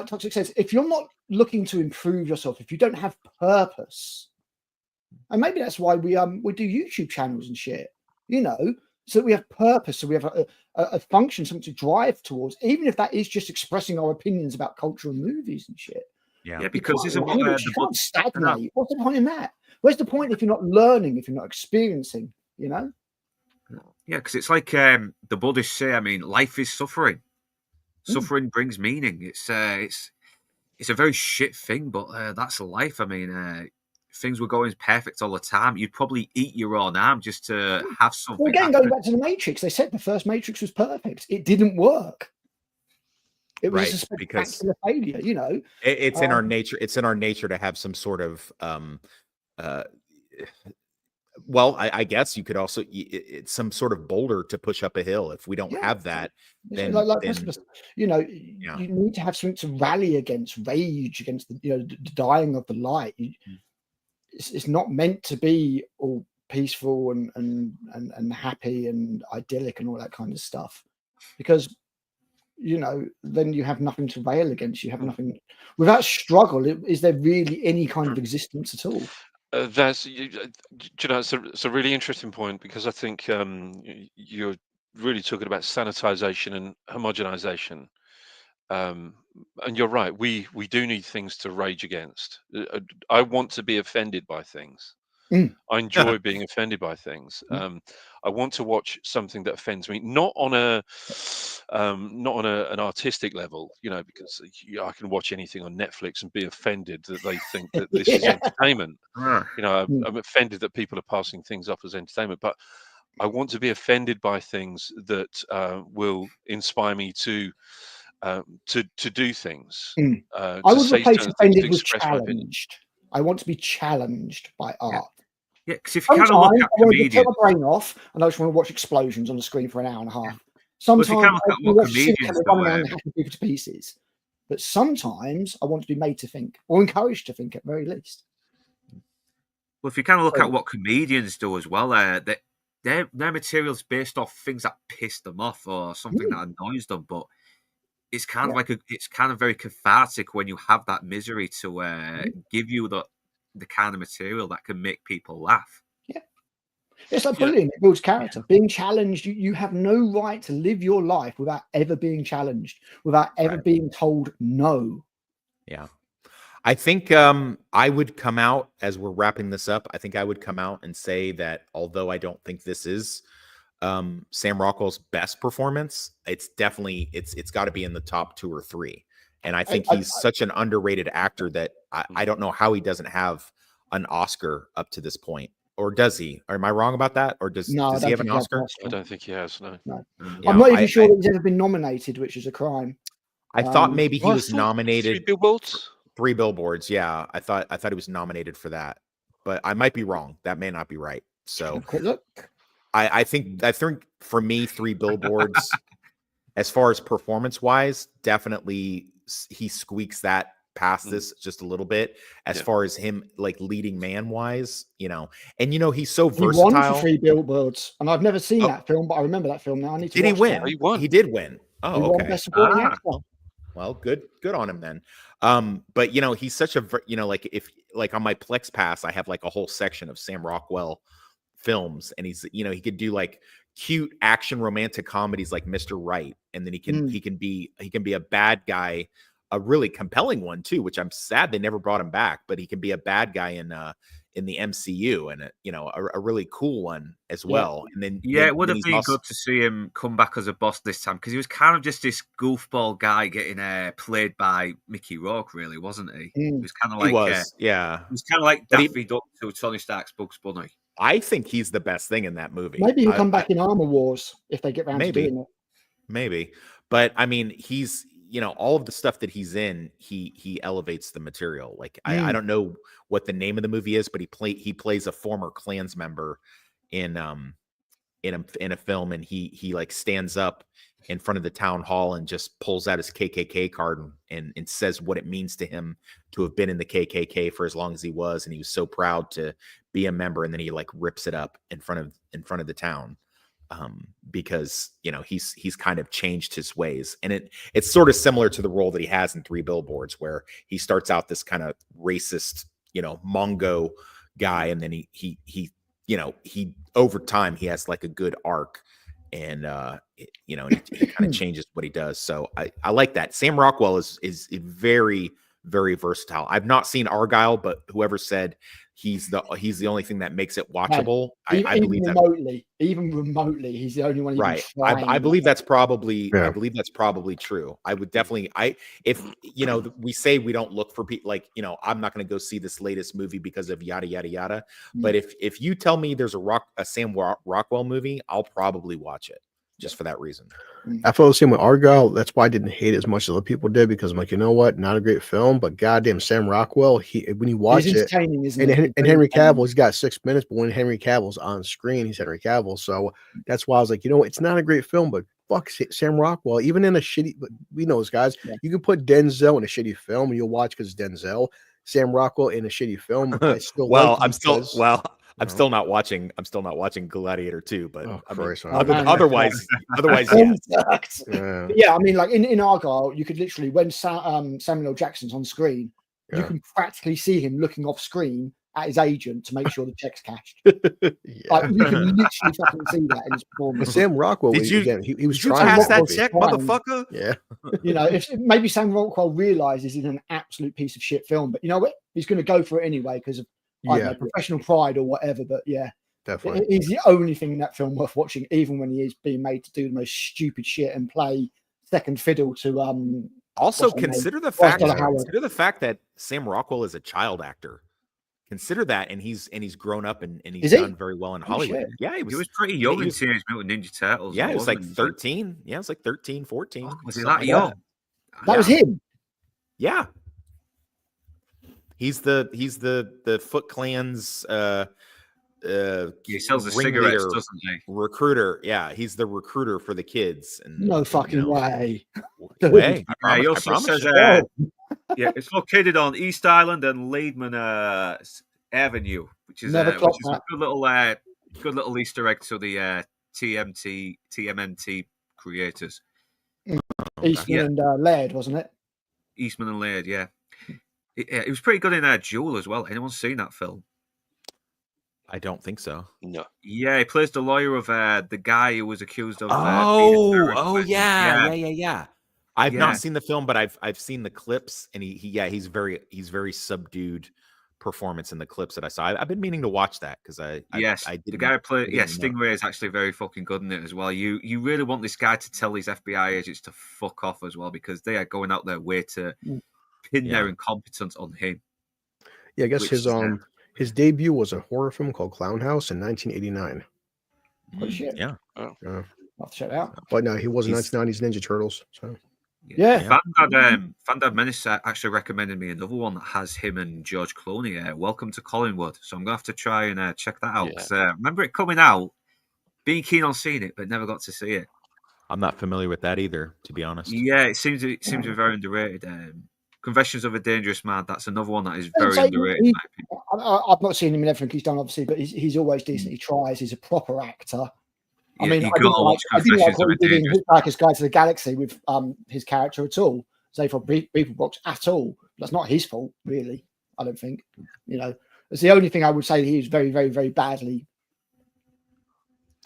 Toxic says, if you're not looking to improve yourself, if you don't have purpose, and maybe that's why we do YouTube channels and shit, so we have purpose, so we have a function, something to drive towards, even if that is just expressing our opinions about culture and movies and shit. Yeah, because you can't stagnate. What's the point in that? Where's the point if you're not learning, if you're not experiencing? Yeah, because it's like the Buddhists say. I mean, life is suffering. Suffering brings meaning. It's a very shit thing, but that's life. I mean, things were going perfect all the time. You'd probably eat your own arm just to have something. Well, again, going back to the Matrix, they said the first Matrix was perfect. It didn't work. It was a spectacular failure, It's in our nature. It's in our nature to have some sort of, I guess you could also, it's some sort of boulder to push up a hill. If we don't have that, then, you need to have something to rally against, rage against the dying of the light. It's not meant to be all peaceful and happy and idyllic and all that kind of stuff, because then you have nothing to rail against. You have nothing without struggle. Is there really any kind of existence at all? That's it's a really interesting point, because I think you're really talking about sanitization and homogenization. And you're right. We do need things to rage against. I want to be offended by things. I enjoy being offended by things. I want to watch something that offends me, not on an artistic level, because I can watch anything on Netflix and be offended that they think that this is entertainment. I'm offended that people are passing things off as entertainment, but I want to be offended by things that will inspire me to do things. I To would say replace certain things, to offended with express my opinion. challenged. I want to be challenged by art. Yeah, because if you kind of look Sometimes at I want to turn comedians, my brain off and I just want to watch explosions on the screen for an hour and a half. Well, if Sometimes you I kind of look at want what to see comedians run do, around and hacking people to pieces. But sometimes I want to be made to think, or encouraged to think at very least. well, if you kind of look at what comedians do as well, their material's based off things that piss them off or something that annoys them, but it's kind of like it's kind of very cathartic when you have that misery to give you the kind of material that can make people laugh. Yeah, it's like bullying. It builds character. Being challenged, you have no right to live your life without ever being challenged, without ever being told no. Yeah. I think I would come out, as we're wrapping this up, I think I would come out and say that although I don't think this is Sam Rockwell's best performance, it's definitely it's got to be in the top 2 or 3. And I think he's such an underrated actor that I don't know how he doesn't have an Oscar up to this point. Or does he? Or am I wrong about that? Or does he have an Oscar? I don't think he has, no. I'm not even sure that he's ever been nominated, which is a crime. I thought maybe he was nominated. 3 Billboards? 3 Billboards, yeah. I thought he was nominated for that. But I might be wrong. That may not be right. So quick look. I think for me, 3 Billboards, as far as performance wise, definitely he squeaks that past this just a little bit as far as him like leading man wise, and he's so versatile. He won for 3 Billboards, and I've never seen that film, but I remember that film now. I need to. Did he win? That. He won. He did win. Oh, he won Best Supporting Actor. Well, good on him then. But he's such a like if like on my Plex Pass, I have like a whole section of Sam Rockwell films, and he's he could do like cute action romantic comedies like Mr. Right, and then he can be a bad guy, a really compelling one too, which I'm sad they never brought him back, but he can be a bad guy in the MCU, and a really cool one as well. And then it would have been good to see him come back as a boss this time, because he was kind of just this goofball guy getting played by Mickey Rourke, really, wasn't he? He was kind of like he was kind of like Daffy Duck to Tony Stark's Bugs Bunny. I think he's the best thing in that movie. Maybe he'll come back in Armor Wars if they get around to doing it. Maybe, but I mean, he's all of the stuff that he's in, he elevates the material. Like I don't know what the name of the movie is, but he plays a former Klans member in a film, and he like stands up in front of the town hall and just pulls out his KKK card and says what it means to him to have been in the KKK for as long as he was, and he was so proud to be a member, and then he like rips it up in front of the town. Because he's kind of changed his ways, and it's sort of similar to the role that he has in 3 Billboards, where he starts out this kind of racist, Mongo guy, and then he over time he has like a good arc, and he kind of changes what he does. So I like that. Sam Rockwell is very, very versatile. I've not seen Argyle, but whoever said he's the only thing that makes it watchable, I believe that even remotely, he's the only one. Right. I believe that's probably true. I would definitely, if we say we don't look for people, like, I'm not going to go see this latest movie because of yada, yada, yada. But if you tell me there's a Sam Rockwell movie, I'll probably watch it just for that reason. I felt the same with Argyle. That's why I didn't hate it as much as other people did, because I'm like, you know what? Not a great film, but goddamn, Sam Rockwell, when you watch it, and Henry Cavill, he's got 6 minutes, but when Henry Cavill's on screen, he's Henry Cavill. So that's why I was like, it's not a great film, but fuck Sam Rockwell, even in a shitty, we know those guys, you can put Denzel in a shitty film and you'll watch because it's Denzel. Sam Rockwell in a shitty film, I still I'm still not watching. I'm still not watching Gladiator 2, but Oh, I mean, Christ, man. otherwise, Film yes. sucks. Yeah. But yeah, I mean, like in Argyle, you could literally, when Samuel L. Jackson's on screen, you Yeah. can practically see him looking off screen at his agent to make sure the check's cashed. Yeah. Like you can literally fucking see that in his But performance. Sam Rockwell, Did you- again, he was Did you trying. pass to that be. check, Fine. motherfucker? Yeah. You know, if maybe Sam Rockwell realizes he's in an absolute piece of shit film, but you know what? He's going to go for it anyway because of I don't Yeah, know, professional pride or whatever. But yeah, definitely. he's the only thing in that film worth watching, even when he is being made to do the most stupid shit and play second fiddle to Also, what's her name? consider the Bryce fact Dallas Howard. consider the fact that Sam Rockwell is a child actor. Consider that, and he's grown up and Is he's he? done very well in Oh, Hollywood. shit. Yeah, He was pretty young he in was- Teenage Mutant Ninja Turtles. yeah, though, it was like wasn't he? 13. Yeah, it was like 13, 14. Fuck, was he something that like young? That was him. Yeah. He's the Foot Clan's He sells the ringleader, cigarettes, doesn't he? recruiter. Yeah, he's the recruiter for the kids. And No fucking way. way. He I also promise says, you. yeah, it's located on East Island and Leidman Avenue, which is Never a clocked good little Easter egg to the TMNT creators, Eastman Yeah. and Laird, wasn't it? Eastman and Laird. Yeah, it was pretty good in Jewel as well. Anyone seen that film? I don't think so. No. Yeah, he plays the lawyer of the guy who was accused of. Yeah. I've Yeah. not seen the film, but I've seen the clips, and he's very subdued performance in the clips that I saw. I've been meaning to watch that because I The didn't- guy who played, I yeah, didn't know. Stingray is actually very fucking good in it as well. You really want this guy to tell these FBI agents to fuck off as well because they are going out their way to pin Yeah. their incompetence on him. Yeah, I guess Which his is, his debut was a horror film called Clown House in 1989. Oh shit! Yeah. Yeah. I'll have to check it out. But no, he was in He's- 1990s Ninja Turtles. So Yeah. Fandad Menace actually recommended me another one that has him and George Clooney. Welcome to Collingwood. So I'm gonna have to try and check that out. Yeah. 'Cause, remember it coming out, being keen on seeing it, but never got to see it. I'm not familiar with that either, to be honest. Yeah, it seems to be very underrated. Confessions of a Dangerous Man. That's another one that is I'd very say underrated. he- in my opinion. I've not seen him in everything he's done, obviously, but he's always decent. He tries. He's a proper actor. I Yeah, mean, you I didn't gotta like, watch I didn't like Confessions what of he a did in Dangerous Hitchhiker's Guide to the Galaxy with his character at all. Say for People Box at all. That's not his fault, really. I don't think. You know, it's the only thing I would say he was very, very, very badly.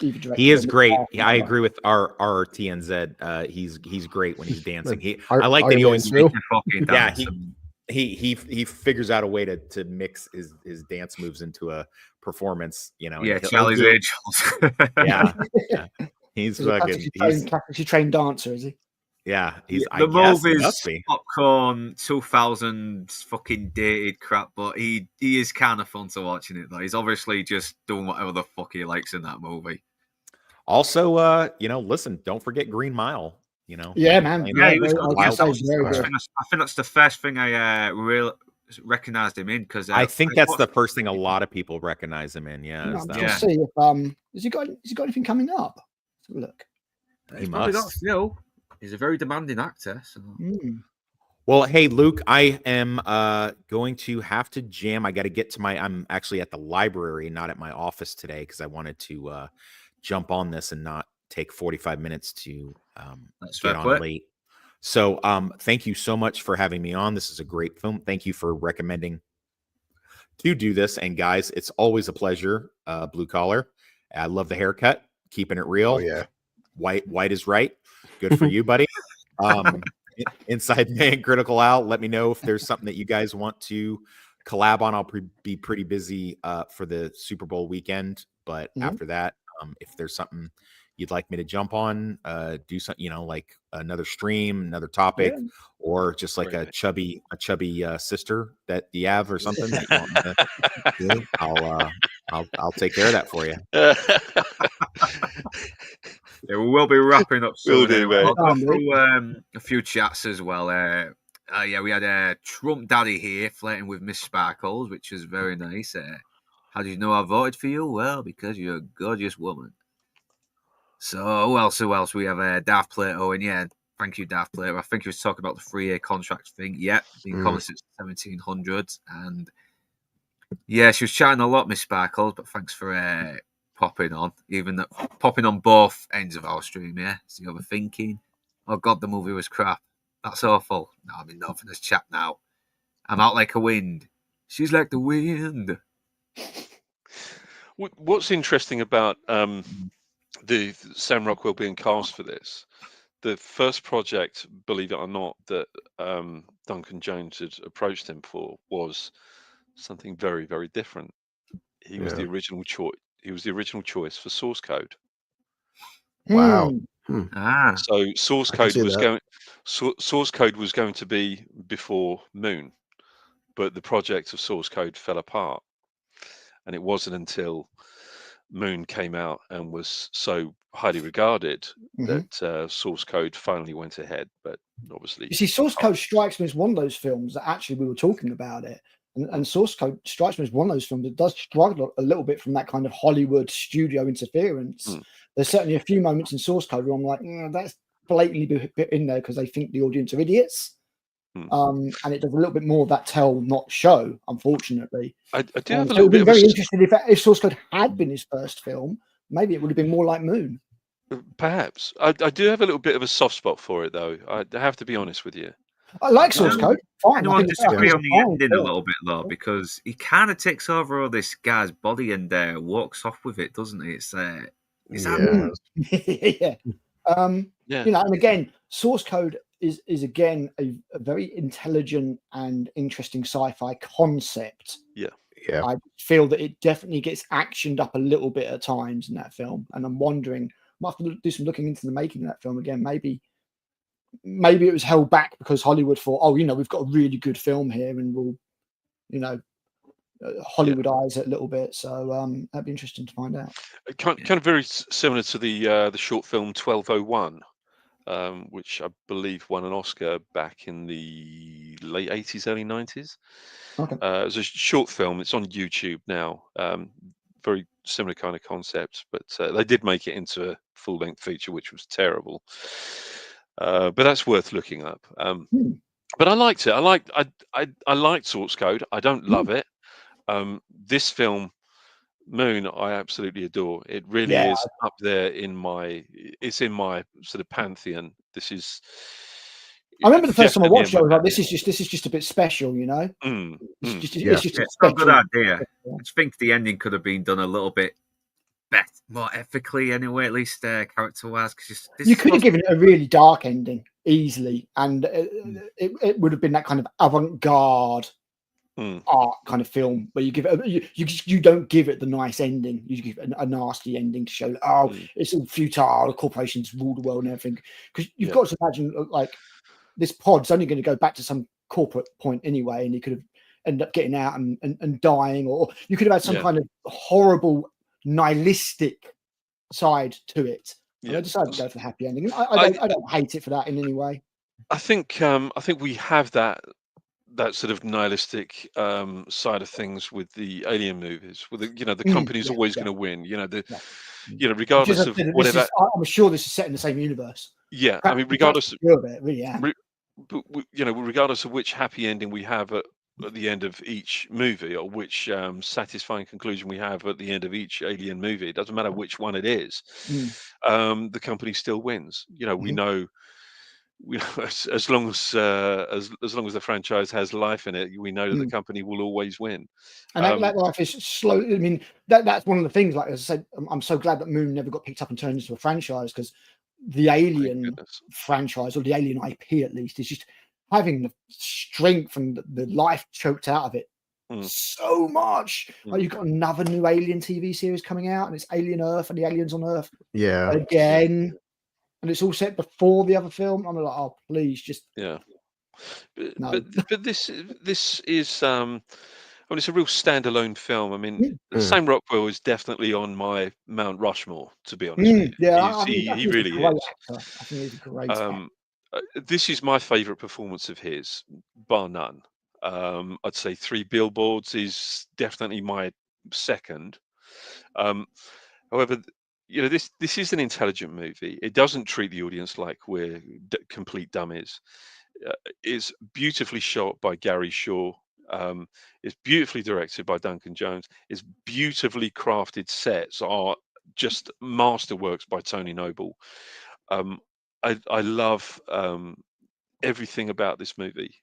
He is great. Yeah, I agree with our TNZ. He's great when he's dancing. I like that he always Iron Man Fucking Yeah, dance and- he figures out a way to mix his dance moves into a performance. You know. yeah, He'll Charlie's do- Angels. Yeah, he's He's a fucking. practically trained dancer, is he? Yeah, he's. The I guess he movie's must be. popcorn 2000s fucking dated crap, but he is kind of fun to watching it though. He's obviously just doing whatever the fuck he likes in that movie. Also, listen, don't forget Green Mile. Yeah, man. Yeah, he was very- good. I Yes, would that say was- very I good. think that's the first thing I really recognized him in because I think that's the first thing a lot of people recognize him in. Yeah, I'm is that trying to Yeah. see if has he got anything coming up? Let's have a look. He's He probably got must. Phil. He's a very demanding actor. So. Well, hey, Luke, I am going to have to jam. I got to get to I'm actually at the library, not at my office today, because I wanted to jump on this and not take 45 minutes to That's get fair on play. late. So thank you so much for having me on. This is a great film. Thank you for recommending to do this. And guys, it's always a pleasure. Blue Collar. I love the haircut. Keeping it real. Oh yeah. White is right. Good for you, buddy. Inside Man, Critical Al. Let me know if there's something that you guys want to collab on. I'll be pretty busy for the Super Bowl weekend, but after that, if there's something you'd like me to jump on, do something, like another stream, another topic, or just like a chubby sister that you have or something that you want me to do, I'll take care of that for you. Yeah, we will be wrapping up soon. Will do, anyway. mate. I'll go through a few chats as well. Yeah, we had Trump Daddy here flirting with Miss Sparkles, which was very nice. How did you know I voted for you? Well, because you're a gorgeous woman. So who else? We have Darth Plato, and yeah, thank you, Darth Plato. I think he was talking about the 3-year contract thing. Yeah, been common since the 1700s, and Yeah, she was chatting a lot, Miss Sparkles, but thanks for popping on. Popping on both ends of our stream, yeah? So you're thinking, oh God, the movie was crap. That's awful. No, I'm in Northerners chat now. I'm out like a wind. She's like the wind. What's interesting about the Sam Rockwell being cast for this, the first project, believe it or not, that Duncan Jones had approached him for was something very, very different. He was the Yeah. original choice. He was the original choice for Source Code. Wow. So Source I can Code see was that. Source Code was going to be before Moon, but the project of Source Code fell apart, and it wasn't until Moon came out and was so highly regarded that Source Code finally went ahead. But obviously, You see, Source Code strikes me as one of those films that actually we were talking about it. And Source Code strikes me as one of those films that does struggle a little bit from that kind of Hollywood studio interference. There's certainly a few moments in Source Code where I'm like, that's blatantly put in there because they think the audience are idiots. And it does a little bit more of that tell, not show, unfortunately. I do have a So it little would be bit of very interesting if Source Code had been his first film. Maybe it would have been more like Moon. Perhaps. I do have a little bit of a soft spot for it, though. I have to be honest with you. I like Source Code. Fine. Anyone disagree on the fine, ending yeah. a little bit though, because he kind of takes over all this guy's body and walks off with it, doesn't he? It's Yeah. yeah. Yeah. You know, and again, Source Code is again a very intelligent and interesting sci-fi concept. Yeah. Yeah. I feel that it definitely gets actioned up a little bit at times in that film, and I'm wondering, I might have to do some looking into the making of that film again. Maybe it was held back because Hollywood thought, oh, you know, we've got a really good film here, and we'll, you know, Hollywoodize it a little bit. So that'd be interesting to find out. Kind of very similar to the short film 1201, which I believe won an Oscar back in the late 80s, early 90s. Okay. It was a short film. It's on YouTube now. Very similar kind of concept, but they did make it into a full-length feature, which was terrible. But that's worth looking up. But I liked it. I liked Source Code. I don't love it. This film, Moon, I absolutely adore. It really is up there in my. It's in my sort of pantheon. This is. I remember the first time I definitely watched in it, I was my like, "This is just a bit special," you know. It's just Yeah, a it's a special good idea. I just think the ending could have been done a little bit better, more ethically, anyway. At least character-wise, because you could have given it a really dark ending easily, and it would have been that kind of avant-garde art kind of film where you give it you don't give it the nice ending, you give it a nasty ending to show it's all futile, the corporations rule the world and everything, because you've got to imagine like this pod's only going to go back to some corporate point anyway, and you could have ended up getting out and dying, or you could have had some kind of horrible nihilistic side to it. And I decided to go for the happy ending. I don't hate it for that in any way. I think we have that sort of nihilistic side of things with the Alien movies. With the company's always going to win. Regardless of whatever. I'm sure this is set in the same universe. Yeah, I mean, regardless. Really am. Regardless of which happy ending we have at the end of each movie, or which satisfying conclusion we have at the end of each Alien movie, it doesn't matter which one it is. The company still wins. We know. As long as the franchise has life in it, we know that the company will always win. And that life is slow. I mean, that's one of the things. Like I said, I'm so glad that Moon never got picked up and turned into a franchise, because the Alien franchise, or the Alien IP at least, is just having the strength and the life choked out of it so much. Like, you've got another new Alien TV series coming out, and it's Alien Earth, and the aliens on Earth again. And it's all set before the other film. I'm like, oh, please, just But this is it's a real standalone film. I mean, Sam Rockwell is definitely on my Mount Rushmore, to be honest with you. Yeah, he really is. Actor. I think he's a great actor. This is my favourite performance of his, bar none. I'd say Three Billboards is definitely my second. However, this is an intelligent movie. It doesn't treat the audience like we're complete dummies. It's beautifully shot by Gary Shaw. It's beautifully directed by Duncan Jones. It's beautifully crafted sets are just masterworks by Tony Noble. I love everything about this movie.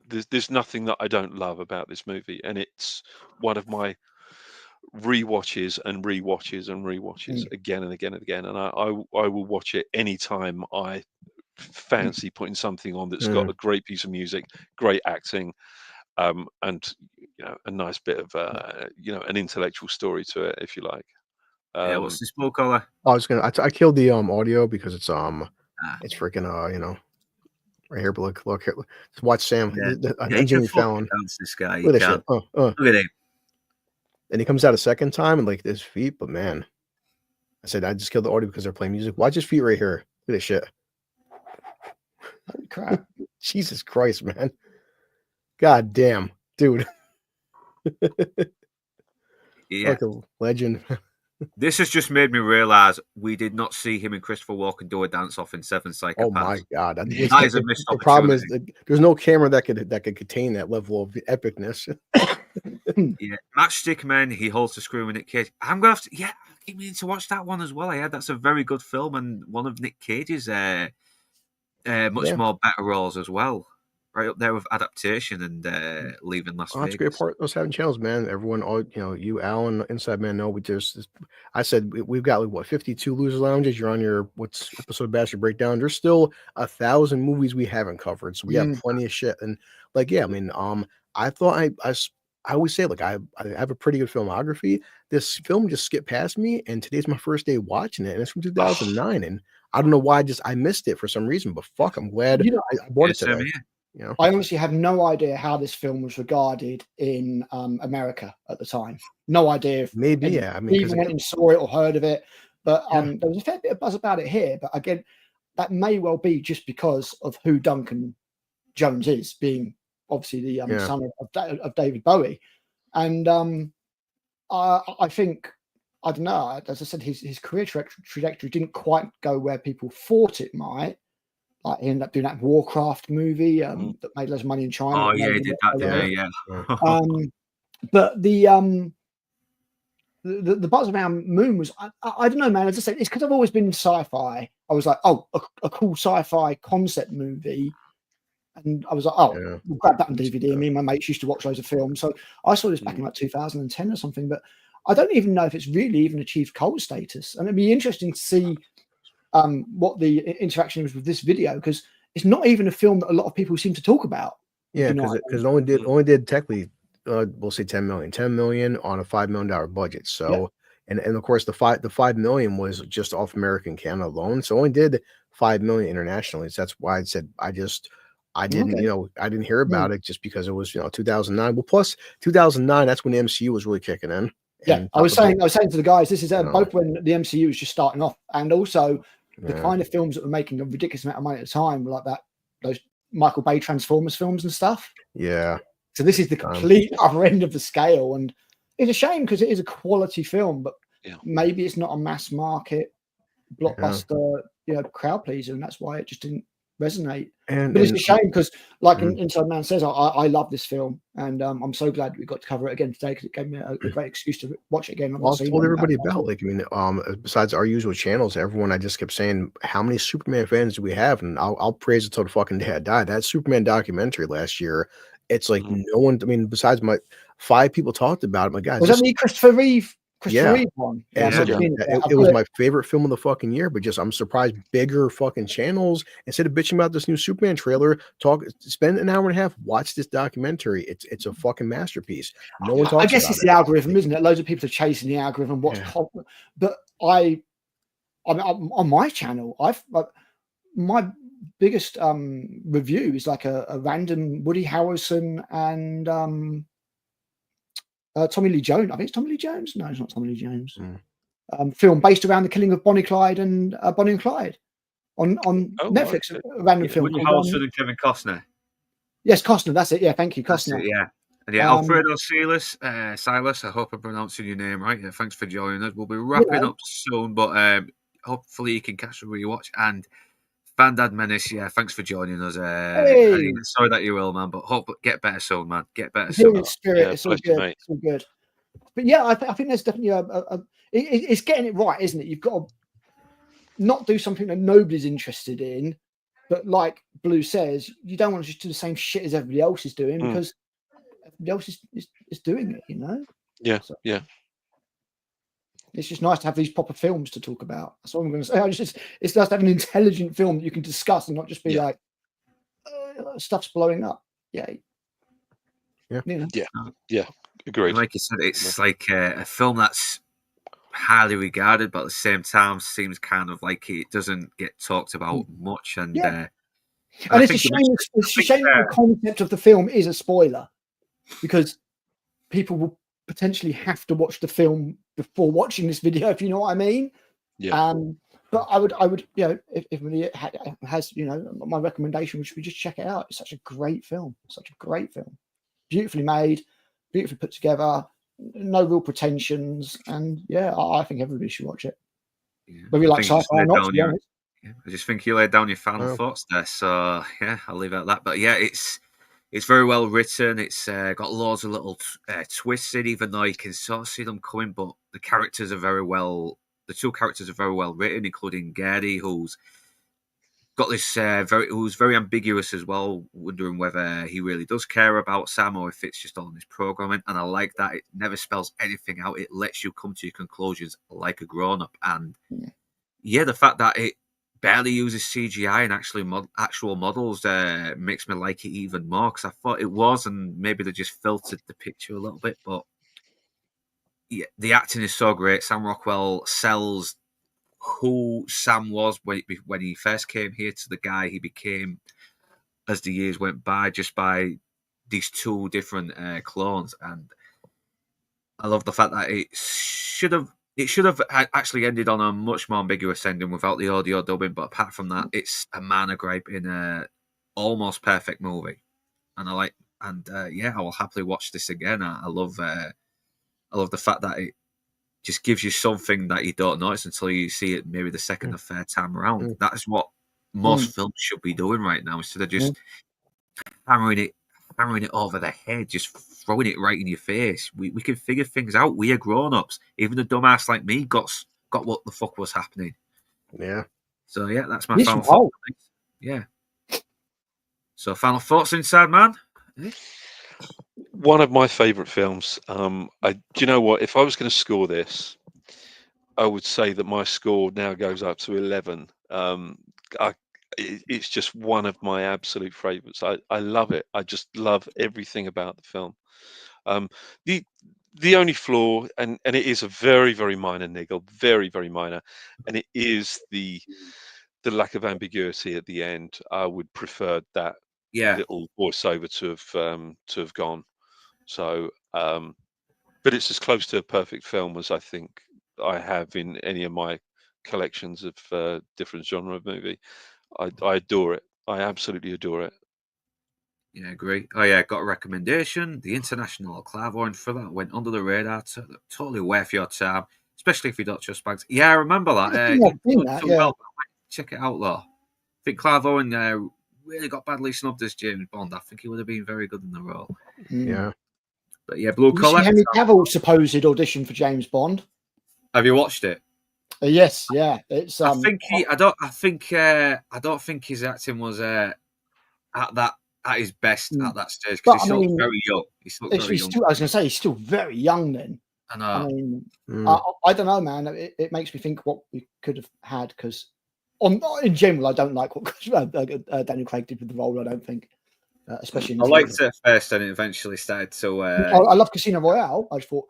There's nothing that I don't love about this movie, and it's one of my rewatches and rewatches and rewatches again and again and again. And I will watch it anytime I fancy putting something on that's got a great piece of music, great acting, and a nice bit of an intellectual story to it, if you like. Yeah, what's the smoke color? I killed the audio because it's freaking right here. But look here. Just watch Sam. Jimmy Fallon. Dance this guy. Look at that shit. Look at him. And he comes out a second time and like his feet, but man, I said I just killed the audio because they're playing music. Watch his feet right here. Look at this shit. Holy crap. Jesus Christ, man. God damn, dude. Yeah. Like a legend. This has just made me realize we did not see him and Christopher Walken do a dance off in Seven Psychopaths. Oh my god! That is a missed opportunity. The problem is there's no camera that could contain that level of epicness. Yeah, Matchstick Men. He holds the screw with Nick Cage. I'm gonna have to. Yeah, I keep meaning to watch that one as well. I heard that's a very good film and one of Nick Cage's much more better roles as well. Right up there with adaptation and leaving Las Vegas. That's a great part. Those having channels, man. Everyone, you, Alan, Inside Man, know I said we've got like 52 Loser Lounges. You're on your what's episode Bastard Breakdown. There's still 1,000 movies we haven't covered, so we have plenty of shit. And like, yeah, I mean, I thought I always say like I have a pretty good filmography. This film just skipped past me, and today's my first day watching it, and it's from 2009, and I don't know why I missed it for some reason, but fuck, I'm glad I bought it today. I honestly have no idea how this film was regarded in America at the time. No idea. If maybe, I mean, even went and saw it or heard of it. But there was a fair bit of buzz about it here. But again, that may well be just because of who Duncan Jones is, being obviously the son of David Bowie. And I think, I don't know, as I said, his career trajectory didn't quite go where people thought it might. Like he ended up doing that Warcraft movie that made loads of money in China. Oh yeah, he did that. Yeah. But the buzz around Moon was I don't know, man. As I said, it's because I've always been sci-fi. I was like, oh, a cool sci-fi concept movie, and I was like, we'll grab that on DVD. And me and my mates used to watch loads of films, so I saw this back in like 2010 or something. But I don't even know if it's really even achieved cult status, and it'd be interesting to see what the interaction is with this video, because it's not even a film that a lot of people seem to talk about. Yeah, because it only did technically we'll say 10 million on a $5 million budget. So and of course the 5 million was just off American Canada alone. So only did 5 million internationally. So that's why I said I didn't I didn't hear about it just because it was 2009. Well, plus 2009, that's when the MCU was really kicking in. Yeah, I was saying to the guys, this is both when the MCU was just starting off, and also the kind of films that were making a ridiculous amount of money at the time, like those Michael Bay Transformers films and stuff. Yeah. So this is the complete other end of the scale, and it's a shame because it is a quality film, but maybe it's not a mass market blockbuster, crowd pleaser, and that's why it just didn't resonate. But it's a shame because, like Inside Man says, I love this film, and I'm so glad we got to cover it again today because it gave me a great excuse to watch it again. I've told everybody about, like, I mean, besides our usual channels, everyone, I just kept saying, how many Superman fans do we have? And I'll praise it till the fucking day I die. That Superman documentary last year, it's like no one, I mean, besides my 5 people talked about it. My God, was that the Christopher Reeve one? It was my favorite film of the fucking year, but just I'm surprised bigger fucking channels, instead of bitching about this new Superman trailer, spend an hour and a half, watch this documentary. It's a fucking masterpiece. No one talks. I guess it's the algorithm, isn't it? Loads of people are chasing the algorithm. But I mean, on my channel, my biggest review is like a random Woody Harrelson and Tommy Lee Jones. I think it's Tommy Lee Jones. No, it's not Tommy Lee Jones. Film based around the killing of Bonnie and Clyde on Netflix. Okay. A random film. Woody Harrelson and Kevin Costner. Yes, Costner. That's it. Yeah, thank you, Costner. And Alfredo Silas. I hope I'm pronouncing your name right. Thanks for joining us. We'll be wrapping up soon, but hopefully you can catch a rewatch. And Bandad Menace, yeah, thanks for joining us. Hey. Sorry that you're ill, man, but hope get better soon, man. Get better Healing soon. spirit, Yeah, it's all bless you, good. mate. It's all good. But yeah, I think there's definitely it's getting it right, isn't it? You've got to not do something that nobody's interested in, but like Blue says, you don't want to just do the same shit as everybody else is doing because everybody else is doing it, you know? Yeah, So yeah. it's just nice to have these proper films to talk about. That's all I'm going to say. It's nice to have an intelligent film that you can discuss and not just be like, stuff's blowing up. Yeah. Yeah. You know? Yeah. Agreed. Like you said, it's like a film that's highly regarded, but at the same time seems kind of like it doesn't get talked about much. And and I it's a think shame. It's a shame that the concept of the film is a spoiler because people will potentially have to watch the film before watching this video, if you know what I mean. Yeah. But I would, you know, if it has, you know, my recommendation would be just check it out. It's such a great film. Such a great film. Beautifully made, beautifully put together, no real pretensions, and yeah, I think everybody should watch it. Whether you like sci-fi or not, to be honest. I just think you laid down your final thoughts there. So yeah, I'll leave it at that. But yeah, it's very well written. It's got loads of little twists in, even though you can sort of see them coming. But the characters are the two characters are very well written, including Gary, who's got this who's very ambiguous as well, wondering whether he really does care about Sam or if it's just all in his programming. And I like that it never spells anything out. It lets you come to your conclusions like a grown-up. And yeah, the fact that it barely uses CGI and actually actual models makes me like it even more, because I thought it was, and maybe they just filtered the picture a little bit. But yeah, the acting is so great. Sam Rockwell sells who Sam was when he first came here to the guy he became as the years went by, just by these two different clones. And I love the fact that it should have actually ended on a much more ambiguous ending without the audio dubbing. But apart from that, it's a minor gripe in a almost perfect movie. And I will happily watch this again. I love the fact that it just gives you something that you don't notice until you see it maybe the second or third time around. That is what most films should be doing right now, instead of just hammering it over the head, just throwing it right in your face. We can figure things out. We are grown-ups. Even a dumbass like me got what the fuck was happening. Yeah. So yeah, that's my final thought. Yeah. So final thoughts, Inside Man? One of my favourite films. Do you know what? If I was going to score this, I would say that my score now goes up to 11. It's just one of my absolute favourites. I love it. I just love everything about the film. The only flaw, and it is a very, very minor niggle, very, very minor, and it is the lack of ambiguity at the end. I would prefer that little voiceover to have gone. So, but it's as close to a perfect film as I think I have in any of my collections of different genre of movie. I adore it. I absolutely adore it. Yeah, agree. Oh yeah, got a recommendation. The International Clairvoyant Thriller went under the radar. Totally worth your time, especially if you don't trust banks. Yeah, I remember that. Check it out, though. I think Clairvoyant really got badly snubbed as James Bond. I think he would have been very good in the role. Yeah. But yeah, Blue Collar. Henry Cavill's supposed audition for James Bond. Have you watched it? Yes, yeah. It's. I don't think his acting was at his best at that stage, because he looked very young. I was going to say he's still very young then. I know. I mean, I don't know, man. It makes me think what we could have had, because in general, I don't like what Daniel Craig did with the role. I don't think, especially. In I liked it at first, and it eventually started to. I love Casino Royale. I thought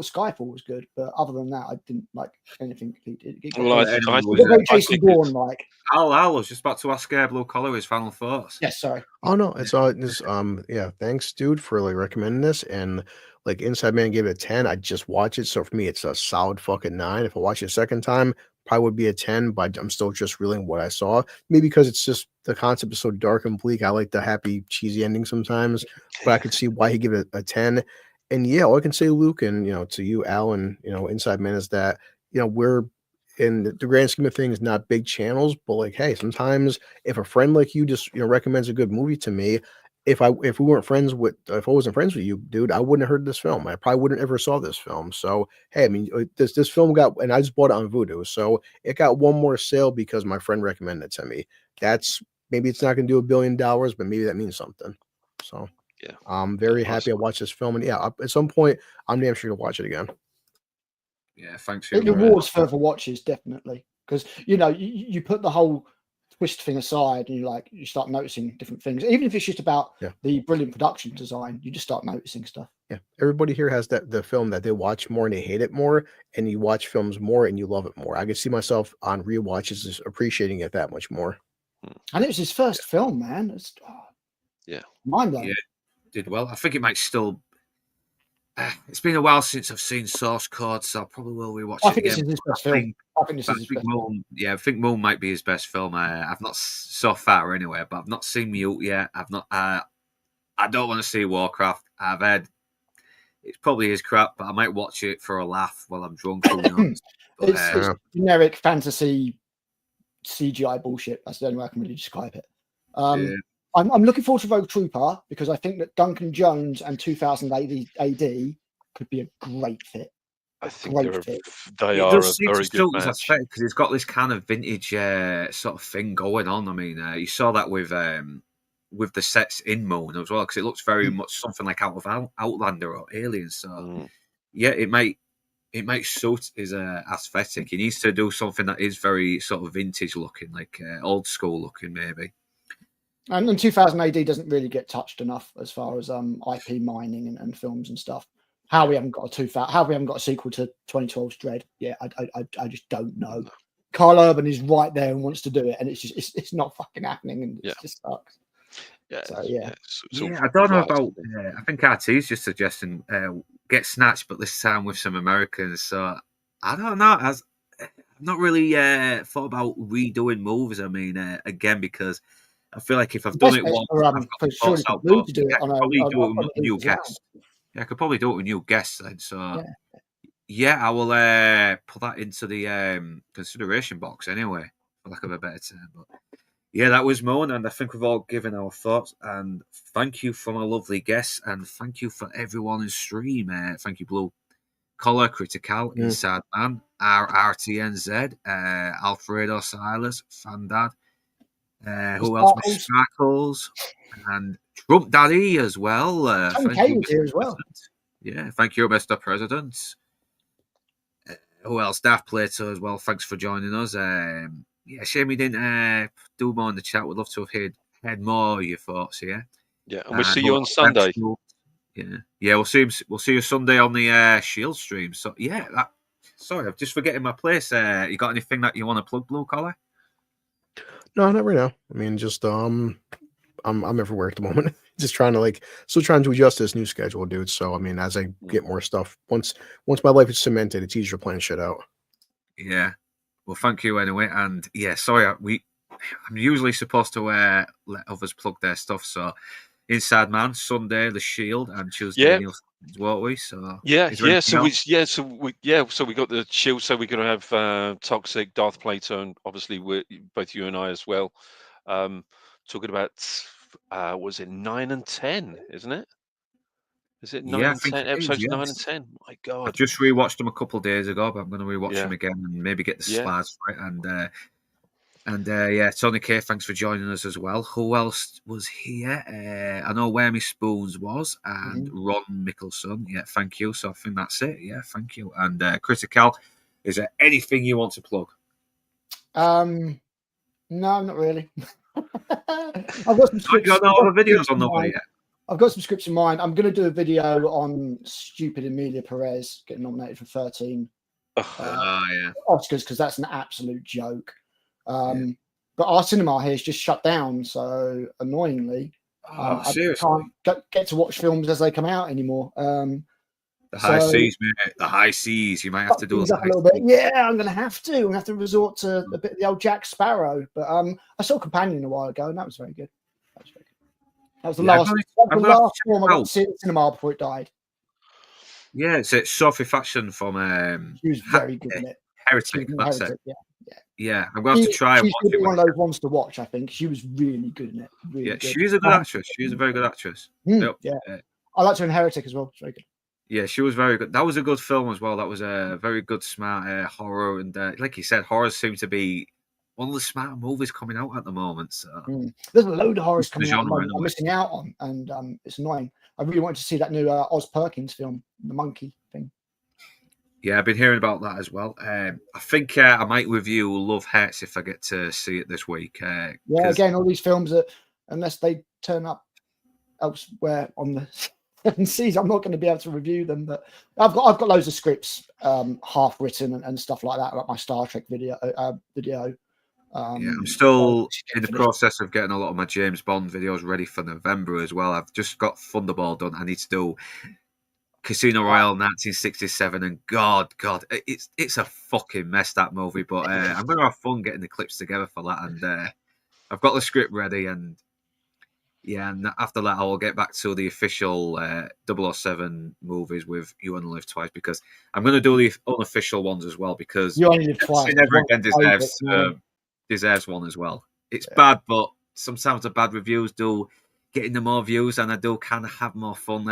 Skyfall was good, but other than that, I didn't like anything he did. Very Jason Bourne like. I was just about to ask Blue Collar his final thoughts. Yes, sorry. Oh no, it's all just yeah. Thanks, dude, for like recommending this. And like Inside Man gave it a 10. I just watch it, so for me, it's a solid fucking 9. If I watch it a second time, probably would be a 10. But I'm still just reeling what I saw. Maybe because it's just the concept is so dark and bleak. I like the happy, cheesy ending sometimes, but I could see why he give it a 10. And yeah, all I can say, Luke, and to you, Al, and Inside Man, is that we're in the grand scheme of things, not big channels, but like, hey, sometimes if a friend like you just recommends a good movie to me, if I wasn't friends with you, dude, I wouldn't have heard this film. I probably wouldn't ever saw this film. So hey, I mean, this film got, and I just bought it on Vudu, so it got one more sale because my friend recommended it to me. That's maybe it's not going to do $1 billion, but maybe that means something. So Yeah, I'm very happy I watched this film, and yeah, at some point I'm damn sure to watch it again. Yeah, thanks for It rewards further watches, definitely, because you put the whole twist thing aside and you start noticing different things. Even if it's just about the brilliant production design, you just start noticing stuff. Yeah, everybody here has the film that they watch more and they hate it more, and you watch films more and you love it more. I can see myself on rewatches just appreciating it that much more. And it was his first film, man. It's mind blowing. Yeah, did well. I think it might still. It's been a while since I've seen Source Code, so I probably will rewatch it again. This is his best film. I think this is his best film. Yeah, I think Moon might be his best film. I've not so far anyway, but I've not seen Mute yet. I've not. I don't want to see Warcraft. I've heard it's probably his crap, but I might watch it for a laugh while I'm drunk. It's generic fantasy CGI bullshit. That's the only way I can really describe it. I'm looking forward to Rogue Trooper because I think that Duncan Jones and 2000 AD could be a great fit. I think they are a very good match because it's got this kind of vintage sort of thing going on. I mean, you saw that with the sets in Moon as well, because it looks very much something like out of Outlander or Alien. So yeah, it might suit his aesthetic. He needs to do something that is very sort of vintage looking, like old school looking, maybe. And 2000 AD doesn't really get touched enough as far as IP mining and films and stuff. How we haven't got a sequel to 2012's Dread? Yeah, I just don't know. Carl Urban is right there and wants to do it, and it's not fucking happening, and it just sucks. Yeah, so, I don't know about. I think RT's just suggesting get Snatched, but this time with some Americans. So I don't know. I've not really thought about redoing movies. I mean, again, because I feel like if I've done it once, I've got sure out, to do it probably do it with new guests. Yeah, I could probably do it with new guests then. So yeah, I will put that into the consideration box anyway, for lack of a better term. But yeah, that was Moan, and I think we've all given our thoughts. And thank you for my lovely guests, and thank you for everyone in stream. Thank you, Blue Collar, Critical, Inside Man, RTNZ, Alfredo Silas, Fandad. Who else? Sparkles and Trump Daddy as well. Thank you, here as well. Yeah, thank you, Mr. President. Who else? Daft Plato as well. Thanks for joining us. Yeah, shame we didn't do more in the chat. We'd love to have heard more of your thoughts here. Yeah, and we'll see you on Sunday. Yeah, we'll see you Sunday on the Shield stream. So yeah, sorry, I'm just forgetting my place. You got anything that you want to plug, Blue Collar? No, not right now. I mean, just I'm everywhere at the moment. Just trying to adjust this new schedule, dude. So I mean, as I get more stuff, once my life is cemented, it's easier planning shit out. Yeah. Well, thank you anyway. And yeah, sorry, I'm usually supposed to let others plug their stuff. So Inside Man, Sunday, The Shield, and Tuesday, won't we? So so we got The Shield. So we're gonna have Toxic, Darth Plato, and obviously both you and I as well. Talking about was it 9 and 10, isn't it? Is it 9 and 10? Episodes 9 and 10. My God. I just rewatched them a couple of days ago, but I'm going to rewatch them again and maybe get the slides for it. And yeah, Tony K, thanks for joining us as well. Who else was here? I know Where Me Spoons was, and Ron Mickelson. Yeah, thank you. So I think that's it. Yeah, thank you. And Critical, is there anything you want to plug? No, not really. I've got some scripts. You got no other videos on the way yet? I've got some scripts in mind. I'm going to do a video on stupid Emilia Perez getting nominated for 13 Oscars because that's an absolute joke. But our cinema here is just shut down, so annoyingly, I can't get to watch films as they come out anymore. The high seas, mate. The high seas. You might have to do it a little bit. Yeah, I'm going to have to. I'm going to have to resort to a bit of the old Jack Sparrow. But I saw Companion a while ago, and that was very good. That was the last film I got to see in the cinema before it died. Yeah, it's Sophie Fashion from. She was very good in it. Heretic. That's Heretic, it. yeah. Yeah, I'm going to have to try and She's watch going to it. be one of those ones to watch. I think she was really good in it. Really Yeah, good. she's a good actress. She's a very good actress. Yep. Yeah, I liked her in Heretic as well. It's very good. Yeah, she was very good. That was a good film as well. That was a very good, smart horror. And like you said, horrors seem to be one of the smarter movies coming out at the moment. So. There's a load of horrors It's the coming out at the genre, moment I'm anyway. missing out on, and it's annoying. I really wanted to see that new Oz Perkins film, the monkey thing. Yeah, I've been hearing about that as well. I think I might review Love Hurts if I get to see it this week. Yeah, 'cause- again, all these films that, unless they turn up elsewhere on the seven seas, I'm not going to be able to review them. But I've got loads of scripts half written and stuff like that, like my Star Trek video. yeah, I'm still in the process of getting a lot of my James Bond videos ready for November as well. I've just got Thunderball done. I need to do Casino Royale 1967, and God, it's a fucking mess, that movie. But I'm going to have fun getting the clips together for that, and I've got the script ready, and yeah, and after that I'll get back to the official 007 movies with You Only Live Twice, because I'm going to do the unofficial ones as well, because You Only Live Twice. Never Again deserves one as well. It's bad, but sometimes the bad reviews do getting the more views, and I do kind of have more fun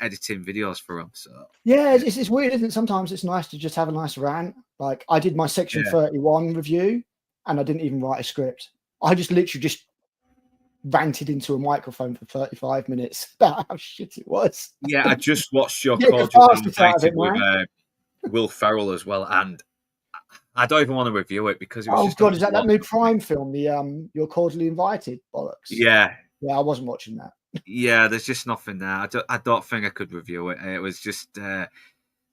editing videos for them. So yeah, it's weird, isn't it? Sometimes it's nice to just have a nice rant. Like I did my Section 31 review, and I didn't even write a script. I just literally just ranted into a microphone for 35 minutes about how shit it was. Yeah, I just watched your with Will Ferrell as well, and I don't even want to review it because it was is that new crime film, the You're Cordially Invited bollocks? Yeah, I wasn't watching that. Yeah, there's just nothing there. I don't think I could review it. It was just a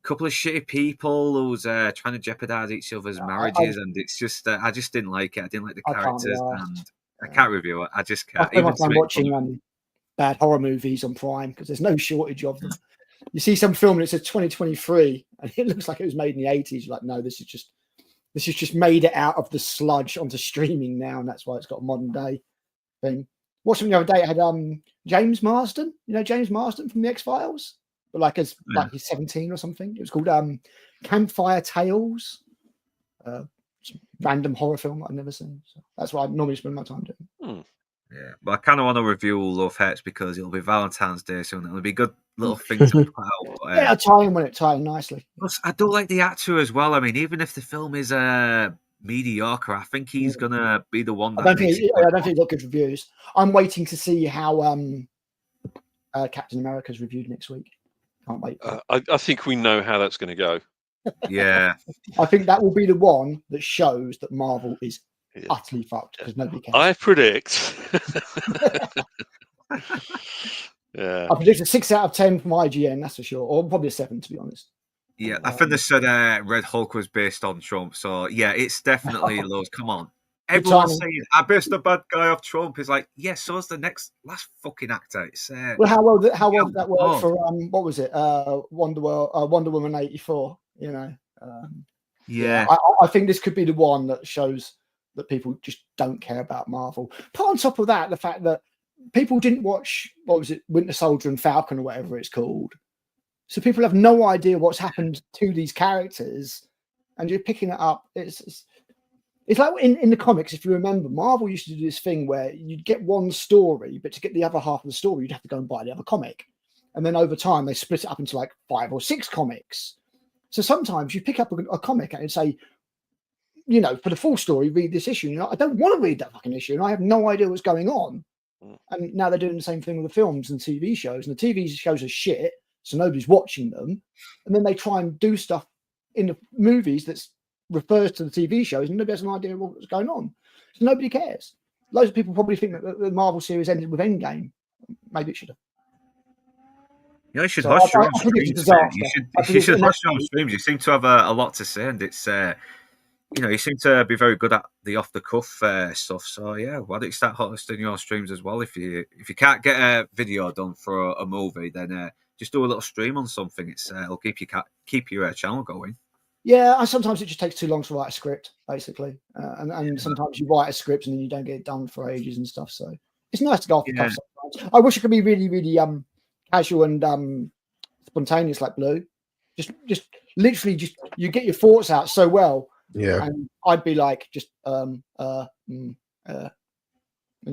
couple of shitty people who was trying to jeopardize each other's marriages, and it's just I just didn't like it. I didn't like the characters, and I can't review it. I just can't. I spend my time watching bad horror movies on Prime because there's no shortage of them. You see some film and it says 2023, and it looks like it was made in the 80s. You're like, no, this is just made it out of the sludge onto streaming now, and that's why it's got a modern day thing. Watching the other day, it had James Marsden. You know James Marsden from the X-Files, but like he's 17 or something. It was called Campfire Tales. Random horror film I've never seen. So that's what I normally spend my time doing. Yeah, but I kind of want to review Love Hurts because it'll be Valentine's Day soon. It'll be a good little thing to put out. Yeah, tie in nicely. Plus, I do like the actor as well. I mean, even if the film is mediocre, I think he's gonna be the one that I don't think he got good reviews. I'm waiting to see how Captain America's reviewed next week. Can't wait. I think we know how that's going to go. Yeah, I think that will be the one that shows that Marvel is utterly fucked because nobody cares. I predict. I predict a 6 out of 10 from IGN, that's for sure, or probably a 7 to be honest. Yeah, I think they said Red Hulk was based on Trump, so yeah, it's definitely loads. Come on, everyone's saying I based the bad guy off Trump. Is like, yes, so is the last fucking actor. It's well, how well did that work for what was it? Wonder Woman 84. You know, I think this could be the one that shows that people just don't care about Marvel. Put on top of that the fact that people didn't watch Winter Soldier and Falcon or whatever it's called. So people have no idea what's happened to these characters, and you're picking it up. It's like in the comics, if you remember, Marvel used to do this thing where you'd get one story, but to get the other half of the story, you'd have to go and buy the other comic. And then over time, they split it up into like 5 or 6 comics. So sometimes you pick up a comic and say, you know, for the full story, read this issue. You know, I don't want to read that fucking issue, and I have no idea what's going on. And now they're doing the same thing with the films and TV shows, and the TV shows are shit, so nobody's watching them. And then they try and do stuff in the movies that refers to the TV shows, and nobody has an idea of what's going on. So nobody cares. Loads of people probably think that the Marvel series ended with Endgame. Maybe it should have. Yeah, you should hush your own streams. You should hush your own streams. You seem to have a lot to say, and it's you seem to be very good at the off the cuff stuff. So yeah, why don't you start hosting your streams as well? If you can't get a video done for a movie, then just do a little stream on something. It'll keep your channel going. Yeah, sometimes it just takes too long to write a script, basically, and sometimes you write a script and then you don't get it done for ages and stuff. So it's nice to go off the cuff sometimes. I wish it could be really, really casual and spontaneous like Blue. Just literally you get your thoughts out so well, Yeah. And I'd be like, just and you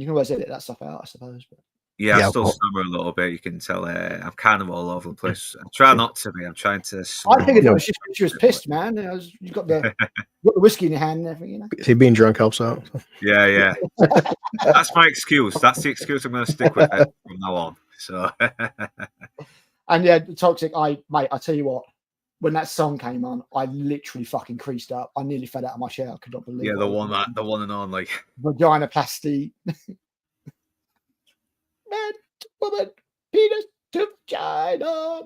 can always edit that stuff out, I suppose. But Yeah, I Yeah, still well- stammer a little bit. You can tell I'm kind of all over the place. I try not to be. I'm trying to. I figured Yeah. it was just because you was pissed, man. You've got the whiskey in your hand and everything, you know. See, being drunk helps out. Yeah. That's my excuse. That's the excuse I'm going to stick with it from now on. So. And yeah, Toxic. I tell you what. When that song came on, I literally fucking creased up. I nearly fell out of my chair. I could not believe. Yeah, the one and on, like vaginoplasty. Man, woman, penis to vagina.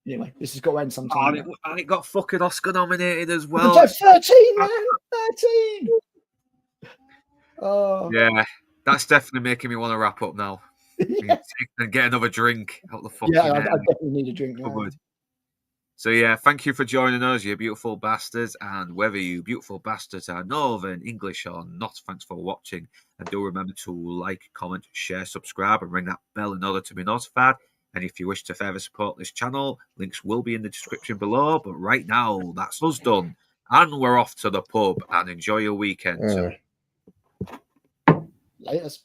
Anyway, this has got to end sometime. and it got fucking Oscar nominated as Well, well. 13, man, 13. Oh, Yeah, that's definitely making me want to wrap up now. yeah, And get another drink out the fucking I definitely need a drink now. cupboard. So yeah, thank you for joining us, you beautiful bastards. And whether you beautiful bastards are Northern, English or not, thanks for watching. And do remember to like, comment, share, subscribe, and ring that bell in order to be notified. And if you wish to further support this channel, links will be in the description below. But right now, that's us done. And we're off to the pub. And enjoy your weekend. Laters.